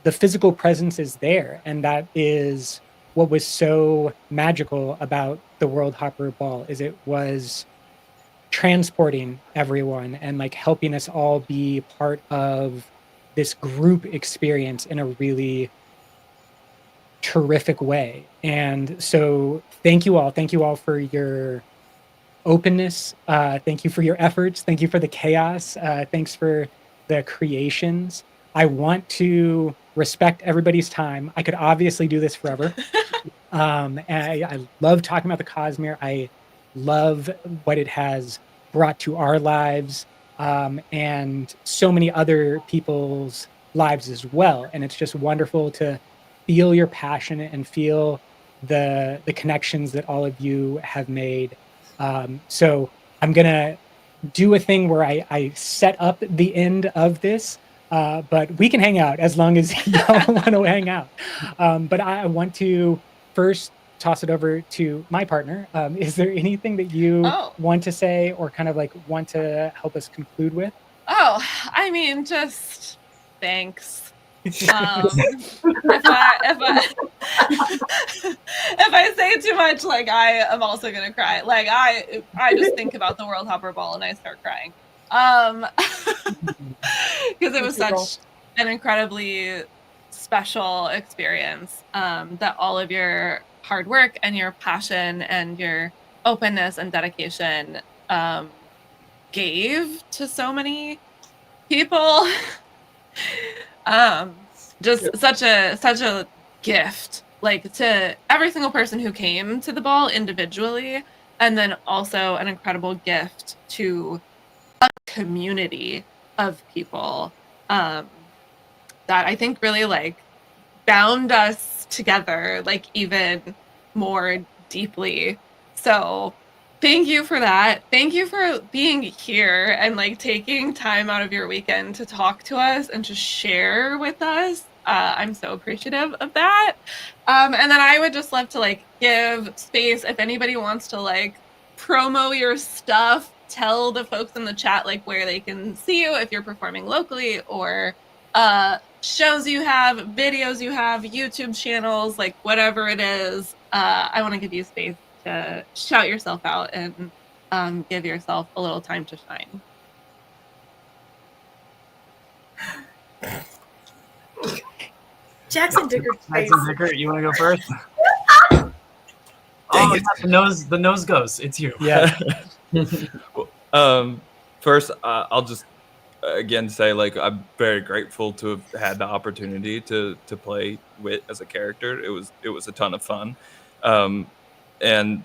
the physical presence is there. And that is what was so magical about the Worldhopper Ball, is it was transporting everyone and like helping us all be part of this group experience in a really terrific way. And so thank you all for your openness. Thank you for your efforts. Thank you for the chaos. Thanks for the creations. I want to respect everybody's time. I could obviously do this forever. And I love talking about the Cosmere. I love what it has brought to our lives, and so many other people's lives as well. And it's just wonderful to feel your passion and feel the connections that all of you have made. So I'm gonna do a thing where I set up the end of this, but we can hang out as long as y'all want to hang out. But I want to first toss it over to my partner. Is there anything that you want to say or kind of like want to help us conclude with? Oh, I mean, just thanks. If I say too much, like I am also gonna cry. Like I just think about the Worldhopper Ball and I start crying. Because it was such an incredibly special experience that all of your hard work and your passion and your openness and dedication gave to so many people. Just such a gift, like to every single person who came to the ball individually, and then also an incredible gift to a community of people that I think really like bound us together like even more deeply. So thank you for that. Thank you for being here and like taking time out of your weekend to talk to us and to share with us. I'm so appreciative of that. And then I would just love to like give space if anybody wants to like promo your stuff, tell the folks in the chat like where they can see you if you're performing locally, or shows you have, videos you have, YouTube channels, like whatever it is. I want to give you space to shout yourself out and give yourself a little time to shine. Jackson Dickert. Jackson Dickert, you want to go first? Oh, the nose goes. It's you. Yeah. First, I'll just again say like I'm very grateful to have had the opportunity to play Wit as a character. It was a ton of fun, and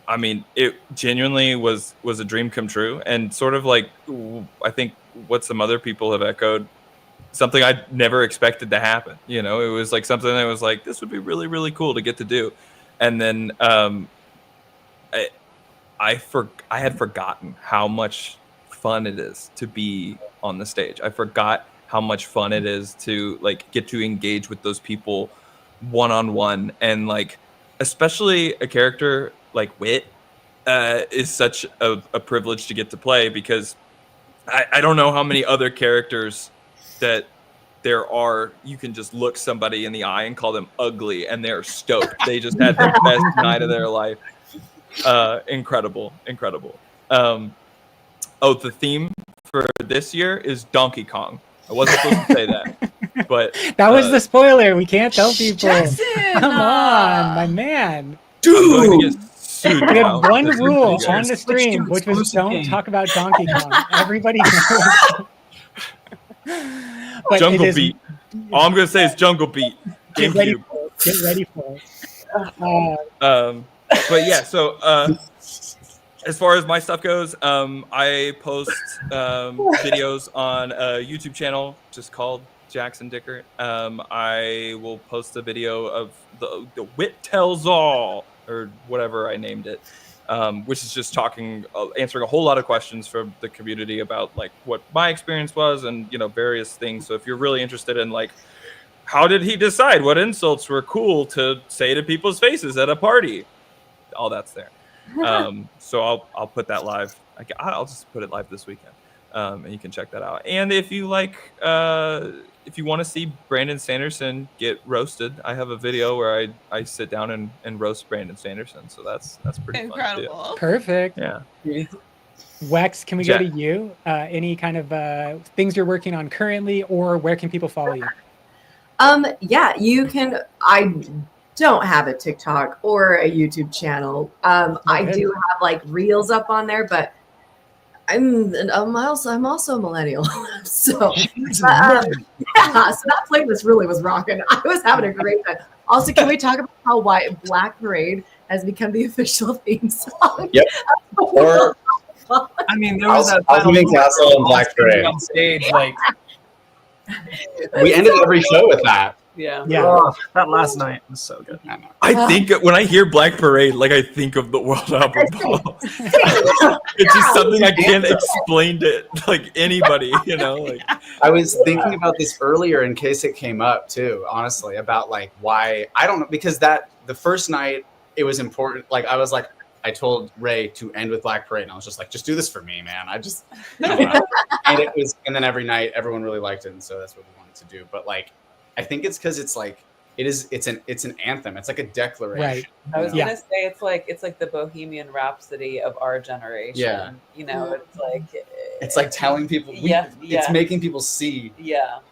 I mean it genuinely was a dream come true. And sort of like I think what some other people have echoed, something I never expected to happen. You know, it was like something that was like this would be really really cool to get to do, and then I had forgotten how much fun it is to be on the stage. I forgot how much fun it is to like get to engage with those people one-on-one, and like especially a character like Wit is such a privilege to get to play, because I don't know how many other characters that there are you can just look somebody in the eye and call them ugly and they're stoked. They just had the best night of their life. Incredible. The theme for this year is Donkey Kong. I wasn't supposed to say that, but that was the spoiler. We can't tell people. Jackson, come on, my man. Dude, we had one rule on the stream, which was don't talk about Donkey Kong. Everybody knows. But Jungle Beat. All I'm gonna say is Jungle Beat. Get ready for it. But yeah, so as far as my stuff goes, I post videos on a YouTube channel just called Jackson Dickert. I will post a video of the Wit Tells All, or whatever I named it, which is just answering a whole lot of questions from the community about like what my experience was and various things. So if you're really interested in like how did he decide what insults were cool to say to people's faces at a party, all that's there. So I'll put that live. I'll just put it live this weekend, and you can check that out. And if you like, if you want to see Brandon Sanderson get roasted, I have a video where I sit down and roast Brandon Sanderson. So that's pretty incredible. Fun too. Perfect. Yeah. Wex, can we go to you? Any kind of things you're working on currently, or where can people follow you? Yeah, you can. I don't have a TikTok or a YouTube channel. I do have like reels up on there, but I'm also a millennial. So yeah, so that playlist really was rocking. I was having a great time. Also, can we talk about how Black Parade has become the official theme song? Yep. Or I mean, there was that Cosmere Castle and Black Parade on stage. Like we ended every show with that. Yeah. Oh, that last night was so good. I know. I think when I hear Black Parade, like I think of the Worldhopper Ball. It's just something I can't explain to like anybody, you know. Like I was thinking about this earlier in case it came up too, honestly, about like why I don't know, because that the first night it was important. Like I was like, I told Ray to end with Black Parade, and I was just like, just do this for me, man. I just and it was, and then every night everyone really liked it, and so that's what we wanted to do. But like, I think it's because it's like it's an anthem. It's like a declaration. Right. I was you know? gonna say it's like the Bohemian Rhapsody of our generation. Yeah. You know, It's like telling people. It's making people see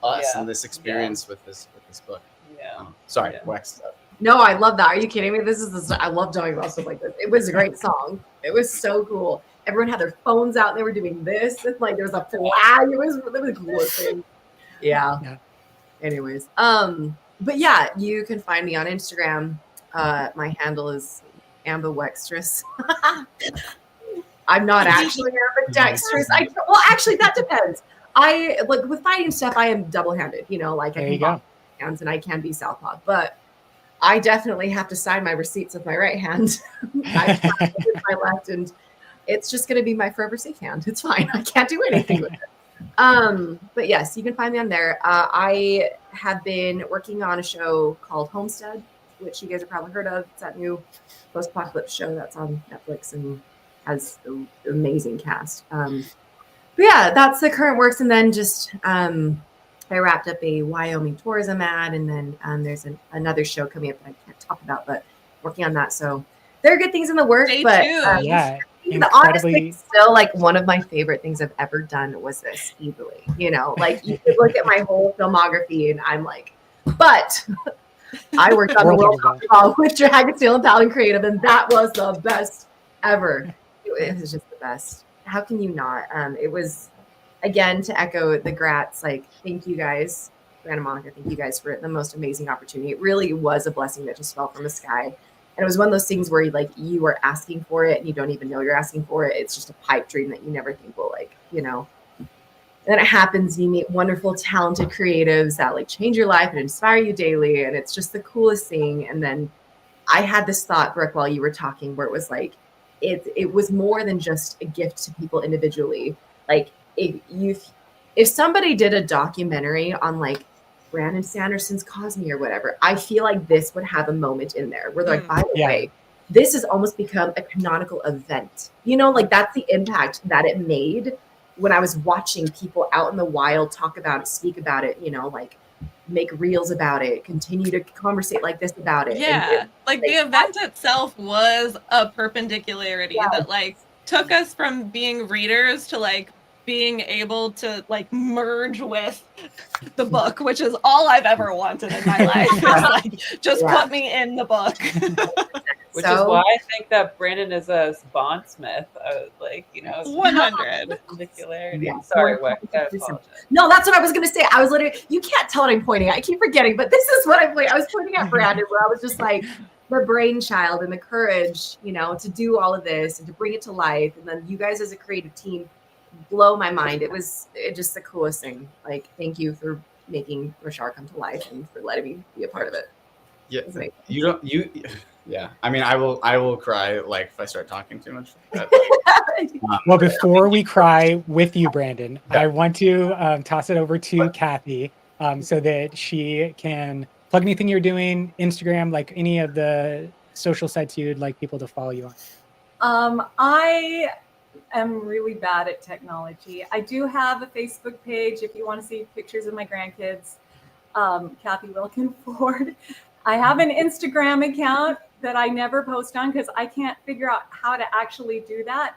us and this experience with this book. Yeah. Sorry, wax up. No, I love that. Are you kidding me? I love talking about stuff like this. It was a great song. It was so cool. Everyone had their phones out and they were doing this. It's like there was a flag. It was really the coolest thing. Yeah. Anyways, but yeah, you can find me on Instagram. My handle is ambidextrous. I'm not actually ambidextrous. Well, actually, that depends. I like with fighting stuff. I am double-handed. You know, like I can both hands and I can be southpaw, but I definitely have to sign my receipts with my right hand. I with my left, and it's just going to be my forever safe hand. It's fine. I can't do anything with it. But yes, you can find me on there. I have been working on a show called Homestead, which you guys have probably heard of. It's that new post-apocalypse show that's on Netflix and has an amazing cast. But yeah, that's the current works. And then just I wrapped up a Wyoming tourism ad, and then there's another show coming up that I can't talk about, but working on that. So there are good things in the works. Stay but tuned. the honestly, still like one of my favorite things I've ever done was this easily. You know, like you could look at my whole filmography, and I'm like, but I worked on the Worldhopper Ball with Dragon Steel and Paladin Creative, and that was the best ever. It was just the best. How can you not? It was. Again, to echo the grats, like, thank you guys, Brandon, Monika, thank you guys for the most amazing opportunity. It really was a blessing that just fell from the sky. And it was one of those things where you are asking for it and you don't even know you're asking for it. It's just a pipe dream that you never think will, like, you know. And then it happens, you meet wonderful, talented creatives that like change your life and inspire you daily. And it's just the coolest thing. And then I had this thought, Brooke, while you were talking, where it was like, it was more than just a gift to people individually. Like, if somebody did a documentary on like Brandon Sanderson's Cosmere or whatever, I feel like this would have a moment in there where they're like, by the way, this has almost become a canonical event. You know, like that's the impact that it made when I was watching people out in the wild talk about it, speak about it, you know, like make reels about it, continue to conversate like this about it. Yeah, like the event itself was a perpendicularity that like took us from being readers to like being able to like merge with the book, which is all I've ever wanted in my life. It's like, just put me in the book. Which is why I think that Brandon is a bondsmith. Like, you know, 100 perpendicularity. Yeah. Sorry, I apologize. No, that's what I was going to say. I was literally, you can't tell what I'm pointing at. I keep forgetting, but this is what I was pointing at Brandon, where I was just like, the brainchild and the courage, you know, to do all of this and to bring it to life. And then you guys as a creative team blow my mind. It was just the coolest thing. Like, thank you for making Roshar come to life and for letting me be a part of it. Yeah, yeah. I mean, I will cry like if I start talking too much. Well, before we cry with you, Brandon, I want to toss it over to Cathy so that she can plug anything you're doing, Instagram, like any of the social sites you'd like people to follow you on. I am really bad at technology. I do have a Facebook page if you want to see pictures of my grandkids. Cathy Wilkinford. I have an Instagram account that I never post on because I can't figure out how to actually do that.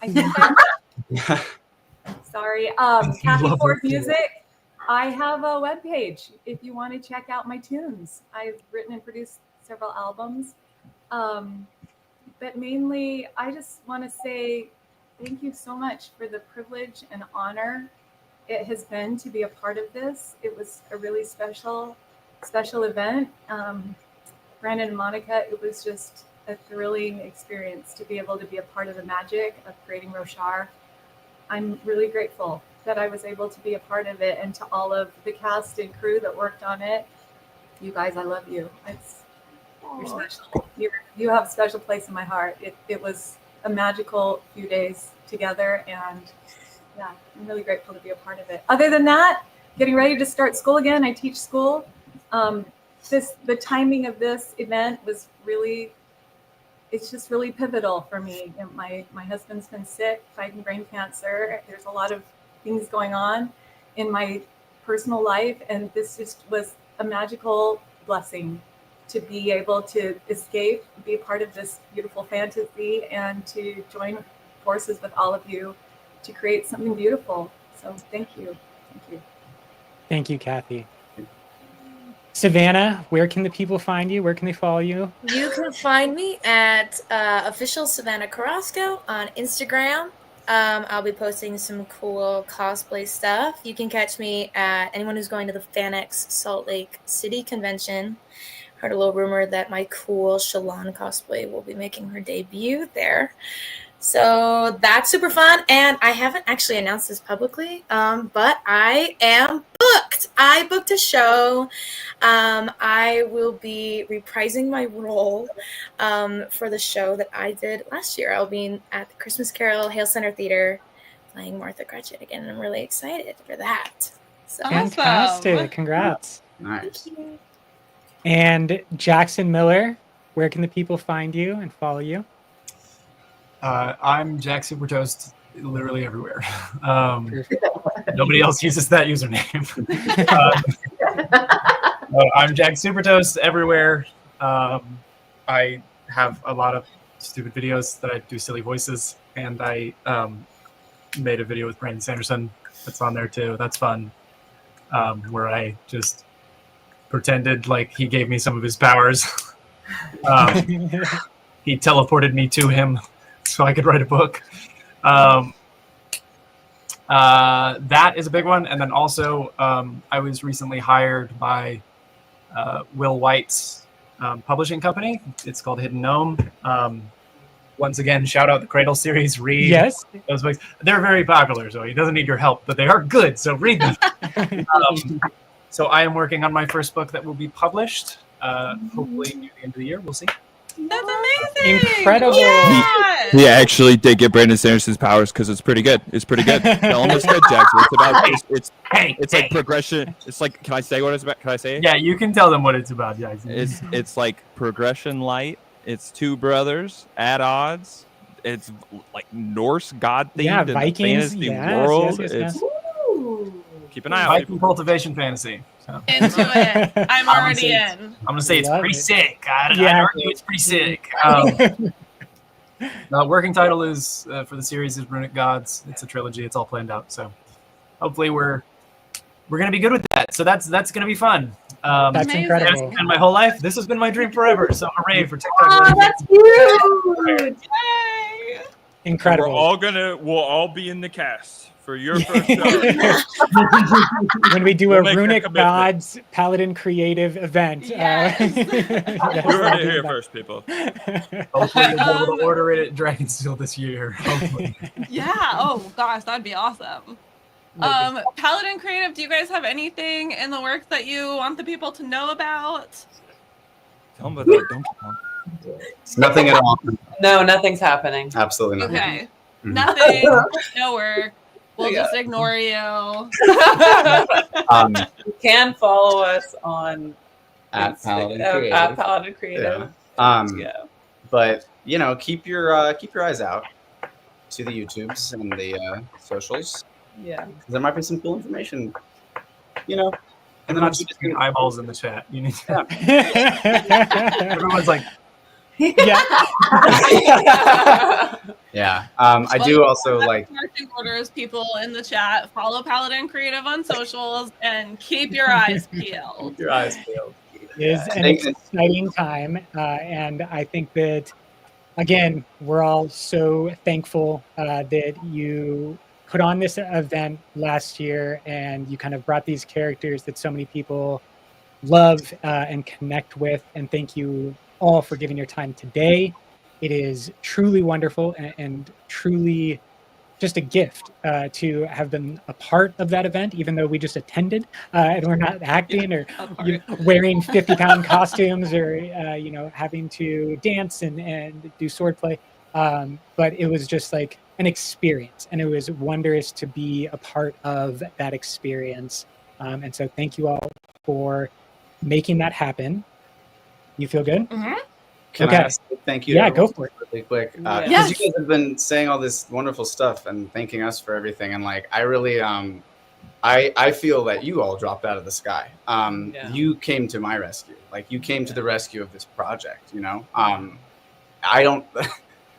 I think sorry. Cathy Ford Music. I have a webpage if you want to check out my tunes. I've written and produced several albums. But mainly, I just want to say thank you so much for the privilege and honor it has been to be a part of this. It was a really special event. Brandon and Monika, it was just a thrilling experience to be able to be a part of the magic of creating Roshar. I'm really grateful that I was able to be a part of it, and to all of the cast and crew that worked on it. you guys, I love you. You're special. You have a special place in my heart. It was a magical few days together, and yeah, I'm really grateful to be a part of it. Other than that, getting ready to start school again. I teach school. The timing of this event was really, it's just really pivotal for me. And my husband's been sick, fighting brain cancer. There's a lot of things going on in my personal life, and this just was a magical blessing to be able to escape, be a part of this beautiful fantasy, and to join forces with all of you to create something beautiful. So thank you. Thank you. Thank you, Cathy. Savannah, where can the people find you? Where can they follow you? You can find me at official Savannah Carrasco on Instagram. I'll be posting some cool cosplay stuff. You can catch me at anyone who's going to the FanX Salt Lake City convention. Heard a little rumor that my cool Shallan cosplay will be making her debut there. So that's super fun. And I haven't actually announced this publicly, but I am booked. I booked a show. I will be reprising my role for the show that I did last year. I'll be at the Christmas Carol Hale Center Theater playing Martha Gretchen again. And I'm really excited for that. So. Fantastic. Awesome. Congrats. Nice. Thank you. And Jackson Miller, where can the people find you and follow you? I'm Jack Supertoast literally everywhere. Nobody else uses that username. I'm Jack Supertoast everywhere. I have a lot of stupid videos that I do silly voices, and I made a video with Brandon Sanderson that's on there too. That's fun. Where I just pretended like he gave me some of his powers. He teleported me to him so I could write a book. That is a big one. And then also, I was recently hired by Will White's publishing company. It's called Hidden Gnome. Once again, shout out the Cradle series. Read those books. They're very popular, so he doesn't need your help, but they are good, so read them. So I am working on my first book that will be published, hopefully near the end of the year. We'll see. That's amazing. Incredible. Yeah. He actually did get Brandon Sanderson's powers because it's pretty good. It's pretty good. Tell him it's good, Jackson. It's about it's like progression. It's like, can I say what it's about? Can I say it? Yeah, you can tell them what it's about, Jackson. It's like progression light. It's two brothers at odds. It's like Norse god themed. Yeah, in Vikings. the fantasy Yes, world. yes, yes, yes. Keep an eye out. Viking cultivation fantasy. So. Into it. I'm already in. I'm gonna say it's Love pretty it. sick. I'd Yeah. argue it's pretty sick. The working title is for the series is Runic Gods. It's a trilogy. It's all planned out. So hopefully we're gonna be good with that. So that's gonna be fun. That's Amazing. incredible. And my whole life, this has been my dream forever. So hooray for TikTok. Oh, that's huge. Yay. Incredible. We'll all be in the cast for your first show. When we do We'll a make that Runic commitment. Gods Paladin creative event. Yes. You heard it here first, people. Hopefully you'll be able to order it at Dragonsteel this year. Hopefully. Yeah. Oh gosh, that'd be awesome. Paladin Creative, do you guys have anything in the works that you want the people to know about? Tell them about that. Don't Nothing at all. No, nothing's happening. Absolutely nothing. Okay. Mhm. Nothing. No work. We'll just ignore you. You can follow us on At Paladin at Creative. Paladin Creative. Yeah. But keep your eyes out to the YouTubes and the socials. Yeah. There might be some cool information. And And then then I'll I'm just just eyeballs in the chat. You need to. Everyone's like, Yeah. yeah. I do also like. Marching orders, people in the chat. Follow Paladin Creative on socials and keep your eyes peeled. Keep your eyes peeled. It is an exciting time. And I think that, again, we're all so thankful that you put on this event last year and you kind of brought these characters that so many people love and connect with. And thank you all for giving your time today. It is truly wonderful and truly just a gift to have been a part of that event, even though we just attended and we're not acting or wearing 50-pound costumes or having to dance and do swordplay. But it was just like an experience, and it was wondrous to be a part of that experience. And so thank you all for making that happen. You feel good? Mm-hmm. Can I ask thank you? Yeah, go for it. Really quick, because Yes. you guys have been saying all this wonderful stuff and thanking us for everything, and like I really, I feel that you all dropped out of the sky. You came to my rescue, like you came to the rescue of this project. You know, I don't.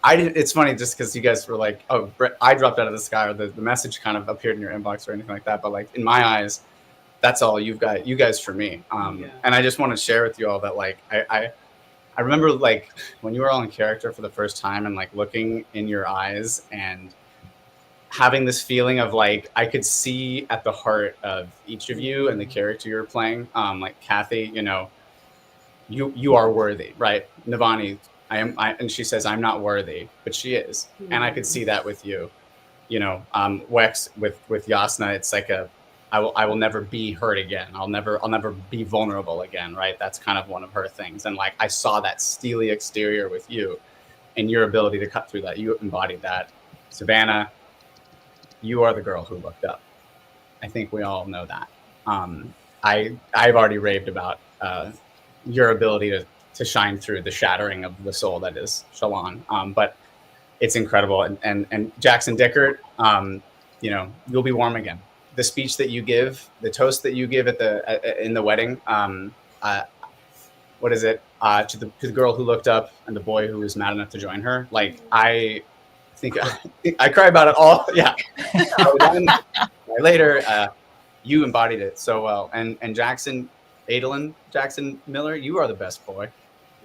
I didn't. It's funny just because you guys were like, "Oh, I dropped out of the sky," or the message kind of appeared in your inbox or anything like that. But like in my eyes, that's all you guys for me. And I just want to share with you all that like I remember like when you were all in character for the first time and like looking in your eyes and having this feeling of like I could see at the heart of each of you and the character you're playing. Like Cathy, you know, you are worthy, right? Navani, and she says I'm not worthy, but she is, and I could see that with you. You know, Wex with Jasnah, it's like I will never be hurt again. I'll never be vulnerable again, right? That's kind of one of her things. And like I saw that steely exterior with you and your ability to cut through that. You embodied that. Savannah, you are the girl who looked up. I think we all know that. I've already raved about your ability to shine through the shattering of the soul that is Shallan. But it's incredible. And Jackson Dickert, you know, you'll be warm again. The speech that you give, the toast that you give in the wedding, what is it? To the girl who looked up and the boy who was mad enough to join her. Like I think I cry about it all. Yeah. Later, you embodied it so well. And Adolin, Jackson Miller, you are the best boy.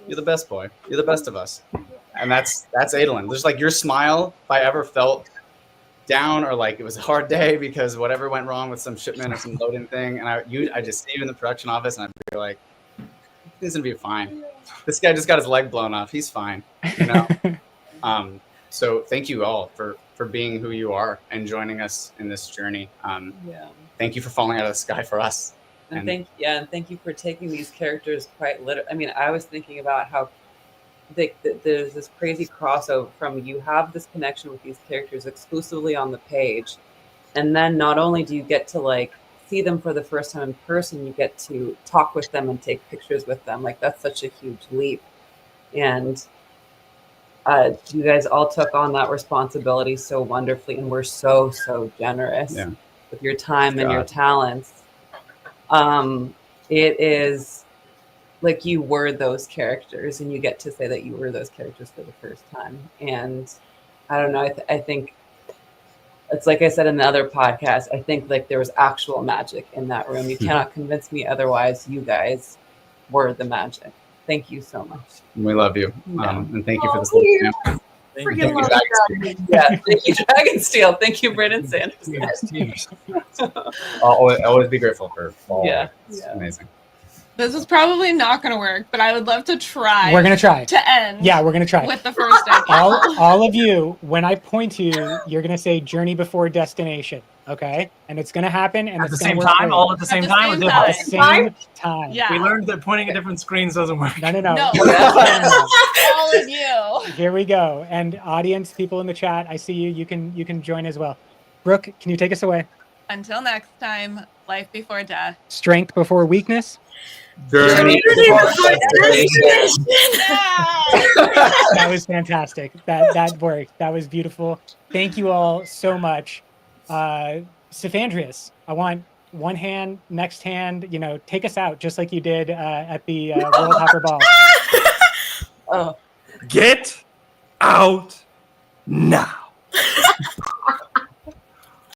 You're the best boy. You're the best of us. And that's Adolin. Just like your smile, if I ever felt down or like it was a hard day because whatever went wrong with some shipment or some loading thing, and I just see you in the production office and I'd be like, he's gonna be fine. This guy just got his leg blown off. He's fine, you know. So thank you all for being who you are and joining us in this journey. Thank you for falling out of the sky for us. And thank you for taking these characters quite literally. I mean, I was thinking about how there's this crazy crossover from you have this connection with these characters exclusively on the page, and then not only do you get to like see them for the first time in person, you get to talk with them and take pictures with them. Like that's such a huge leap, and you guys all took on that responsibility so wonderfully, and we're so generous with your time and your talents. It is like you were those characters, and you get to say that you were those characters for the first time. And I don't know, I think it's like I said in the other podcast, I think like there was actual magic in that room. You cannot convince me otherwise. You guys were the magic. Thank you so much. We love you. And thank you for this little camp. Thank you, thank you, Dragonsteel. Thank you, Brennan Sanders. I'll always be grateful for all. It's amazing. This is probably not going to work, but I would love to try. We're going to try. To end. Yeah, we're going to try. With the first idea. All of you, when I point to you, you're going to say journey before destination, okay? And it's going to happen. And at the same time? All at the same time? At the same time. Yeah. We learned that pointing at different screens doesn't work. No. All of you. Here we go. And audience, people in the chat, I see you. You can join as well. Brooke, can you take us away? Until next time, life before death. Strength before weakness. Journey That was fantastic. That worked. That was beautiful. Thank you all so much. Savandrius, I want one hand, next hand, take us out just like you did at the Worldhopper Ball. Oh. Get out now.